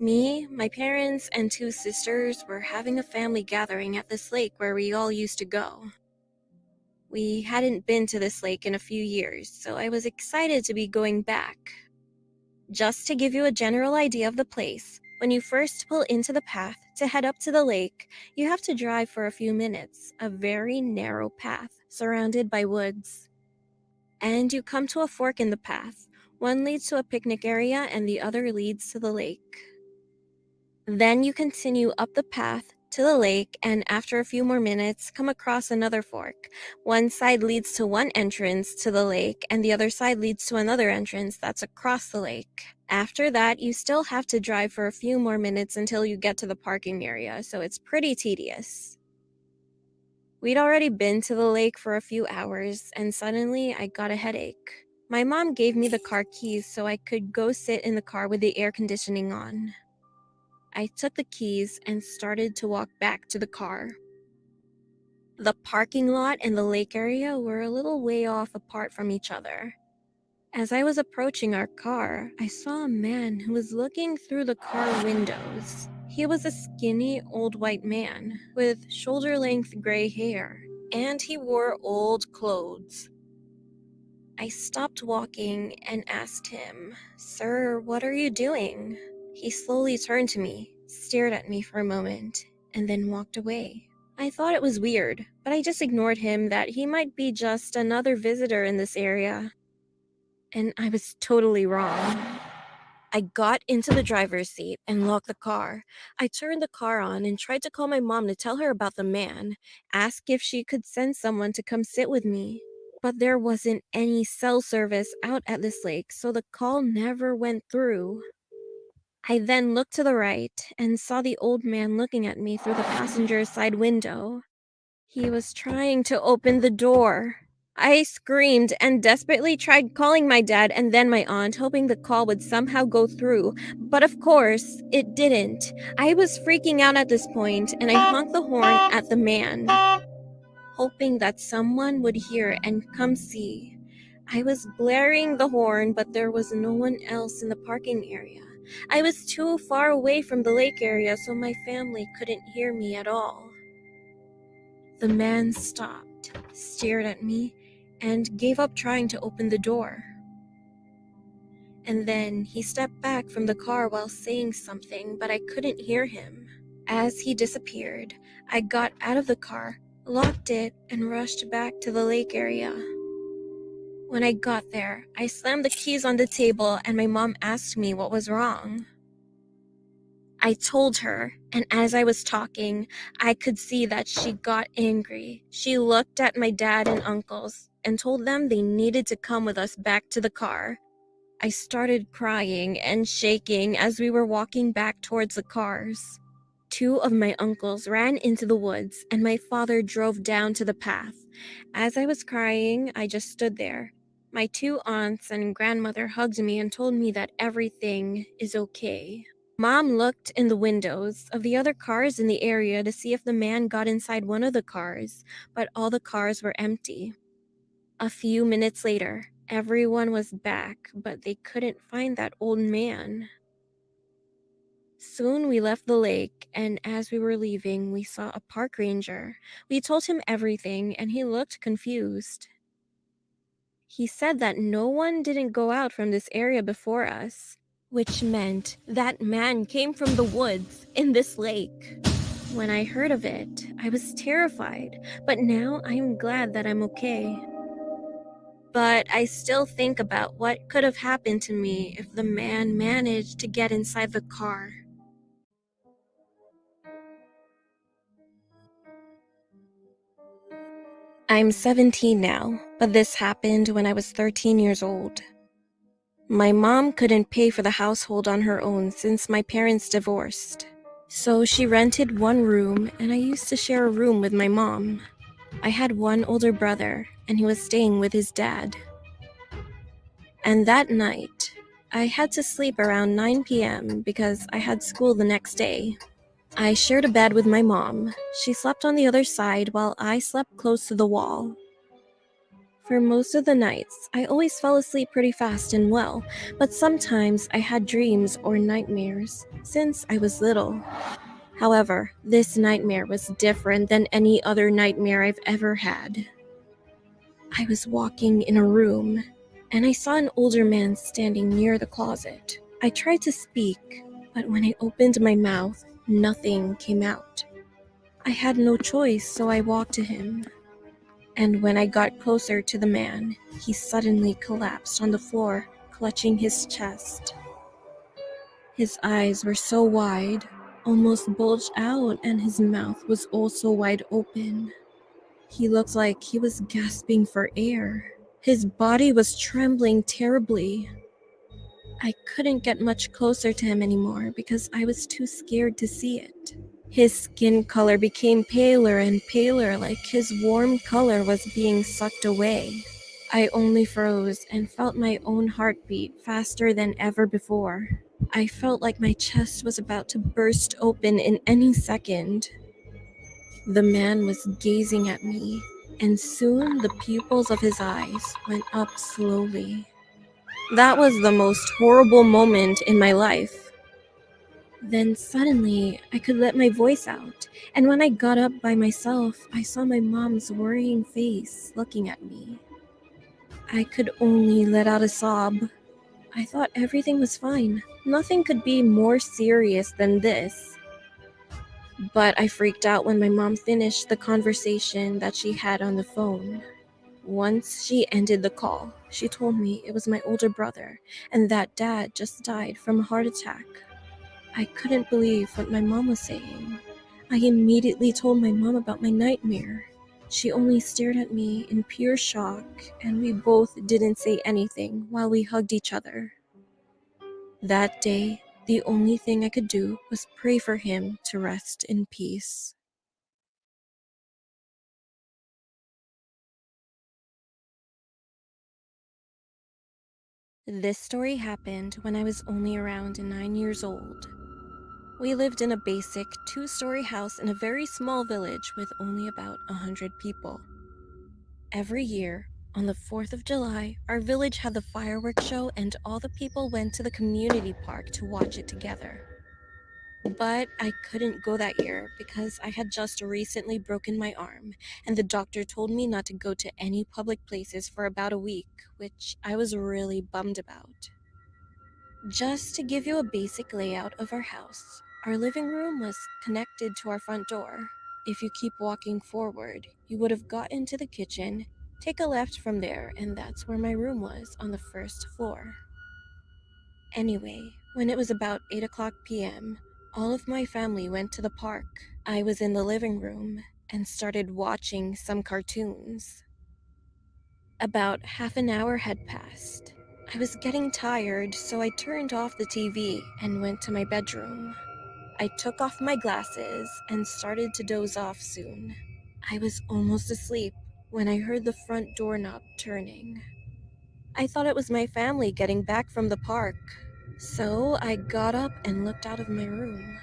Me, my parents, and two sisters were having a family gathering at this lake where we all used to go. We hadn't been to this lake in a few years, so I was excited to be going back. Just to give you a general idea of the place, when you first pull into the path to head up to the lake, you have to drive for a few minutes, a very narrow path surrounded by woods. And you come to a fork in the path. One leads to a picnic area and the other leads to the lake. Then you continue up the path to the lake, and after a few more minutes, come across another fork. One side leads to one entrance to the lake, and the other side leads to another entrance that's across the lake. After that, you still have to drive for a few more minutes until you get to the parking area, so it's pretty tedious. We'd already been to the lake for a few hours, and suddenly I got a headache. My mom gave me the car keys so I could go sit in the car with the air conditioning on. I took the keys and started to walk back to the car. The parking lot and the lake area were a little way off apart from each other. As I was approaching our car, I saw a man who was looking through the car windows. He was a skinny, old white man with shoulder-length gray hair. and he wore old clothes. I stopped walking and asked him, "Sir, what are you doing?" He slowly turned to me, stared at me for a moment, and then walked away. I thought it was weird, but I just ignored him that he might be just another visitor in this area. And I was totally wrong. I got into the driver's seat and locked the car. I turned the car on and tried to call my mom to tell her about the man, ask if she could send someone to come sit with me. But there wasn't any cell service out at this lake, so the call never went through. I then looked to the right and saw the old man looking at me through the passenger side window. He was trying to open the door. I screamed and desperately tried calling my dad and then my aunt, hoping the call would somehow go through, but of course, it didn't. I was freaking out at this point, and I honked the horn at the man, hoping that someone would hear and come see. I was blaring the horn, but there was no one else in the parking area. I was too far away from the lake area, so my family couldn't hear me at all. The man stopped, stared at me, and gave up trying to open the door. And then he stepped back from the car while saying something, but I couldn't hear him. As he disappeared, I got out of the car, locked it, and rushed back to the lake area. When I got there, I slammed the keys on the table and my mom asked me what was wrong. I told her, and as I was talking, I could see that she got angry. She looked at my dad and uncles and told them they needed to come with us back to the car. I started crying and shaking as we were walking back towards the cars. 2 of my uncles ran into the woods and my father drove down to the path. As I was crying, I just stood there. My 2 aunts and grandmother hugged me and told me that everything is okay. Mom looked in the windows of the other cars in the area to see if the man got inside one of the cars, but all the cars were empty. A few minutes later, everyone was back, but they couldn't find that old man. Soon we left the lake, and as we were leaving, we saw a park ranger. We told him everything, and he looked confused. He said that no one didn't go out from this area before us, which meant that man came from the woods in this lake. When I heard of it, I was terrified, but now I am glad that I'm okay. But I still think about what could have happened to me if the man managed to get inside the car. I'm 17 now, but this happened when I was 13 years old. My mom couldn't pay for the household on her own since my parents divorced. So she rented one room, and I used to share a room with my mom. I had one older brother, and he was staying with his dad. And that night, I had to sleep around 9 p.m. because I had school the next day. I shared a bed with my mom. She slept on the other side while I slept close to the wall. For most of the nights, I always fell asleep pretty fast and well, but sometimes I had dreams or nightmares since I was little. However, this nightmare was different than any other nightmare I've ever had. I was walking in a room, and I saw an older man standing near the closet. I tried to speak, but when I opened my mouth, nothing came out. I had no choice, so I walked to him. And when I got closer to the man, he suddenly collapsed on the floor, clutching his chest. His eyes were so wide, almost bulged out, and his mouth was also wide open. He looked like he was gasping for air. His body was trembling terribly. I couldn't get much closer to him anymore because I was too scared to see it. His skin color became paler and paler, like his warm color was being sucked away. I only froze and felt my own heartbeat faster than ever before. I felt like my chest was about to burst open in any second. The man was gazing at me, and soon the pupils of his eyes went up slowly. That was the most horrible moment in my life. Then suddenly, I could let my voice out, and when I got up by myself, I saw my mom's worrying face looking at me. I could only let out a sob. I thought everything was fine. Nothing could be more serious than this. But I freaked out when my mom finished the conversation that she had on the phone. Once she ended the call, she told me it was my older brother and that Dad just died from a heart attack. I couldn't believe what my mom was saying. I immediately told my mom about my nightmare. She only stared at me in pure shock, and we both didn't say anything while we hugged each other. That day, the only thing I could do was pray for him to rest in peace. This story happened when I was only around 9 years old. We lived in a basic 2-story house in a very small village with only about 100 people. Every year, on the 4th of July, our village had the fireworks show and all the people went to the community park to watch it together. But I couldn't go that year because I had just recently broken my arm, and the doctor told me not to go to any public places for about a week, which I was really bummed about. Just to give you a basic layout of our house, our living room was connected to our front door. If you keep walking forward, you would have gotten to the kitchen, take a left from there, and that's where my room was on the first floor. Anyway, when it was about 8 o'clock p.m., all of my family went to the park. I was in the living room and started watching some cartoons. About half an hour had passed. I was getting tired, so I turned off the TV and went to my bedroom. I took off my glasses and started to doze off soon. I was almost asleep when I heard the front doorknob turning. I thought it was my family getting back from the park. So I got up and looked out of my room.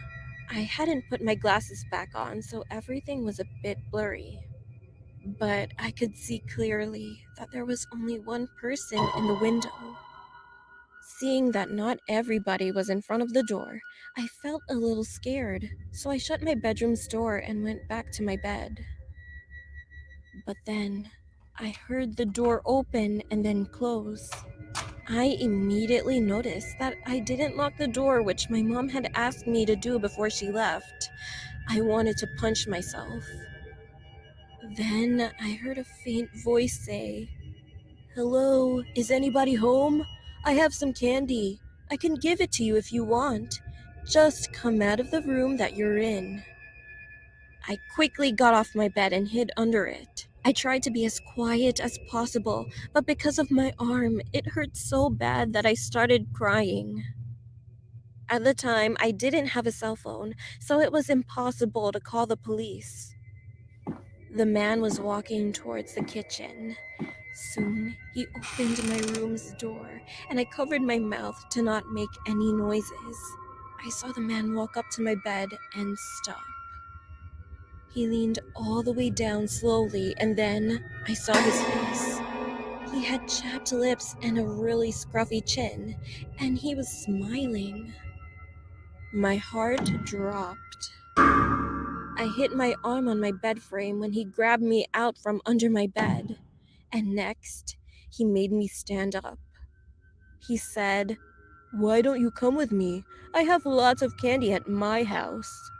I hadn't put my glasses back on, so everything was a bit blurry. But I could see clearly that there was only one person in the window. Seeing that not everybody was in front of the door, I felt a little scared, so I shut my bedroom's door and went back to my bed. But then, I heard the door open and then close. I immediately noticed that I didn't lock the door, which my mom had asked me to do before she left. I wanted to punch myself. Then I heard a faint voice say, "Hello, is anybody home? I have some candy. I can give it to you if you want. Just come out of the room that you're in." I quickly got off my bed and hid under it. I tried to be as quiet as possible, but because of my arm, it hurt so bad that I started crying. At the time, I didn't have a cell phone, so it was impossible to call the police. The man was walking towards the kitchen. Soon, he opened my room's door, and I covered my mouth to not make any noises. I saw the man walk up to my bed and stop. He leaned all the way down slowly, and then I saw his face. He had chapped lips and a really scruffy chin, and he was smiling. My heart dropped. I hit my arm on my bed frame when he grabbed me out from under my bed, and next, he made me stand up. He said, "Why don't you come with me? I have lots of candy at my house,"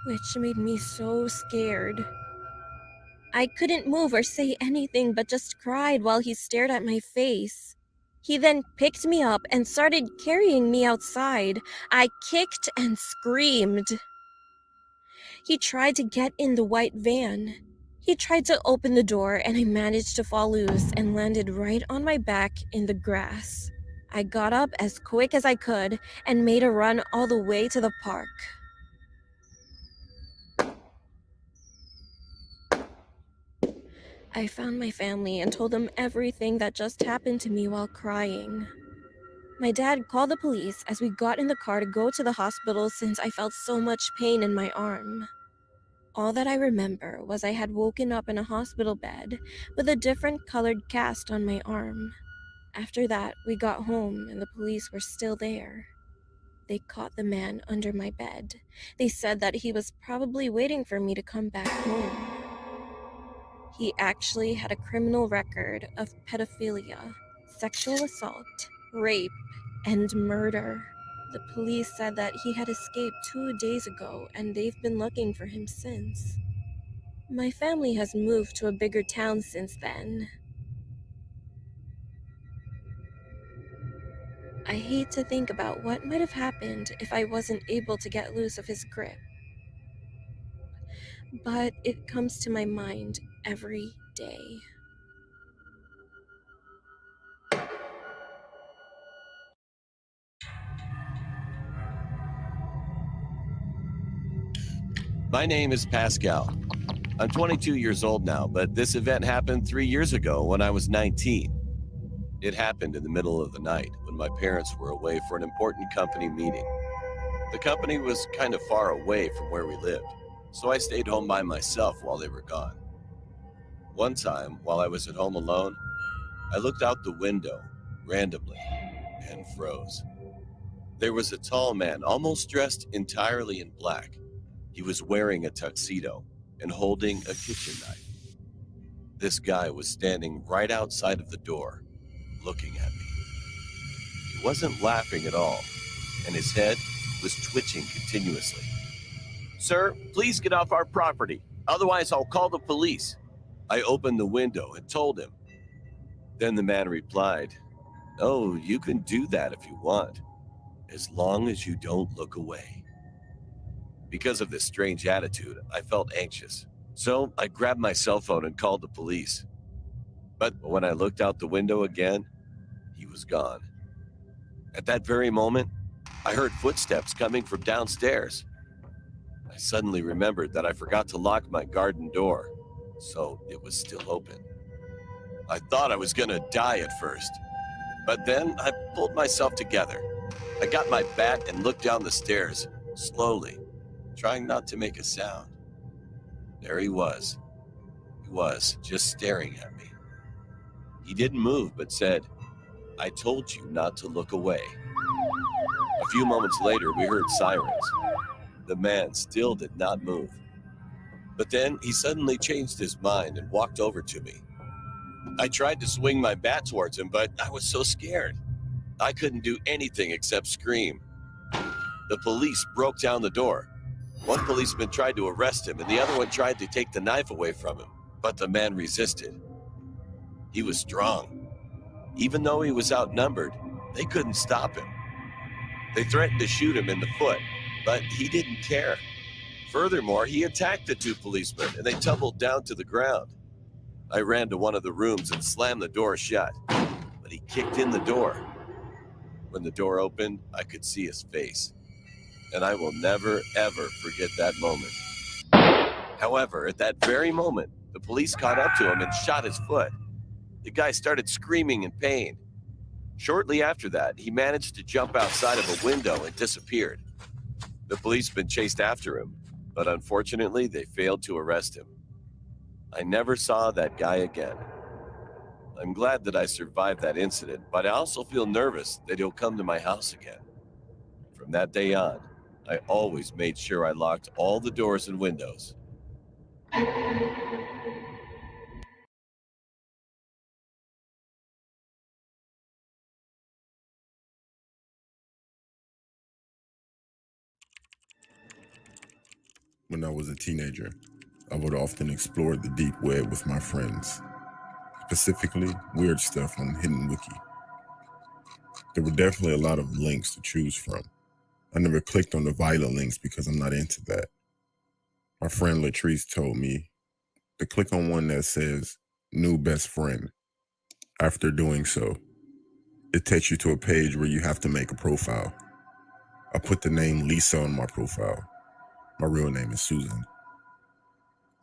which made me so scared. I couldn't move or say anything but just cried while he stared at my face. He then picked me up and started carrying me outside. I kicked and screamed. He tried to get in the white van. He tried to open the door, and I managed to fall loose and landed right on my back in the grass. I got up as quick as I could and made a run all the way to the park. I found my family and told them everything that just happened to me while crying. My dad called the police as we got in the car to go to the hospital since I felt so much pain in my arm. All that I remember was I had woken up in a hospital bed with a different colored cast on my arm. After that, we got home and the police were still there. They caught the man under my bed. They said that he was probably waiting for me to come back home. He actually had a criminal record of pedophilia, sexual assault, rape, and murder. The police said that he had escaped 2 days ago and they've been looking for him since. My family has moved to a bigger town since then. I hate to think about what might have happened if I wasn't able to get loose of his grip. But it comes to my mind every day. My name is Pascal. I'm 22 years old now, but this event happened 3 years ago when I was 19. It happened in the middle of the night when my parents were away for an important company meeting. The company was kind of far away from where we lived, so I stayed home by myself while they were gone. One time, while I was at home alone, I looked out the window randomly and froze. There was a tall man, almost dressed entirely in black. He was wearing a tuxedo and holding a kitchen knife. This guy was standing right outside of the door, looking at me. He wasn't laughing at all, and his head was twitching continuously. "Sir, please get off our property, otherwise I'll call the police." I opened the window and told him. Then the man replied, "Oh, you can do that if you want, as long as you don't look away." Because of this strange attitude, I felt anxious. So I grabbed my cell phone and called the police. But when I looked out the window again, he was gone. At that very moment, I heard footsteps coming from downstairs. I suddenly remembered that I forgot to lock my garden door, so it was still open. I thought I was gonna die at first, but then I pulled myself together. I got my bat and looked down the stairs, slowly, trying not to make a sound. There he was. He was just staring at me. He didn't move, but said, "I told you not to look away." A few moments later, we heard sirens. The man still did not move. But then he suddenly changed his mind and walked over to me. I tried to swing my bat towards him, but I was so scared. I couldn't do anything except scream. The police broke down the door. One policeman tried to arrest him, and the other one tried to take the knife away from him, but the man resisted. He was strong. Even though he was outnumbered, they couldn't stop him. They threatened to shoot him in the foot, but he didn't care. Furthermore, he attacked the two policemen, and they tumbled down to the ground. I ran to one of the rooms and slammed the door shut, but he kicked in the door. When the door opened, I could see his face, and I will never, ever forget that moment. However, at that very moment, the police caught up to him and shot his foot. The guy started screaming in pain. Shortly after that, he managed to jump outside of a window and disappeared. The policemen chased after him, but unfortunately, they failed to arrest him. I never saw that guy again. I'm glad that I survived that incident, but I also feel nervous that he'll come to my house again. From that day on, I always made sure I locked all the doors and windows. When I was a teenager, I would often explore the deep web with my friends, specifically weird stuff on Hidden Wiki. There were definitely a lot of links to choose from. I never clicked on the violent links because I'm not into that. My friend Latrice told me to click on one that says new best friend. After doing so, it takes you to a page where you have to make a profile. I put the name Lisa on my profile. My real name is Susan.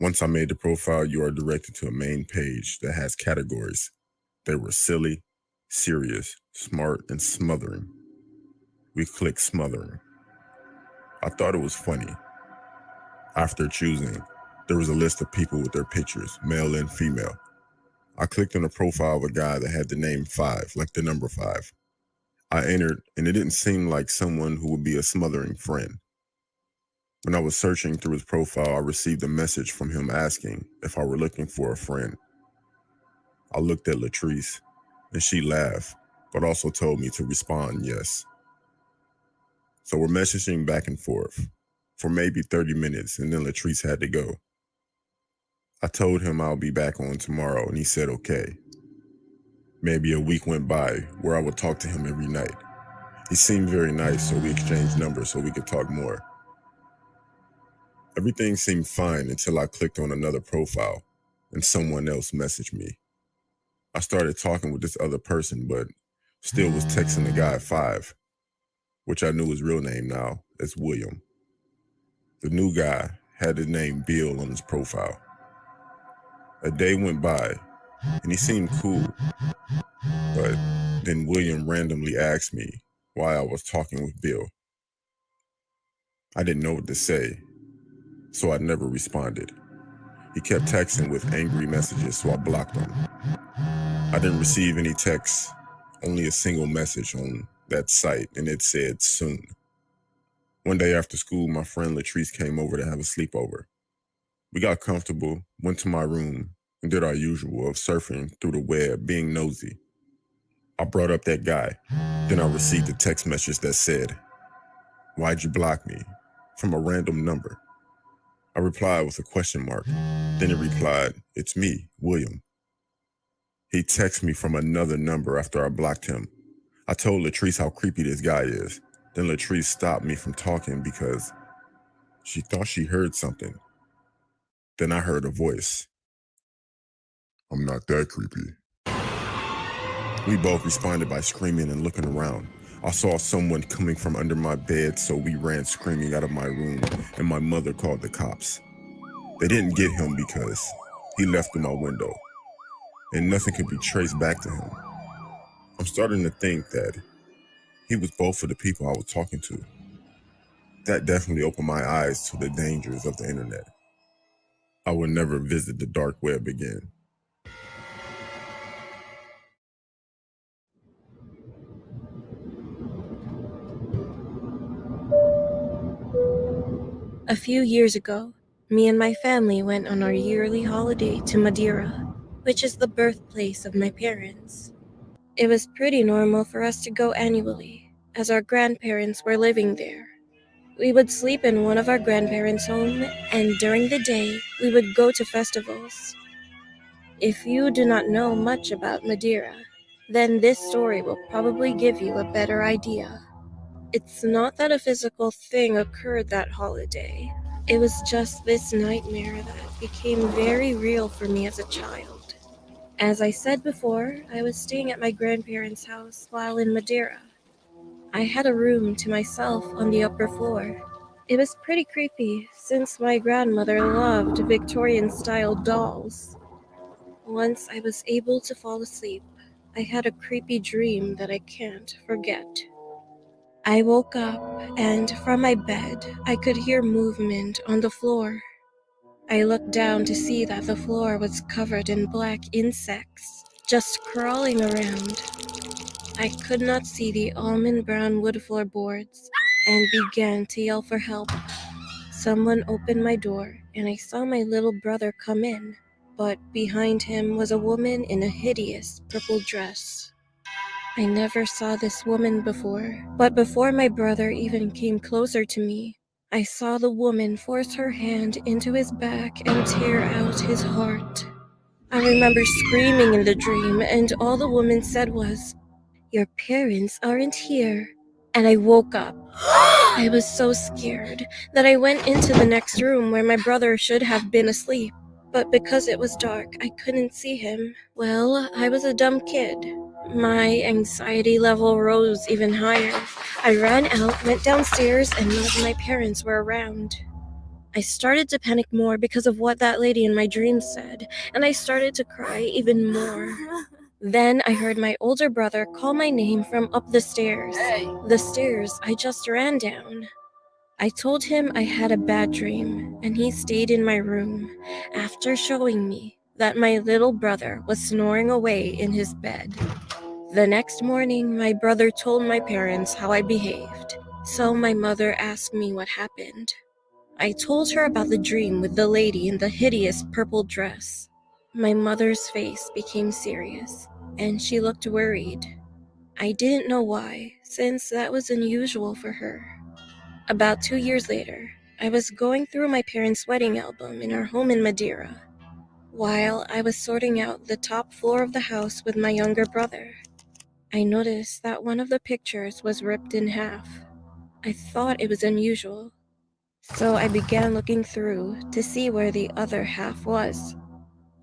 Once I made the profile, you are directed to a main page that has categories. They were silly, serious, smart, and smothering. We clicked smothering. I thought it was funny. After choosing, there was a list of people with their pictures, male and female. I clicked on the profile of a guy that had the name 5, like the number 5. I entered, and it didn't seem like someone who would be a smothering friend. When I was searching through his profile, I received a message from him asking if I were looking for a friend. I looked at Latrice, and she laughed, but also told me to respond yes. So we're messaging back and forth for maybe 30 minutes, and then Latrice had to go. I told him I'll be back on tomorrow, and he said okay. Maybe a week went by where I would talk to him every night. He seemed very nice, so we exchanged numbers so we could talk more. Everything seemed fine until I clicked on another profile and someone else messaged me. I started talking with this other person, but still was texting the guy 5, which I knew his real name now as William. The new guy had the name Bill on his profile. A day went by, and he seemed cool, but then William randomly asked me why I was talking with Bill. I didn't know what to say, so I never responded. He kept texting with angry messages, so I blocked him. I didn't receive any texts, only a single message on that site, and it said soon. One day after school, my friend Latrice came over to have a sleepover. We got comfortable, went to my room, and did our usual of surfing through the web, being nosy. I brought up that guy. Then I received a text message that said, "Why'd you block me?" from a random number. I replied with a question mark. Then it replied, "It's me, William." He texted me from another number after I blocked him. I told Latrice how creepy this guy is. Then Latrice stopped me from talking because she thought she heard something. Then I heard a voice. "I'm not that creepy." We both responded by screaming and looking around. I saw someone coming from under my bed, so we ran screaming out of my room, and my mother called the cops. They didn't get him because he left through my window, and nothing could be traced back to him. I'm starting to think that he was both of the people I was talking to. That definitely opened my eyes to the dangers of the internet. I will never visit the dark web again. A few years ago, me and my family went on our yearly holiday to Madeira, which is the birthplace of my parents. It was pretty normal for us to go annually, as our grandparents were living there. We would sleep in one of our grandparents' home, and during the day, we would go to festivals. If you do not know much about Madeira, then this story will probably give you a better idea. It's not that a physical thing occurred that holiday. It was just this nightmare that became very real for me as a child. As I said before, I was staying at my grandparents' house while in Madeira. I had a room to myself on the upper floor. It was pretty creepy since my grandmother loved Victorian-style dolls. Once I was able to fall asleep, I had a creepy dream that I can't forget. I woke up, and from my bed, I could hear movement on the floor. I looked down to see that the floor was covered in black insects, just crawling around. I could not see the almond brown wood floorboards, and began to yell for help. Someone opened my door, and I saw my little brother come in, but behind him was a woman in a hideous purple dress. I never saw this woman before, but before my brother even came closer to me, I saw the woman force her hand into his back and tear out his heart. I remember screaming in the dream, and all the woman said was, "Your parents aren't here." And I woke up. I was so scared that I went into the next room where my brother should have been asleep, but because it was dark, I couldn't see him. Well, I was a dumb kid. My anxiety level rose even higher. I ran out, went downstairs, and none of my parents were around. I started to panic more because of what that lady in my dreams said, and I started to cry even more. Then I heard my older brother call my name from up the stairs. The stairs I just ran down. I told him I had a bad dream, and he stayed in my room after showing me that my little brother was snoring away in his bed. The next morning, my brother told my parents how I behaved, so my mother asked me what happened. I told her about the dream with the lady in the hideous purple dress. My mother's face became serious, and she looked worried. I didn't know why, since that was unusual for her. About 2 years later, I was going through my parents' wedding album in our home in Madeira, while I was sorting out the top floor of the house with my younger brother. I noticed that one of the pictures was ripped in half. I thought it was unusual, so I began looking through to see where the other half was.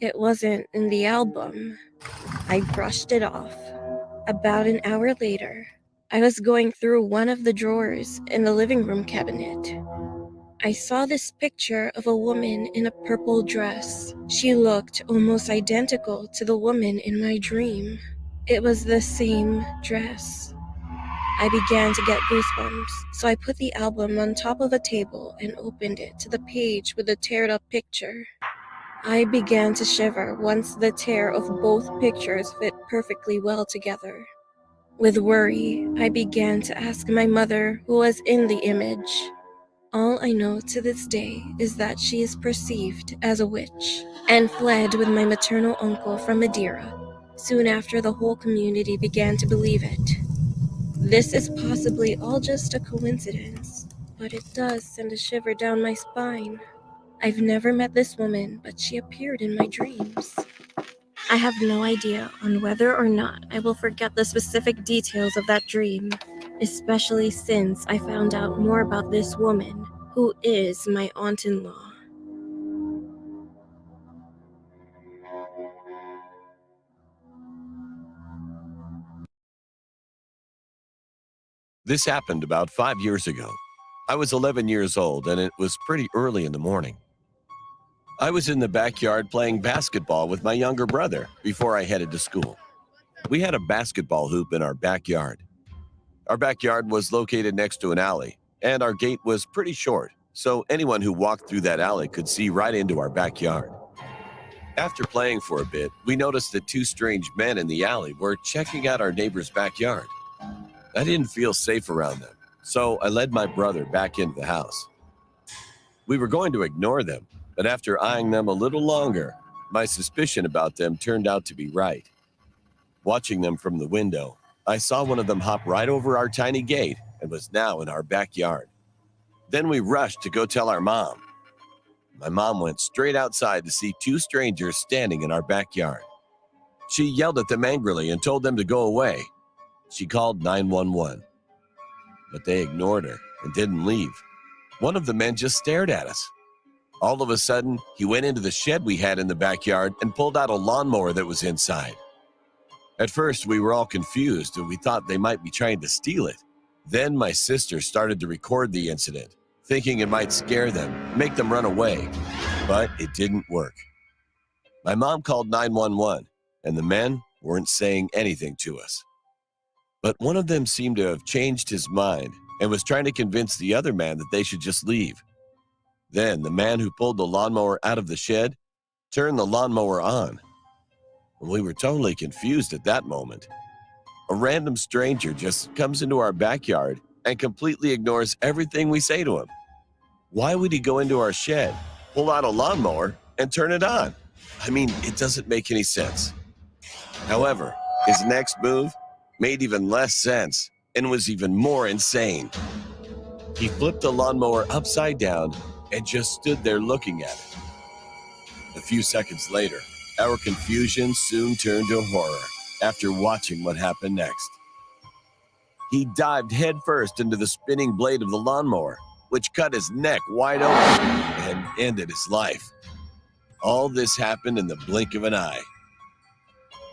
It wasn't in the album. I brushed it off. About an hour later, I was going through one of the drawers in the living room cabinet. I saw this picture of a woman in a purple dress. She looked almost identical to the woman in my dream. It was the same dress. I began to get goosebumps, so I put the album on top of a table and opened it to the page with the teared up picture. I began to shiver once the tear of both pictures fit perfectly well together. With worry, I began to ask my mother who was in the image. All I know to this day is that she is perceived as a witch and fled with my maternal uncle from Madeira soon after the whole community began to believe it. This is possibly all just a coincidence, but it does send a shiver down my spine. I've never met this woman, but she appeared in my dreams. I have no idea on whether or not I will forget the specific details of that dream, especially since I found out more about this woman, who is my aunt-in-law. This happened about 5 years ago. I was 11 years old, and it was pretty early in the morning. I was in the backyard playing basketball with my younger brother before I headed to school. We had a basketball hoop in our backyard. Our backyard was located next to an alley, and our gate was pretty short, so anyone who walked through that alley could see right into our backyard. After playing for a bit, we noticed that two strange men in the alley were checking out our neighbor's backyard. I didn't feel safe around them, so I led my brother back into the house. We were going to ignore them, but after eyeing them a little longer, my suspicion about them turned out to be right. Watching them from the window, I saw one of them hop right over our tiny gate and was now in our backyard. Then we rushed to go tell our mom. My mom went straight outside to see two strangers standing in our backyard. She yelled at them angrily and told them to go away. She called 911, but they ignored her and didn't leave. One of the men just stared at us. All of a sudden, he went into the shed we had in the backyard and pulled out a lawnmower that was inside. At first, we were all confused and we thought they might be trying to steal it. Then my sister started to record the incident, thinking it might scare them, make them run away, but it didn't work. My mom called 911, and the men weren't saying anything to us. But one of them seemed to have changed his mind and was trying to convince the other man that they should just leave. Then the man who pulled the lawnmower out of the shed turned the lawnmower on. We were totally confused at that moment. A random stranger just comes into our backyard and completely ignores everything we say to him. Why would he go into our shed, pull out a lawnmower, and turn it on? I mean, it doesn't make any sense. However, his next move made even less sense and was even more insane. He flipped the lawnmower upside down and just stood there looking at it. A few seconds later, our confusion soon turned to horror after watching what happened next. He dived headfirst into the spinning blade of the lawnmower, which cut his neck wide open and ended his life. All this happened in the blink of an eye.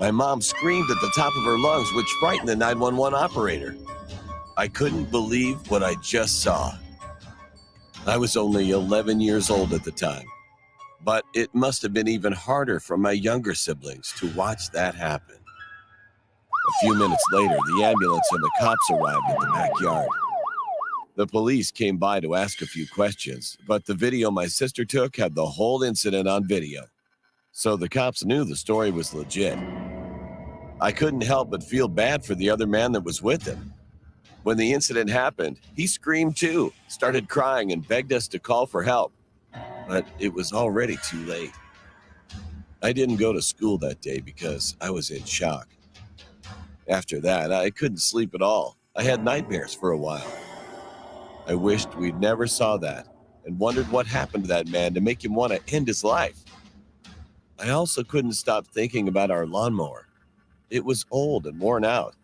My mom screamed at the top of her lungs, which frightened the 911 operator. I couldn't believe what I just saw. I was only 11 years old at the time, but it must have been even harder for my younger siblings to watch that happen. A few minutes later, the ambulance and the cops arrived at the backyard. The police came by to ask a few questions, but the video my sister took had the whole incident on video, so the cops knew the story was legit. I couldn't help but feel bad for the other man that was with him. When the incident happened, he screamed too, started crying, and begged us to call for help. But it was already too late. I didn't go to school that day because I was in shock. After that, I couldn't sleep at all. I had nightmares for a while. I wished we'd never saw that and wondered what happened to that man to make him want to end his life. I also couldn't stop thinking about our lawnmower. It was old and worn out.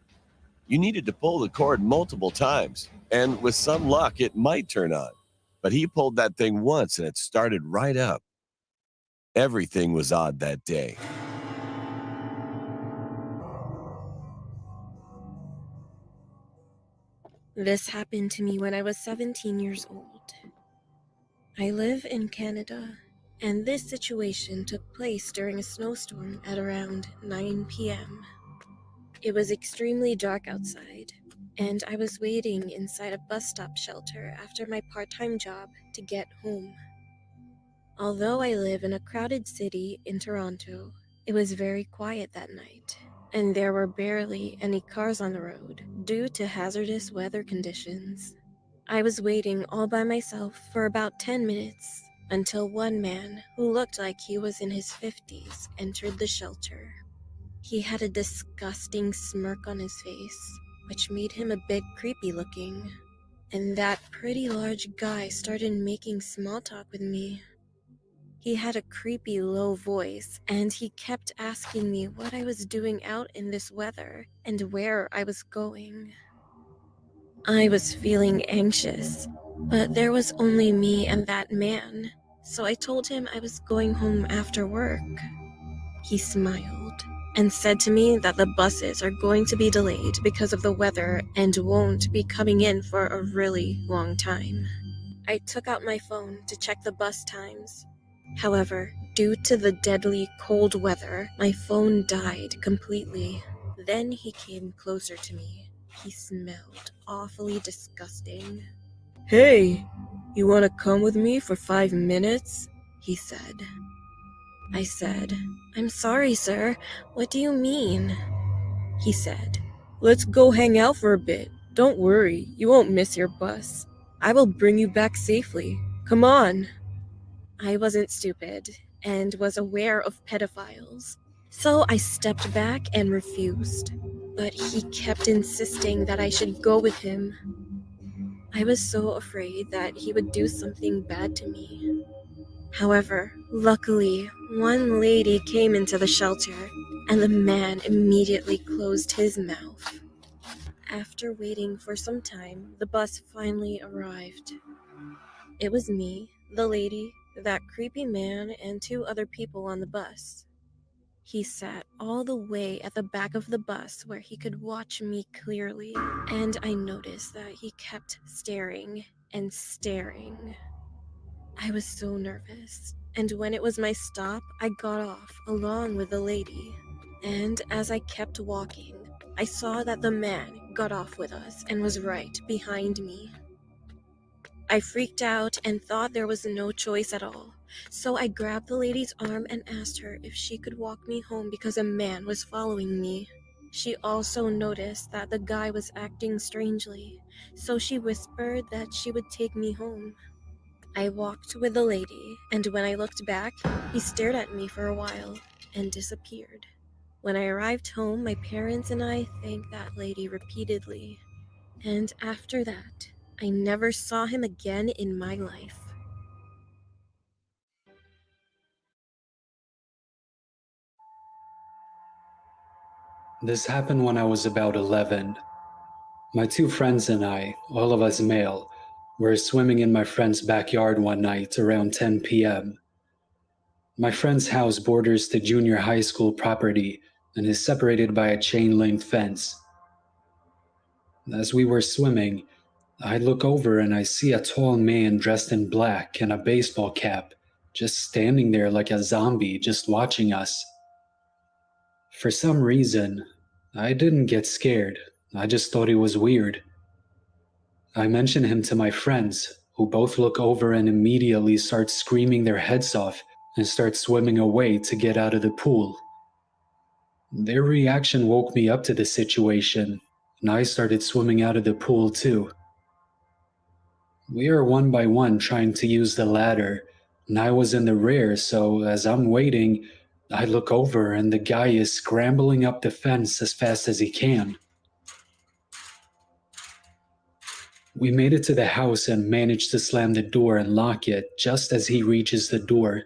You needed to pull the cord multiple times, and with some luck, it might turn on. But he pulled that thing once and it started right up. Everything was odd that day. This happened to me when I was 17 years old. I live in Canada, and this situation took place during a snowstorm at around 9 p.m. It was extremely dark outside, and I was waiting inside a bus stop shelter after my part-time job to get home. Although I live in a crowded city in Toronto, it was very quiet that night, and there were barely any cars on the road due to hazardous weather conditions. I was waiting all by myself for about 10 minutes until one man who looked like he was in his 50s entered the shelter. He had a disgusting smirk on his face, which made him a bit creepy looking, and that pretty large guy started making small talk with me. He had a creepy low voice, and he kept asking me what I was doing out in this weather and where I was going. I was feeling anxious, but there was only me and that man, so I told him I was going home after work. He smiled and said to me that the buses are going to be delayed because of the weather and won't be coming in for a really long time. I took out my phone to check the bus times. However, due to the deadly cold weather, my phone died completely. Then he came closer to me. He smelled awfully disgusting. "Hey, you want to come with me for 5 minutes?" he said. I said, "I'm sorry, sir. What do you mean?" He said, "Let's go hang out for a bit. Don't worry, you won't miss your bus. I will bring you back safely. Come on." I wasn't stupid and was aware of pedophiles, so I stepped back and refused. But he kept insisting that I should go with him. I was so afraid that he would do something bad to me. However, luckily, one lady came into the shelter, and the man immediately closed his mouth. After waiting for some time, the bus finally arrived. It was me, the lady, that creepy man, and 2 other people on the bus. He sat all the way at the back of the bus where he could watch me clearly, and I noticed that he kept staring and staring. I was so nervous, and when it was my stop, I got off along with the lady. And as I kept walking, I saw that the man got off with us and was right behind me. I freaked out and thought there was no choice at all, so I grabbed the lady's arm and asked her if she could walk me home because a man was following me. She also noticed that the guy was acting strangely, so she whispered that she would take me home. I walked with the lady, and when I looked back, he stared at me for a while and disappeared. When I arrived home, my parents and I thanked that lady repeatedly, and after that, I never saw him again in my life. This happened when I was about 11. My 2 friends and I, all of us male, were swimming in my friend's backyard one night around 10 p.m. My friend's house borders the junior high school property and is separated by a chain-link fence. As we were swimming, I look over and I see a tall man dressed in black and a baseball cap, just standing there like a zombie, just watching us. For some reason, I didn't get scared. I just thought it was weird. I mentioned him to my friends, who both look over and immediately start screaming their heads off and start swimming away to get out of the pool. Their reaction woke me up to the situation, and I started swimming out of the pool too. We are one by one trying to use the ladder, and I was in the rear, so as I'm waiting, I look over and the guy is scrambling up the fence as fast as he can. We made it to the house and managed to slam the door and lock it just as he reaches the door.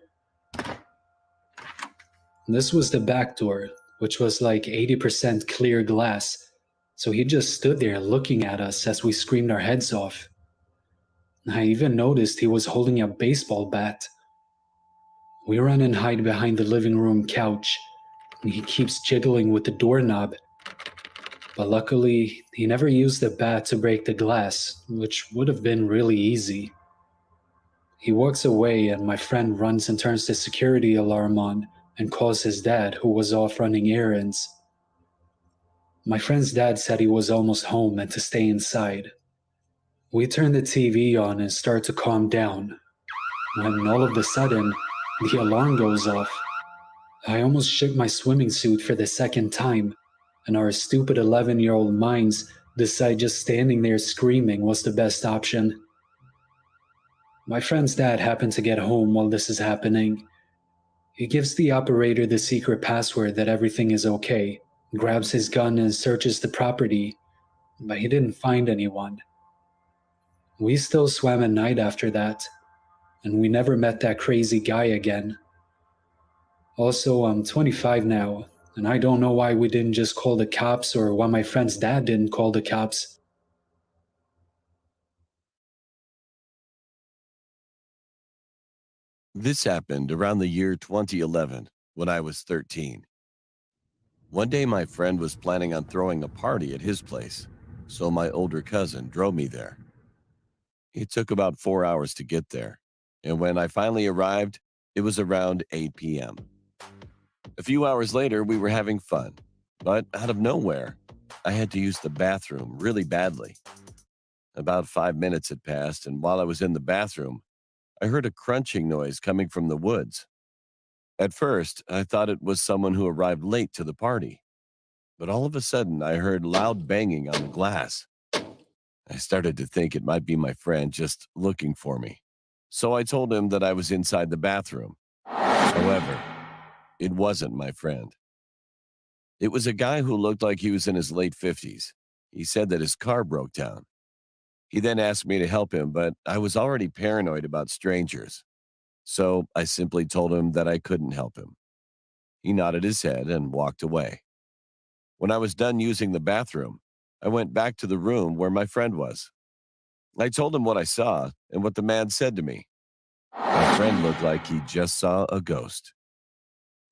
This was the back door, which was like 80% clear glass, so he just stood there looking at us as we screamed our heads off. I even noticed he was holding a baseball bat. We run and hide behind the living room couch, and he keeps jiggling with the doorknob. But luckily, he never used the bat to break the glass, which would have been really easy. He walks away, and my friend runs and turns the security alarm on and calls his dad, who was off running errands. My friend's dad said he was almost home and to stay inside. We turn the TV on and start to calm down, when all of a sudden, the alarm goes off. I almost shook my swimming suit for the second time, and our stupid 11-year-old minds decide just standing there screaming was the best option. My friend's dad happened to get home while this is happening. He gives the operator the secret password that everything is okay, grabs his gun and searches the property, but he didn't find anyone. We still swam at night after that, and we never met that crazy guy again. Also, I'm 25 now, and I don't know why we didn't just call the cops or why my friend's dad didn't call the cops. This happened around the year 2011 when I was 13. One day my friend was planning on throwing a party at his place, so my older cousin drove me there. It took about 4 hours to get there, and when I finally arrived, it was around 8 p.m. A few hours later, we were having fun, but out of nowhere, I had to use the bathroom really badly. About 5 minutes had passed, and while I was in the bathroom, I heard a crunching noise coming from the woods. At first, I thought it was someone who arrived late to the party, but all of a sudden, I heard loud banging on the glass. I started to think it might be my friend just looking for me, so I told him that I was inside the bathroom. However, it wasn't my friend. It was a guy who looked like he was in his late 50s. He said that his car broke down. He then asked me to help him, but I was already paranoid about strangers, so I simply told him that I couldn't help him. He nodded his head and walked away. When I was done using the bathroom, I went back to the room where my friend was. I told him what I saw and what the man said to me. My friend looked like he just saw a ghost.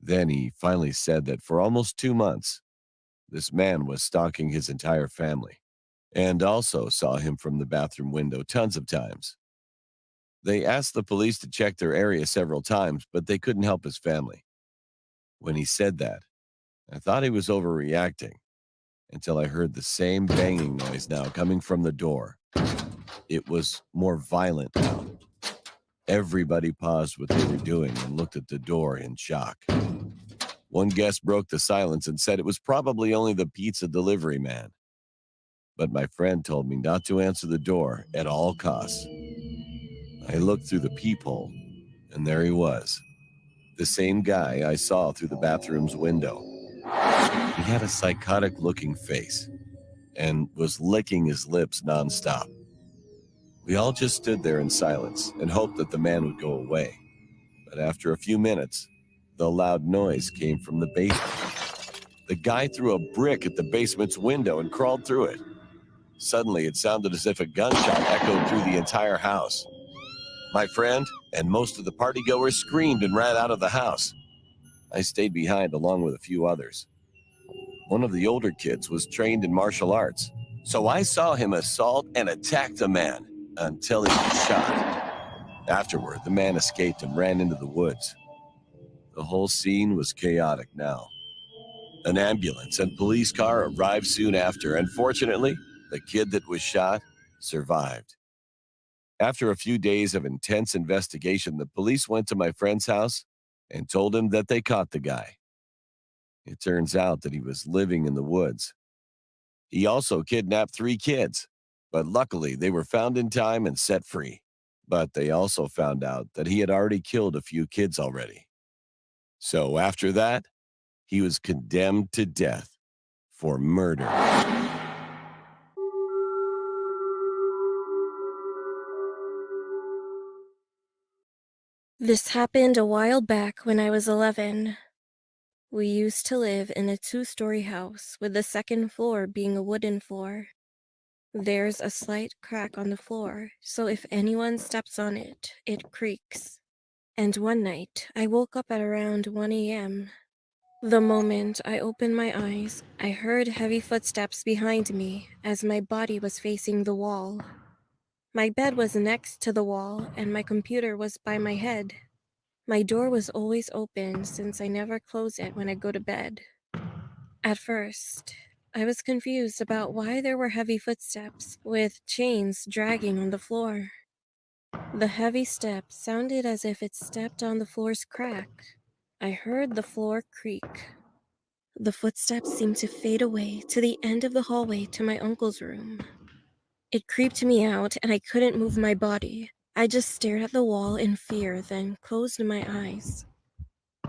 Then he finally said that for almost 2 months, this man was stalking his entire family and also saw him from the bathroom window tons of times. They asked the police to check their area several times, but they couldn't help his family. When he said that, I thought he was overreacting until I heard the same banging noise now coming from the door. It was more violent now. Everybody paused what they were doing and looked at the door in shock. One guest broke the silence and said it was probably only the pizza delivery man. But my friend told me not to answer the door at all costs. I looked through the peephole, and there he was, the same guy I saw through the bathroom's window. He had a psychotic-looking face and was licking his lips nonstop. We all just stood there in silence and hoped that the man would go away. But after a few minutes, the loud noise came from the basement. The guy threw a brick at the basement's window and crawled through it. Suddenly, it sounded as if a gunshot echoed through the entire house. My friend and most of the partygoers screamed and ran out of the house. I stayed behind along with a few others. One of the older kids was trained in martial arts, so I saw him assault and attack the man until he was shot. Afterward, the man escaped and ran into the woods. The whole scene was chaotic now. An ambulance and police car arrived soon after, and fortunately, the kid that was shot survived. After a few days of intense investigation, the police went to my friend's house and told him that they caught the guy. It turns out that he was living in the woods. He also kidnapped 3 kids, but luckily they were found in time and set free. But they also found out that he had already killed a few kids already. So after that, he was condemned to death for murder. This happened a while back when I was 11. We used to live in a 2-story house with the second floor being a wooden floor. There's a slight crack on the floor, so if anyone steps on it, it creaks. And one night, I woke up at around 1 a.m. The moment I opened my eyes, I heard heavy footsteps behind me as my body was facing the wall. My bed was next to the wall, and my computer was by my head. My door was always open since I never close it when I go to bed. At first, I was confused about why there were heavy footsteps with chains dragging on the floor. The heavy steps sounded as if it stepped on the floor's crack. I heard the floor creak. The footsteps seemed to fade away to the end of the hallway to my uncle's room. It creeped me out and I couldn't move my body. I just stared at the wall in fear, then closed my eyes.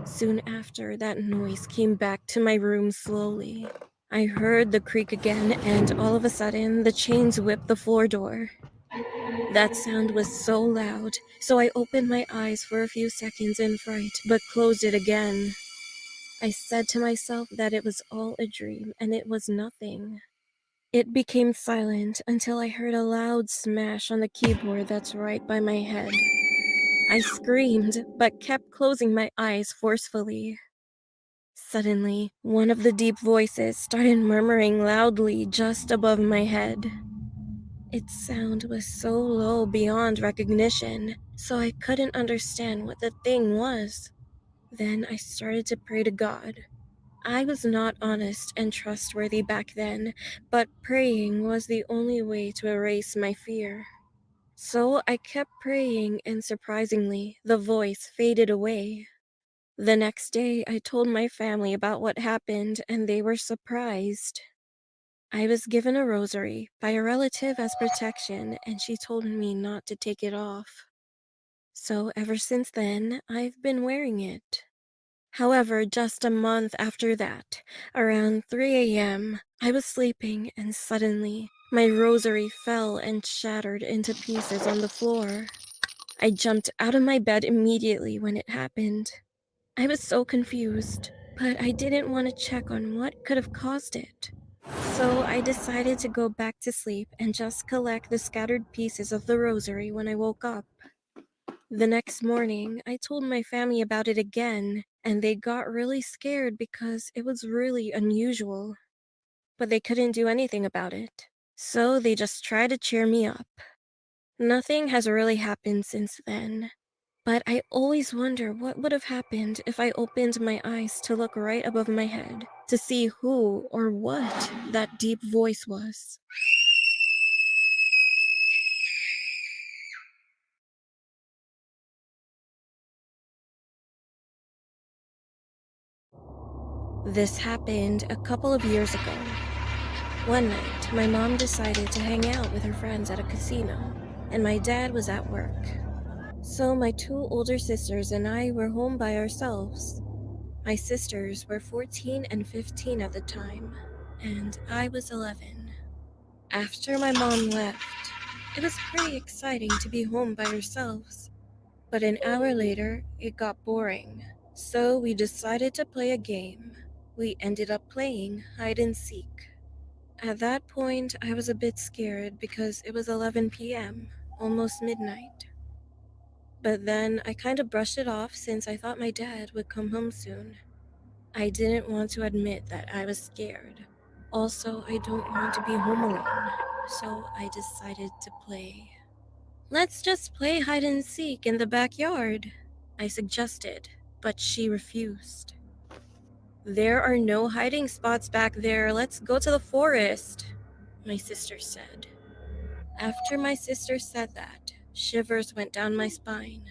Soon after, that noise came back to my room slowly. I heard the creak again, and all of a sudden, the chains whipped the floor door. That sound was so loud, so I opened my eyes for a few seconds in fright, but closed it again. I said to myself that it was all a dream, and it was nothing. It became silent until I heard a loud smash on the keyboard that's right by my head. I screamed, but kept closing my eyes forcefully. Suddenly, one of the deep voices started murmuring loudly just above my head. Its sound was so low beyond recognition, so I couldn't understand what the thing was. Then I started to pray to God. I was not honest and trustworthy back then, but praying was the only way to erase my fear. So I kept praying, and surprisingly, the voice faded away. The next day, I told my family about what happened, and they were surprised. I was given a rosary by a relative as protection, and she told me not to take it off. So ever since then, I've been wearing it. However, just a month after that, around 3 a.m., I was sleeping and suddenly my rosary fell and shattered into pieces on the floor. I jumped out of my bed immediately when it happened. I was so confused, but I didn't want to check on what could have caused it. So I decided to go back to sleep and just collect the scattered pieces of the rosary when I woke up. The next morning, I told my family about it again, and they got really scared because it was really unusual. But they couldn't do anything about it, so they just tried to cheer me up. Nothing has really happened since then, but I always wonder what would have happened if I opened my eyes to look right above my head to see who or what that deep voice was. This happened a couple of years ago. One night, my mom decided to hang out with her friends at a casino, and my dad was at work. So my 2 older sisters and I were home by ourselves. My sisters were 14 and 15 at the time, and I was 11. After my mom left, it was pretty exciting to be home by ourselves. But an hour later, it got boring, so we decided to play a game. We ended up playing hide and seek. At that point, I was a bit scared because it was 11 p.m., almost midnight. But then I kind of brushed it off since I thought my dad would come home soon. I didn't want to admit that I was scared. Also, I don't want to be home alone, so I decided to play. Let's just play hide and seek in the backyard, I suggested, but she refused. There are no hiding spots back there. Let's go to the forest, my sister said. After my sister said that, shivers went down my spine.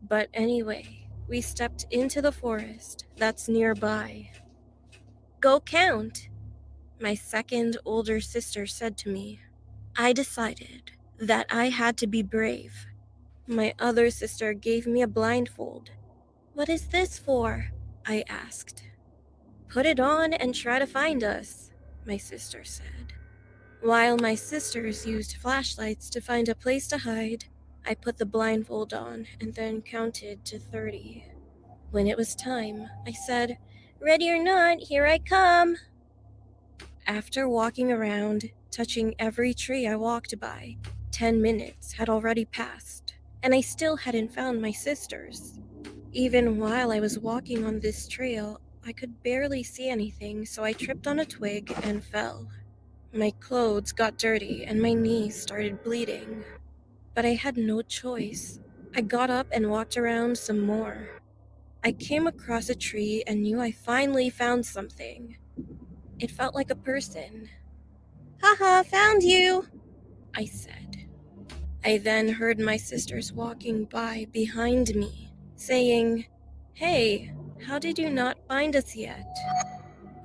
But anyway, we stepped into the forest that's nearby. Go count, my second older sister said to me. I decided that I had to be brave. My other sister gave me a blindfold. What is this for? I asked. Put it on and try to find us, my sister said. While my sisters used flashlights to find a place to hide, I put the blindfold on and then counted to 30. When it was time, I said, "Ready or not, here I come." After walking around, touching every tree I walked by, 10 minutes had already passed, and I still hadn't found my sisters. Even while I was walking on this trail, I could barely see anything, so I tripped on a twig and fell. My clothes got dirty and my knees started bleeding. But I had no choice. I got up and walked around some more. I came across a tree and knew I finally found something. It felt like a person. "Haha, found you," I said. I then heard my sisters walking by behind me, saying, "Hey, how did you not find us yet?"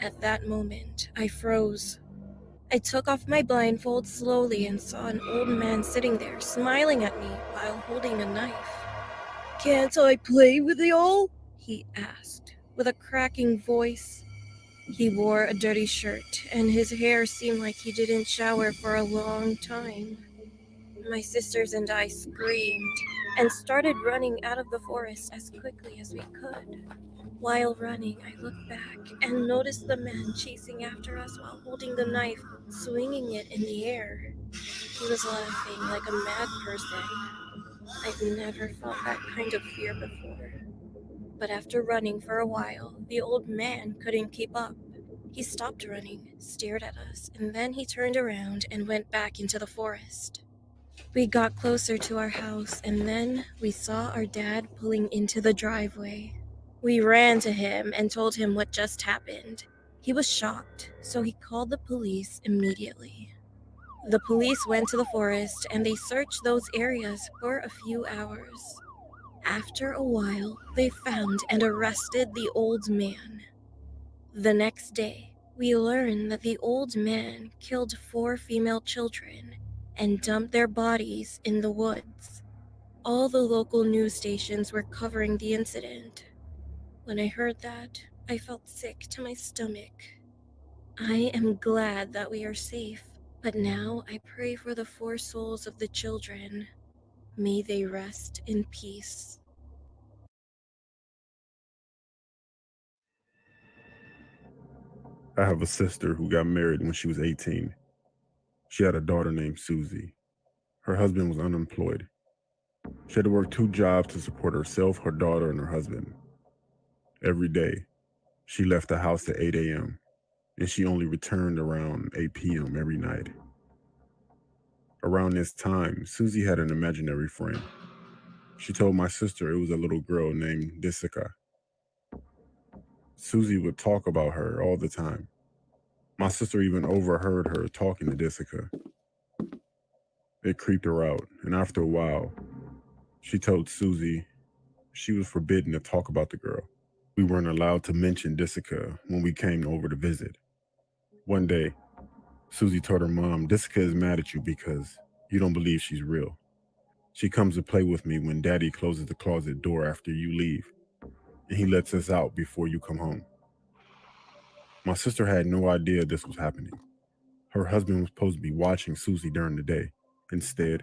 At that moment, I froze. I took off my blindfold slowly and saw an old man sitting there smiling at me while holding a knife. "Can't I play with y'all?" he asked, with a cracking voice. He wore a dirty shirt, and his hair seemed like he didn't shower for a long time. My sisters and I screamed and started running out of the forest as quickly as we could. While running, I looked back and noticed the man chasing after us while holding the knife, swinging it in the air. He was laughing like a mad person. I've never felt that kind of fear before. But after running for a while, the old man couldn't keep up. He stopped running, stared at us, and then he turned around and went back into the forest. We got closer to our house, and then we saw our dad pulling into the driveway. We ran to him and told him what just happened. He was shocked, so he called the police immediately. The police went to the forest and they searched those areas for a few hours. After a while, they found and arrested the old man. The next day, we learned that the old man killed 4 female children and dumped their bodies in the woods. All the local news stations were covering the incident. When I heard that, I felt sick to my stomach. I am glad that we are safe, but now I pray for the 4 souls of the children. May they rest in peace. I have a sister who got married when she was 18. She had a daughter named Susie. Her husband was unemployed. She had to work 2 jobs to support herself, her daughter, and her husband. Every day, she left the house at 8 a.m., and she only returned around 8 p.m. every night. Around this time, Susie had an imaginary friend. She told my sister it was a little girl named Jessica. Susie would talk about her all the time. My sister even overheard her talking to Jessica. It creeped her out, and after a while, she told Susie she was forbidden to talk about the girl. We weren't allowed to mention Jessica when we came over to visit. One day, Susie told her mom, "Jessica is mad at you because you don't believe she's real. She comes to play with me when Daddy closes the closet door after you leave, and he lets us out before you come home." My sister had no idea this was happening. Her husband was supposed to be watching Susie during the day. Instead,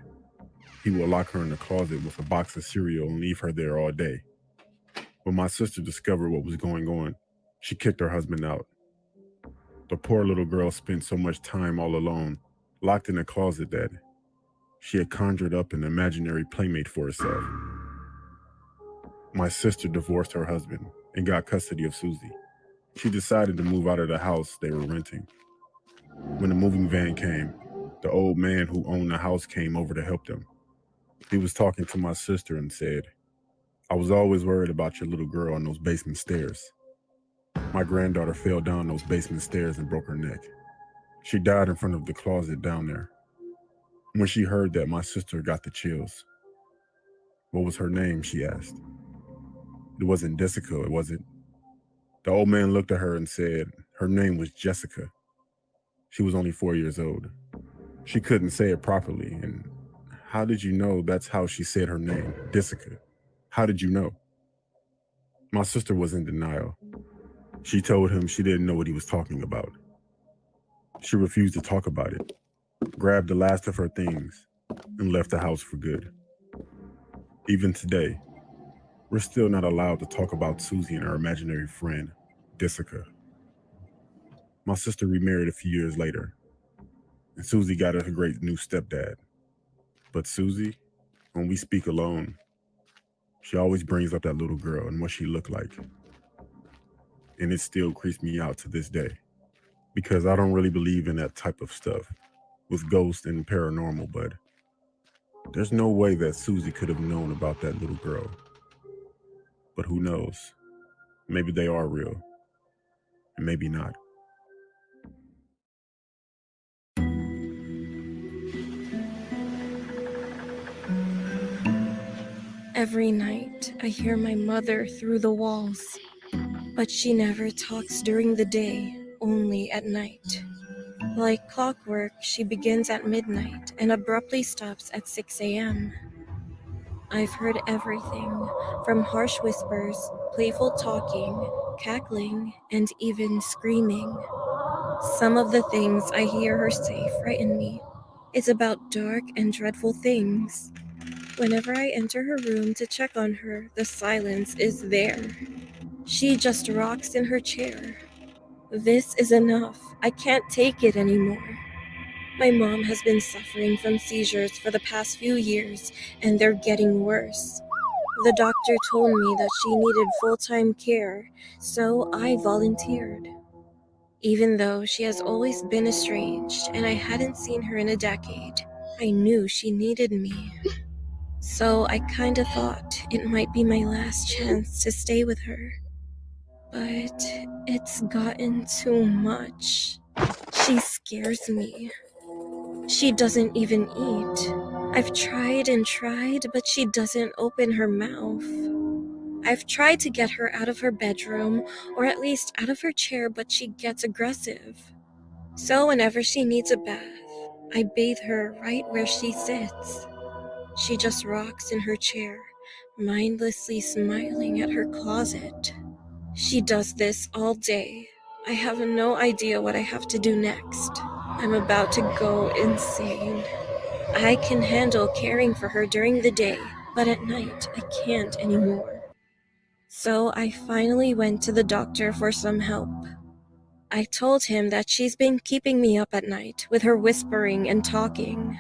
he would lock her in the closet with a box of cereal and leave her there all day. When my sister discovered what was going on, she kicked her husband out. The poor little girl spent so much time all alone, locked in a closet, that she had conjured up an imaginary playmate for herself. My sister divorced her husband and got custody of Susie. She decided to move out of the house they were renting. When the moving van came, the old man who owned the house came over to help them. He was talking to my sister and said, "I was always worried about your little girl on those basement stairs. My granddaughter fell down those basement stairs and broke her neck. She died in front of the closet down there." When she heard that, my sister got the chills. "What was her name?" she asked. "It wasn't Jessica, was it?" The old man looked at her and said, Her name was Jessica. She was only 4 years old. She couldn't say it properly. And how did you know that's how she said her name, Jessica? How did you know? My sister was in denial. She told him she didn't know what he was talking about. She refused to talk about it, grabbed the last of her things, and left the house for good. Even today, we're still not allowed to talk about Susie and her imaginary friend, Jessica. My sister remarried a few years later, and Susie got a great new stepdad. But Susie, when we speak alone, she always brings up that little girl and what she looked like. And it still creeps me out to this day, because I don't really believe in that type of stuff with ghosts and paranormal, but there's no way that Susie could have known about that little girl. But who knows? Maybe they are real, and maybe not. Every night, I hear my mother through the walls, but she never talks during the day, only at night. Like clockwork, she begins at midnight and abruptly stops at 6 a.m. I've heard everything from harsh whispers, playful talking, cackling, and even screaming. Some of the things I hear her say frighten me. It's about dark and dreadful things. Whenever I enter her room to check on her, the silence is there. She just rocks in her chair. This is enough. I can't take it anymore. My mom has been suffering from seizures for the past few years, and they're getting worse. The doctor told me that she needed full-time care, so I volunteered. Even though she has always been estranged and I hadn't seen her in a decade, I knew she needed me. So I kinda thought it might be my last chance to stay with her. But it's gotten too much. She scares me. She doesn't even eat. I've tried and tried, but she doesn't open her mouth. I've tried to get her out of her bedroom, or at least out of her chair, but she gets aggressive. So whenever she needs a bath, I bathe her right where she sits. She just rocks in her chair, mindlessly smiling at her closet. She does this all day. I have no idea what I have to do next. I'm about to go insane. I can handle caring for her during the day, but at night I can't anymore. So I finally went to the doctor for some help. I told him that she's been keeping me up at night with her whispering and talking.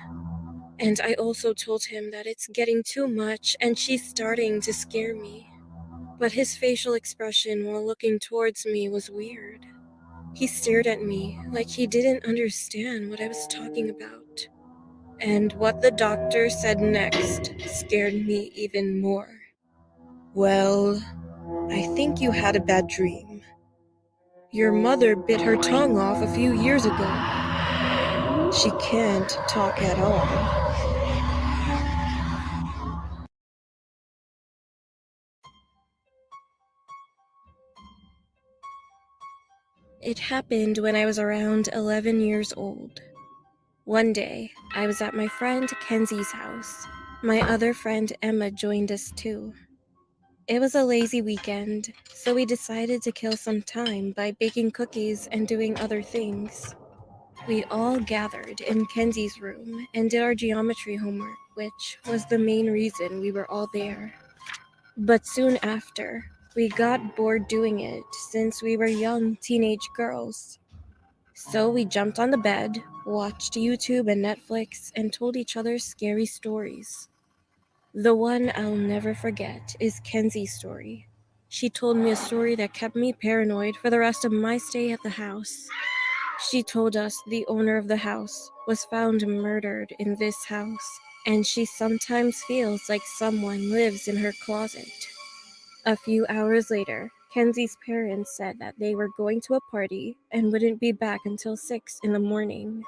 And I also told him that it's getting too much and she's starting to scare me. But his facial expression while looking towards me was weird. He stared at me like he didn't understand what I was talking about. And what the doctor said next scared me even more. Well, I think you had a bad dream. Your mother bit her tongue off a few years ago. She can't talk at all. It happened when I was around 11 years old. One day, I was at my friend Kenzie's house. My other friend Emma joined us too. It was a lazy weekend, so we decided to kill some time by baking cookies and doing other things. We all gathered in Kenzie's room and did our geometry homework, which was the main reason we were all there. But soon after, we got bored doing it since we were young teenage girls. So we jumped on the bed, watched YouTube and Netflix, and told each other scary stories. The one I'll never forget is Kenzie's story. She told me a story that kept me paranoid for the rest of my stay at the house. She told us the owner of the house was found murdered in this house, and she sometimes feels like someone lives in her closet. A few hours later, Kenzie's parents said that they were going to a party and wouldn't be back until 6 in the morning.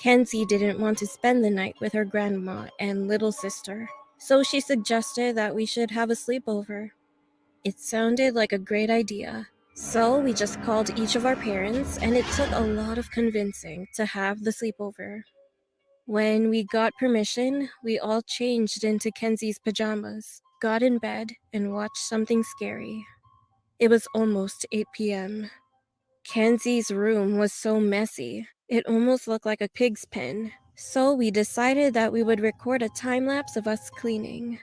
Kenzie didn't want to spend the night with her grandma and little sister, so she suggested that we should have a sleepover. It sounded like a great idea, So we just called each of our parents, and it took a lot of convincing to have the sleepover. When we got permission, we all changed into Kenzie's pajamas, got in bed, and watched something scary. It was almost 8 p.m. Kenzie's room was so messy, it almost looked like a pig's pen, so we decided that we would record a time-lapse of us cleaning.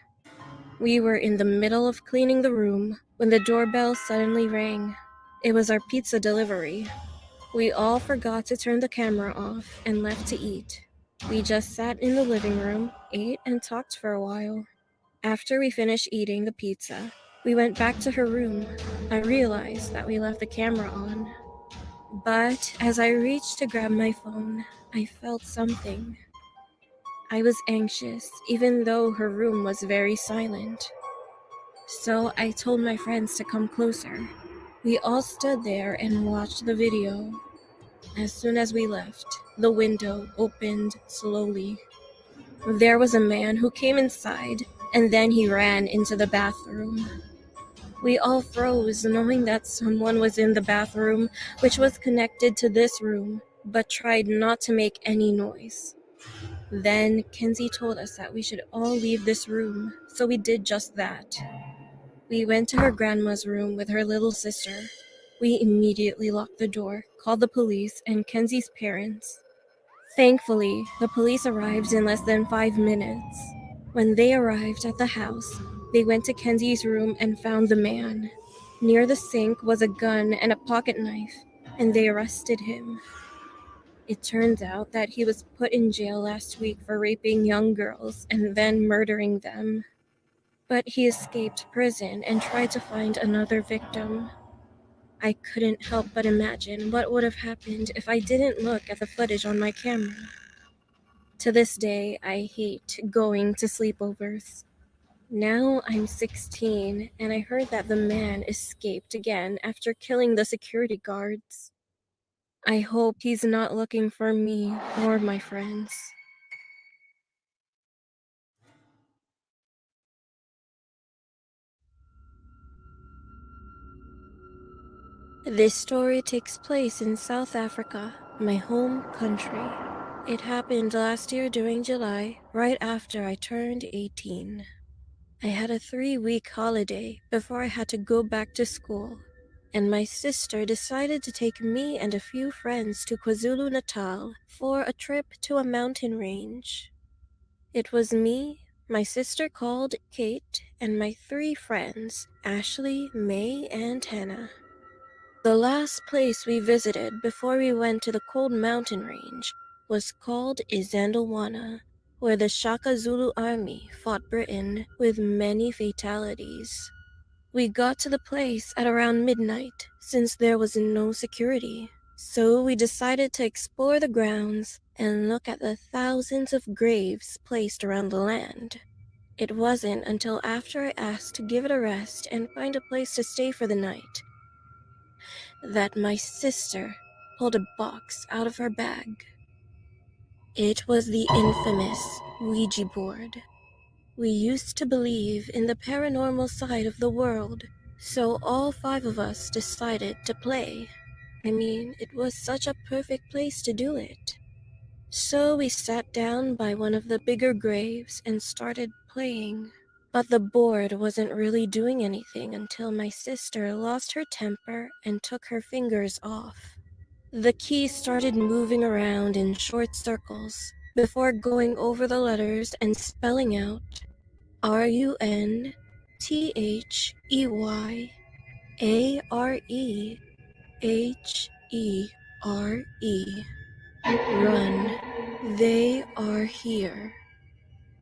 We were in the middle of cleaning the room when the doorbell suddenly rang. It was our pizza delivery. We all forgot to turn the camera off and left to eat. We just sat in the living room, ate, and talked for a while. After we finished eating the pizza, we went back to her room. I realized that we left the camera on. But as I reached to grab my phone, I felt something. I was anxious, even though her room was very silent. So I told my friends to come closer. We all stood there and watched the video. As soon as we left, the window opened slowly. There was a man who came inside, and then he ran into the bathroom. We all froze, knowing that someone was in the bathroom, which was connected to this room, but tried not to make any noise. Then Kenzie told us that we should all leave this room, so we did just that. We went to her grandma's room with her little sister. We immediately locked the door, called the police, and Kenzie's parents. Thankfully, the police arrived in less than 5 minutes. When they arrived at the house, they went to Kenzie's room and found the man. Near the sink was a gun and a pocket knife, and they arrested him. It turns out that he was put in jail last week for raping young girls and then murdering them. But he escaped prison and tried to find another victim. I couldn't help but imagine what would have happened if I didn't look at the footage on my camera. To this day, I hate going to sleepovers. Now I'm 16, and I heard that the man escaped again after killing the security guards. I hope he's not looking for me or my friends. This story takes place in South Africa, my home country. It happened last year during July, right after I turned 18. I had a 3-week holiday before I had to go back to school, and my sister decided to take me and a few friends to KwaZulu-Natal for a trip to a mountain range. It was me, my sister called Kate, and my 3 friends, Ashley, May, and Hannah. The last place we visited before we went to the cold mountain range was called Isandlwana, where the Shaka Zulu army fought Britain with many fatalities. We got to the place at around midnight since there was no security, so we decided to explore the grounds and look at the thousands of graves placed around the land. It wasn't until after I asked to give it a rest and find a place to stay for the night that my sister pulled a box out of her bag. It was the infamous Ouija board. We used to believe in the paranormal side of the world, so all 5 of us decided to play. I mean, it was such a perfect place to do it. So we sat down by one of the bigger graves and started playing. But the board wasn't really doing anything until my sister lost her temper and took her fingers off. The key started moving around in short circles before going over the letters and spelling out RUNTHEAREHERE. Run. They are here.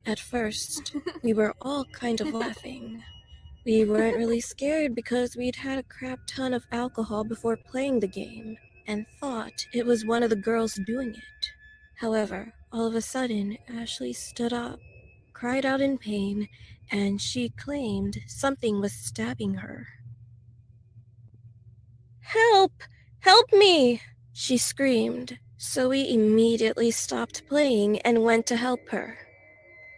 At first, we were all kind of laughing. We weren't really scared because we'd had a crap ton of alcohol before playing the game and thought it was one of the girls doing it. However, all of a sudden, Ashley stood up, cried out in pain, and she claimed something was stabbing her. "Help! Help me!" she screamed, so we immediately stopped playing and went to help her.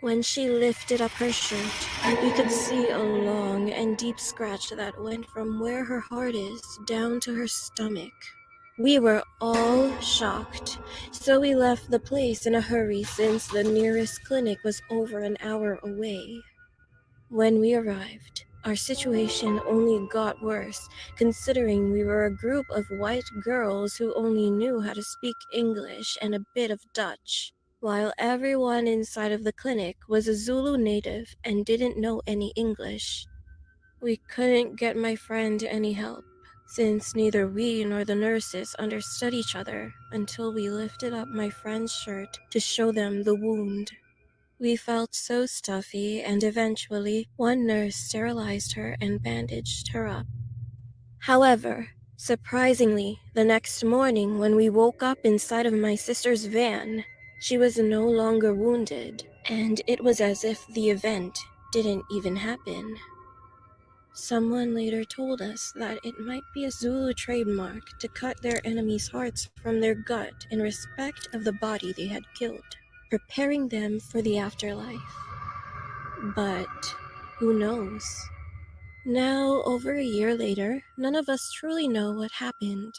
When she lifted up her shirt, you could see a long and deep scratch that went from where her heart is down to her stomach. We were all shocked, so we left the place in a hurry since the nearest clinic was over an hour away. When we arrived, our situation only got worse, considering we were a group of white girls who only knew how to speak English and a bit of Dutch, while everyone inside of the clinic was a Zulu native and didn't know any English. We couldn't get my friend any help, since neither we nor the nurses understood each other until we lifted up my friend's shirt to show them the wound. We felt so stuffy, and eventually one nurse sterilized her and bandaged her up. However, surprisingly, the next morning when we woke up inside of my sister's van, she was no longer wounded, and it was as if the event didn't even happen. Someone later told us that it might be a Zulu trademark to cut their enemies' hearts from their gut in respect of the body they had killed, preparing them for the afterlife. But who knows? Now, over a year later, none of us truly know what happened.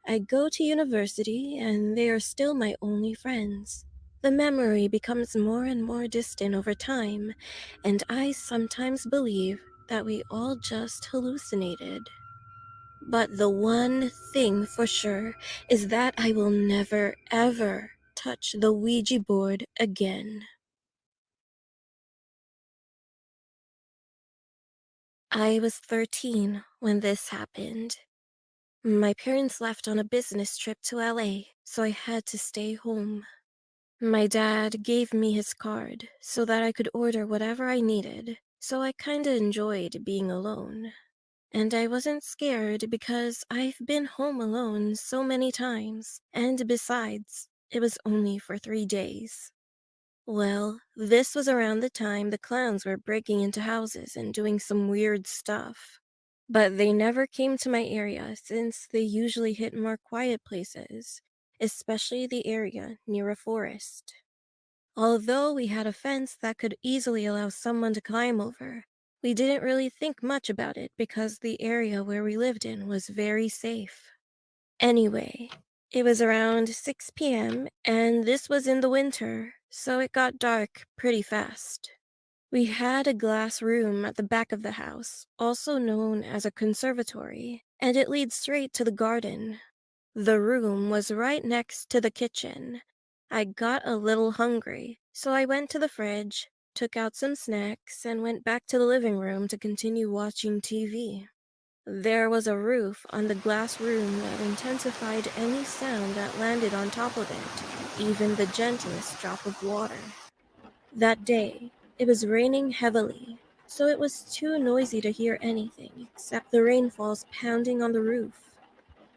I go to university, and they are still my only friends. The memory becomes more and more distant over time, and I sometimes believe that we all just hallucinated. But the one thing for sure is that I will never, ever touch the Ouija board again. I was 13 when this happened. My parents left on a business trip to LA, so I had to stay home. My dad gave me his card so that I could order whatever I needed, so I kinda enjoyed being alone. And I wasn't scared because I've been home alone so many times, and besides, it was only for 3 days. Well, this was around the time the clowns were breaking into houses and doing some weird stuff. But they never came to my area since they usually hit more quiet places, especially the area near a forest. Although we had a fence that could easily allow someone to climb over, we didn't really think much about it because the area where we lived in was very safe. Anyway, it was around 6 p.m., and this was in the winter, so it got dark pretty fast. We had a glass room at the back of the house, also known as a conservatory, and it leads straight to the garden. The room was right next to the kitchen. I got a little hungry, so I went to the fridge, took out some snacks, and went back to the living room to continue watching TV. There was a roof on the glass room that intensified any sound that landed on top of it, even the gentlest drop of water. That day, it was raining heavily, so it was too noisy to hear anything except the rainfalls pounding on the roof.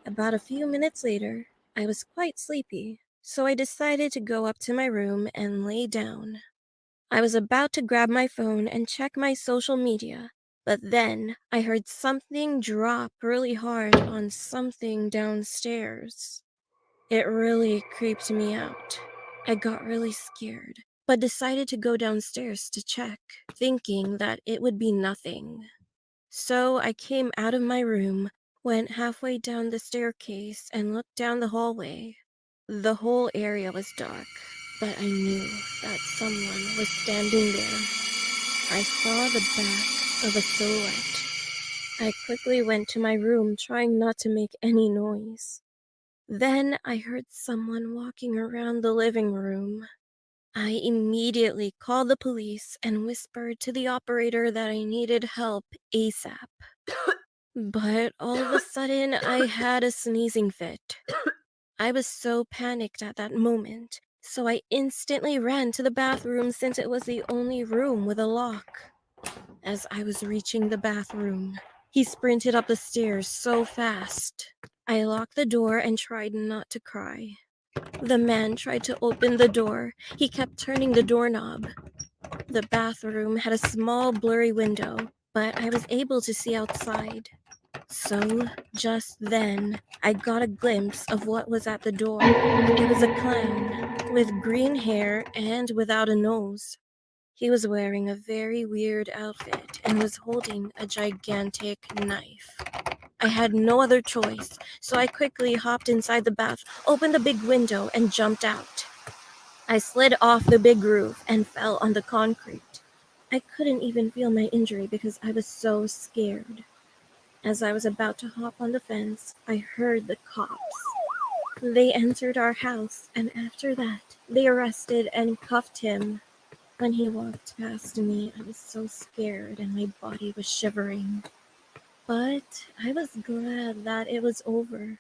About a few minutes later, I was quite sleepy, so I decided to go up to my room and lay down. I was about to grab my phone and check my social media, but then I heard something drop really hard on something downstairs. It really creeped me out. I got really scared, but decided to go downstairs to check, thinking that it would be nothing. So I came out of my room, went halfway down the staircase, and looked down the hallway. The whole area was dark, but I knew that someone was standing there. I saw the back of a silhouette. I quickly went to my room, trying not to make any noise. Then I heard someone walking around the living room. I immediately called the police and whispered to the operator that I needed help ASAP. But all of a sudden, I had a sneezing fit. I was so panicked at that moment, so I instantly ran to the bathroom since it was the only room with a lock. As I was reaching the bathroom, he sprinted up the stairs so fast. I locked the door and tried not to cry. The man tried to open the door. He kept turning the doorknob. The bathroom had a small, blurry window, but I was able to see outside. So, just then, I got a glimpse of what was at the door. It was a clown, with green hair and without a nose. He was wearing a very weird outfit and was holding a gigantic knife. I had no other choice, so I quickly hopped inside the bath, opened the big window, and jumped out. I slid off the big roof and fell on the concrete. I couldn't even feel my injury because I was so scared. As I was about to hop on the fence, I heard the cops. They entered our house, and after that, they arrested and cuffed him. When he walked past me, I was so scared and my body was shivering. But I was glad that it was over.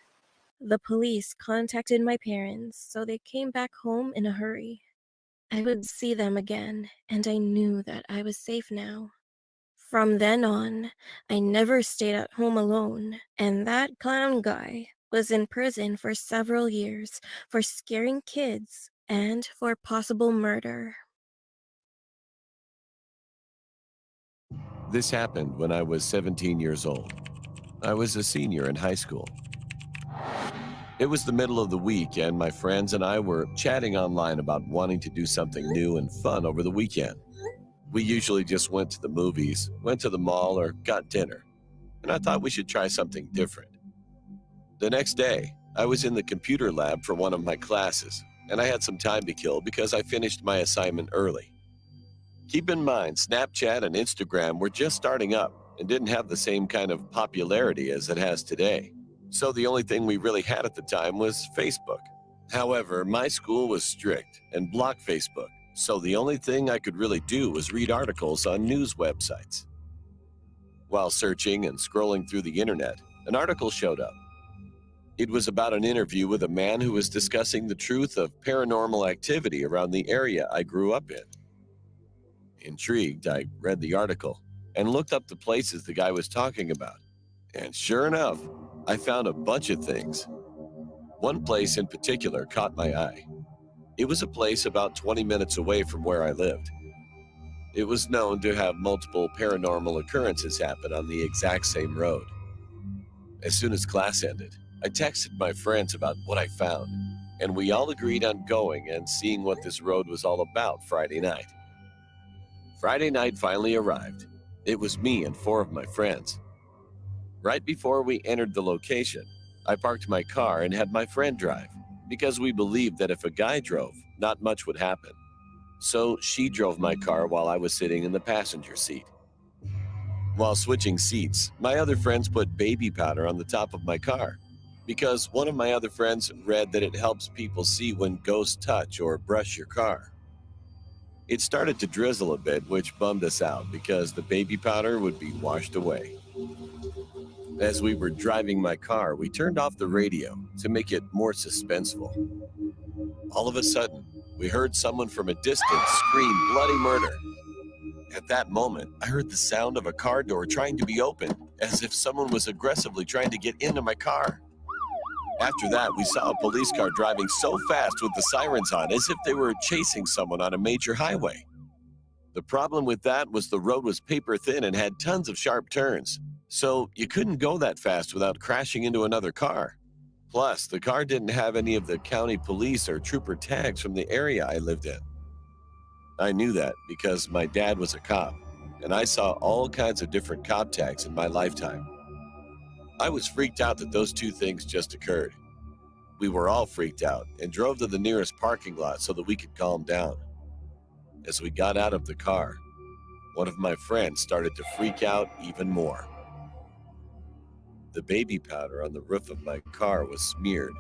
The police contacted my parents, so they came back home in a hurry. I would see them again, and I knew that I was safe now. From then on, I never stayed at home alone, and that clown guy was in prison for several years for scaring kids and for possible murder. This happened when I was 17 years old. I was a senior in high school. It was the middle of the week, and my friends and I were chatting online about wanting to do something new and fun over the weekend. We usually just went to the movies, went to the mall, or got dinner, and I thought we should try something different. The next day, I was in the computer lab for one of my classes, and I had some time to kill because I finished my assignment early. Keep in mind, Snapchat and Instagram were just starting up and didn't have the same kind of popularity as it has today. So the only thing we really had at the time was Facebook. However, my school was strict and blocked Facebook, so the only thing I could really do was read articles on news websites. While searching and scrolling through the internet, an article showed up. It was about an interview with a man who was discussing the truth of paranormal activity around the area I grew up in. Intrigued, I read the article and looked up the places the guy was talking about. And sure enough, I found a bunch of things. One place in particular caught my eye. It was a place about 20 minutes away from where I lived. It was known to have multiple paranormal occurrences happen on the exact same road. As soon as class ended, I texted my friends about what I found, and we all agreed on going and seeing what this road was all about Friday night. Friday night finally arrived. It was me and 4 of my friends. Right before we entered the location, I parked my car and had my friend drive, because we believed that if a guy drove, not much would happen. So she drove my car while I was sitting in the passenger seat. While switching seats, my other friends put baby powder on the top of my car, because one of my other friends read that it helps people see when ghosts touch or brush your car. It started to drizzle a bit, which bummed us out because the baby powder would be washed away. As we were driving my car, we turned off the radio to make it more suspenseful. All of a sudden, we heard someone from a distance scream bloody murder. At that moment, I heard the sound of a car door trying to be opened, as if someone was aggressively trying to get into my car. After that, we saw a police car driving so fast with the sirens on, as if they were chasing someone on a major highway. The problem with that was the road was paper thin and had tons of sharp turns, so you couldn't go that fast without crashing into another car. Plus, the car didn't have any of the county police or trooper tags from the area I lived in. I knew that because my dad was a cop, and I saw all kinds of different cop tags in my lifetime. I was freaked out that those two things just occurred. We were all freaked out and drove to the nearest parking lot so that we could calm down. As we got out of the car, one of my friends started to freak out even more. The baby powder on the roof of my car was smeared,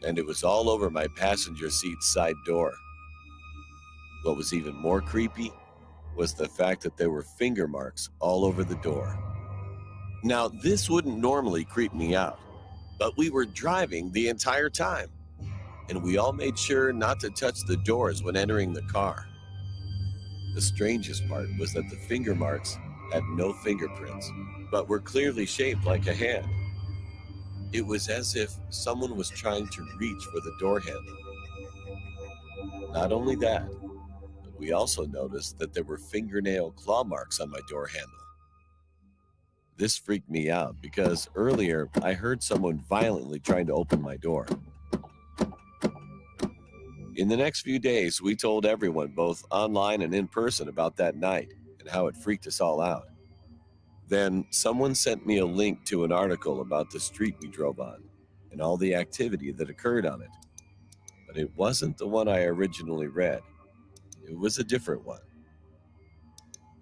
and it was all over my passenger seat side door. What was even more creepy was the fact that there were finger marks all over the door. Now, this wouldn't normally creep me out, but we were driving the entire time, and we all made sure not to touch the doors when entering the car. The strangest part was that the finger marks had no fingerprints, but were clearly shaped like a hand. It was as if someone was trying to reach for the door handle. Not only that, but we also noticed that there were fingernail claw marks on my door handle. This freaked me out because earlier I heard someone violently trying to open my door. In the next few days, we told everyone, both online and in person, about that night and how it freaked us all out. Then someone sent me a link to an article about the street we drove on and all the activity that occurred on it. But it wasn't the one I originally read. It was a different one.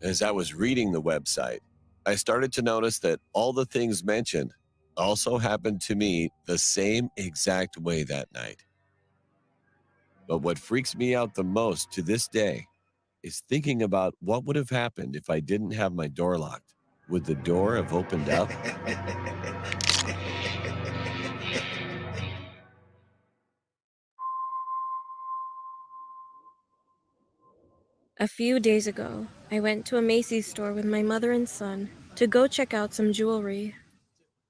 As I was reading the website, I started to notice that all the things mentioned also happened to me the same exact way that night. But what freaks me out the most to this day is thinking about what would have happened if I didn't have my door locked. Would the door have opened up? A few days ago, I went to a Macy's store with my mother and son to go check out some jewelry.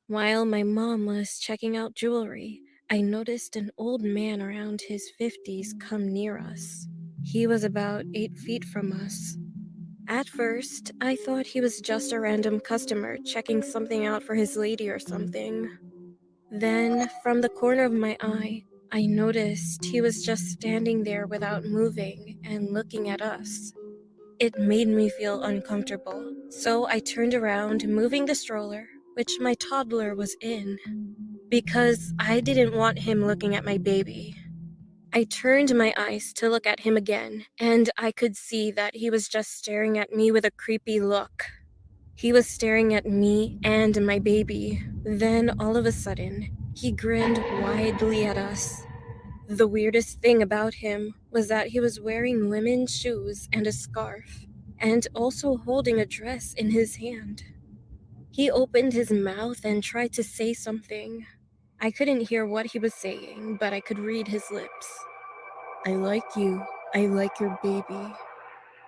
While my mom was checking out jewelry, I noticed an old man around his 50s come near us. He was about 8 feet from us. At first, I thought he was just a random customer checking something out for his lady or something. Then, from the corner of my eye, I noticed he was just standing there without moving and looking at us. It made me feel uncomfortable, so I turned around, moving the stroller, which my toddler was in, because I didn't want him looking at my baby. I turned my eyes to look at him again, and I could see that he was just staring at me with a creepy look. He was staring at me and my baby. Then, all of a sudden, he grinned widely at us. The weirdest thing about him was that he was wearing women's shoes and a scarf, and also holding a dress in his hand. He opened his mouth and tried to say something. I couldn't hear what he was saying, but I could read his lips. I like you. I like your baby.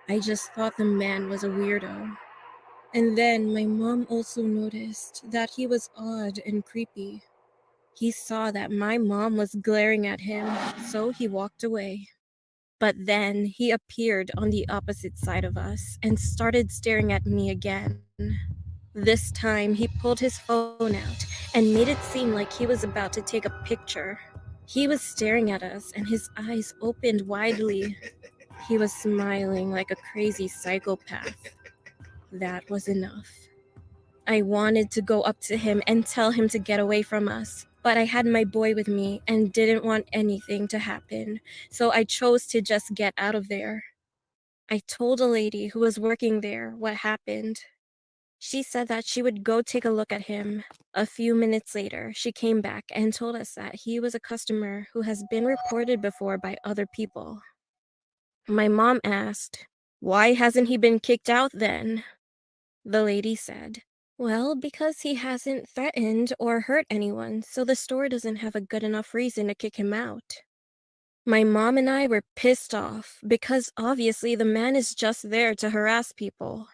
I just thought the man was a weirdo. And then my mom also noticed that he was odd and creepy. He saw that my mom was glaring at him, so he walked away. But then he appeared on the opposite side of us and started staring at me again. This time, he pulled his phone out and made it seem like he was about to take a picture. He was staring at us and his eyes opened widely. He was smiling like a crazy psychopath. That was enough. I wanted to go up to him and tell him to get away from us, but I had my boy with me and didn't want anything to happen, so I chose to just get out of there. I told a lady who was working there what happened. She said that she would go take a look at him. A few minutes later, she came back and told us that he was a customer who has been reported before by other people. My mom asked, "Why hasn't he been kicked out then?" The lady said, "Well, because he hasn't threatened or hurt anyone, so the store doesn't have a good enough reason to kick him out." My mom and I were pissed off because obviously the man is just there to harass people.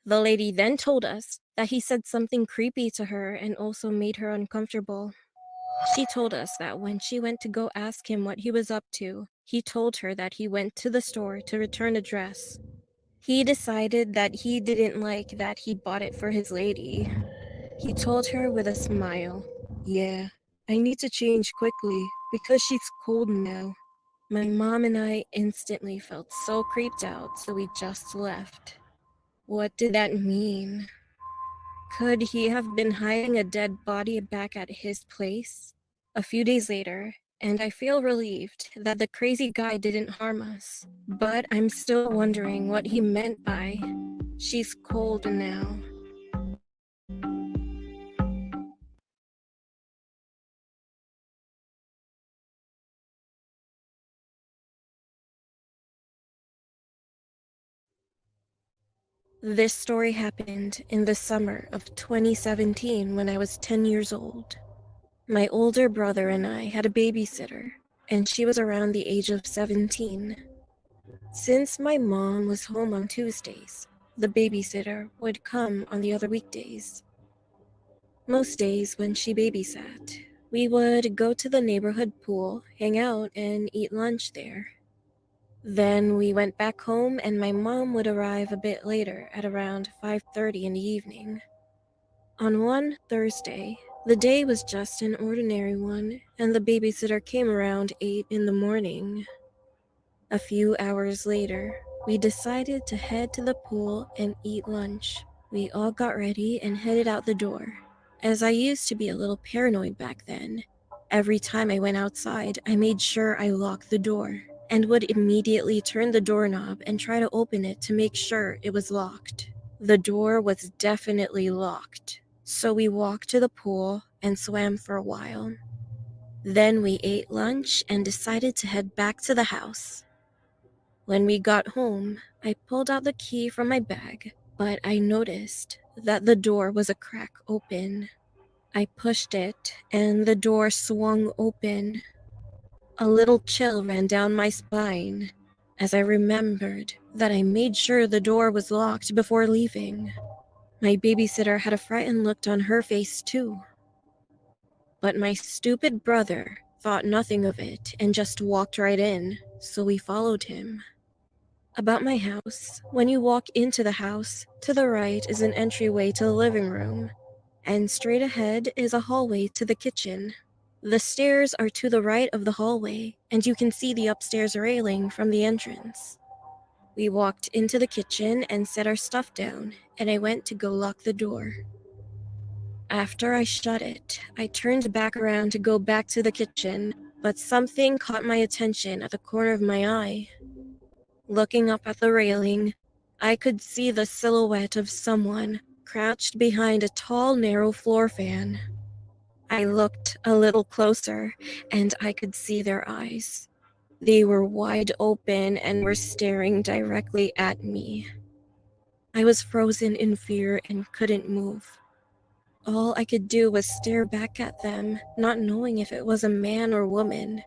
The lady then told us that he said something creepy to her and also made her uncomfortable. She told us that when she went to go ask him what he was up to, he told her that he went to the store to return a dress. He decided that he didn't like that he bought it for his lady. He told her with a smile, "Yeah, I need to change quickly because she's cold now." My mom and I instantly felt so creeped out, so we just left. What did that mean? Could he have been hiding a dead body back at his place? A few days later, and I feel relieved that the crazy guy didn't harm us. But I'm still wondering what he meant by, "She's cold now." This story happened in the summer of 2017 when I was 10 years old. My older brother and I had a babysitter, and she was around the age of 17. Since my mom was home on Tuesdays, the babysitter would come on the other weekdays. Most days when she babysat, we would go to the neighborhood pool, hang out, and eat lunch there. Then we went back home and my mom would arrive a bit later at around 5:30 in the evening. On one Thursday, the day was just an ordinary one, and the babysitter came around 8 in the morning. A few hours later, we decided to head to the pool and eat lunch. We all got ready and headed out the door. As I used to be a little paranoid back then, every time I went outside, I made sure I locked the door and would immediately turn the doorknob and try to open it to make sure it was locked. The door was definitely locked, so we walked to the pool and swam for a while. Then we ate lunch and decided to head back to the house. When we got home, I pulled out the key from my bag, but I noticed that the door was a crack open. I pushed it, and the door swung open. A little chill ran down my spine as I remembered that I made sure the door was locked before leaving. My babysitter had a frightened look on her face too. But my stupid brother thought nothing of it and just walked right in, so we followed him. About my house, when you walk into the house, to the right is an entryway to the living room, and straight ahead is a hallway to the kitchen. The stairs are to the right of the hallway, and you can see the upstairs railing from the entrance. We walked into the kitchen and set our stuff down, and I went to go lock the door. After I shut it, I turned back around to go back to the kitchen, but something caught my attention at the corner of my eye. Looking up at the railing, I could see the silhouette of someone crouched behind a tall, narrow floor fan. I looked a little closer, and I could see their eyes. They were wide open and were staring directly at me. I was frozen in fear and couldn't move. All I could do was stare back at them, not knowing if it was a man or woman.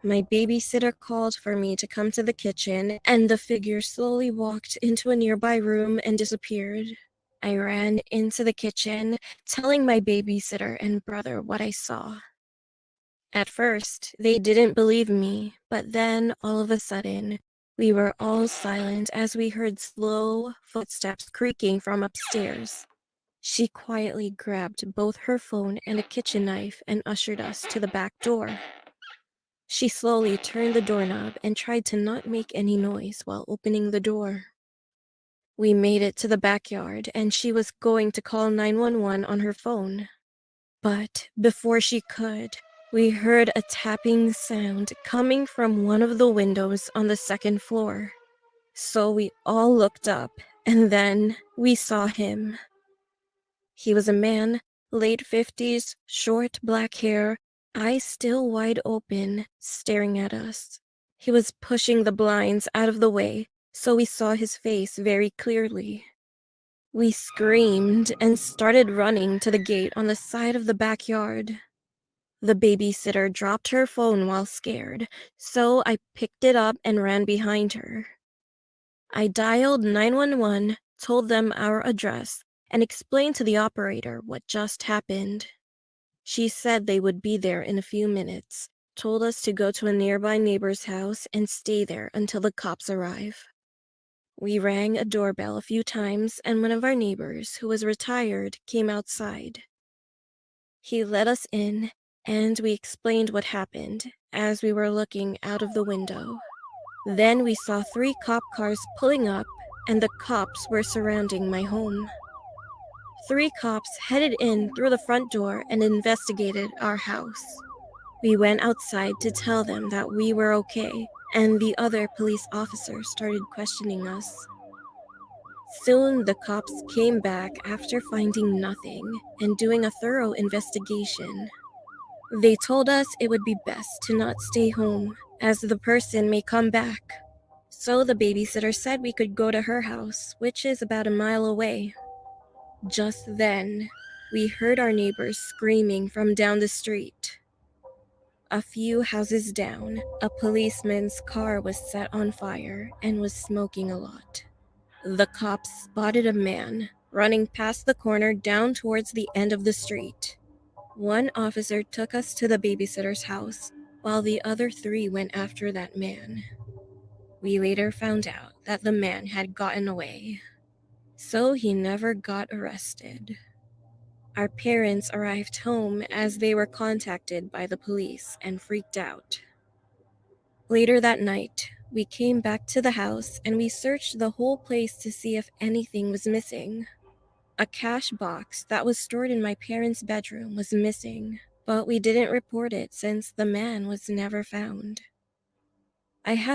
My babysitter called for me to come to the kitchen, and the figure slowly walked into a nearby room and disappeared. I ran into the kitchen, telling my babysitter and brother what I saw. At first, they didn't believe me, but then, all of a sudden, we were all silent as we heard slow footsteps creaking from upstairs. She quietly grabbed both her phone and a kitchen knife and ushered us to the back door. She slowly turned the doorknob and tried to not make any noise while opening the door. We made it to the backyard, and she was going to call 911 on her phone. But before she could, we heard a tapping sound coming from one of the windows on the second floor. So we all looked up, and then we saw him. He was a man, late 50s, short black hair, eyes still wide open, staring at us. He was pushing the blinds out of the way, so we saw his face very clearly. We screamed and started running to the gate on the side of the backyard. The babysitter dropped her phone while scared, so I picked it up and ran behind her. I dialed 911, told them our address, and explained to the operator what just happened. She said they would be there in a few minutes, told us to go to a nearby neighbor's house and stay there until the cops arrive. We rang a doorbell a few times, and one of our neighbors, who was retired, came outside. He let us in, and we explained what happened as we were looking out of the window. Then we saw 3 cop cars pulling up, and the cops were surrounding my home. 3 cops headed in through the front door and investigated our house. We went outside to tell them that we were okay, and the other police officers started questioning us. Soon the cops came back after finding nothing and doing a thorough investigation. They told us it would be best to not stay home, as the person may come back. So the babysitter said we could go to her house, which is about a mile away. Just then, we heard our neighbors screaming from down the street. A few houses down, a policeman's car was set on fire and was smoking a lot. The cops spotted a man running past the corner down towards the end of the street. One officer took us to the babysitter's house, while the other 3 went after that man. We later found out that the man had gotten away, so he never got arrested. Our parents arrived home as they were contacted by the police and freaked out. Later that night, We came back to the house and we searched the whole place to see if anything was missing. A cash box that was stored in my parents' bedroom was missing, but we didn't report it since the man was never found. I have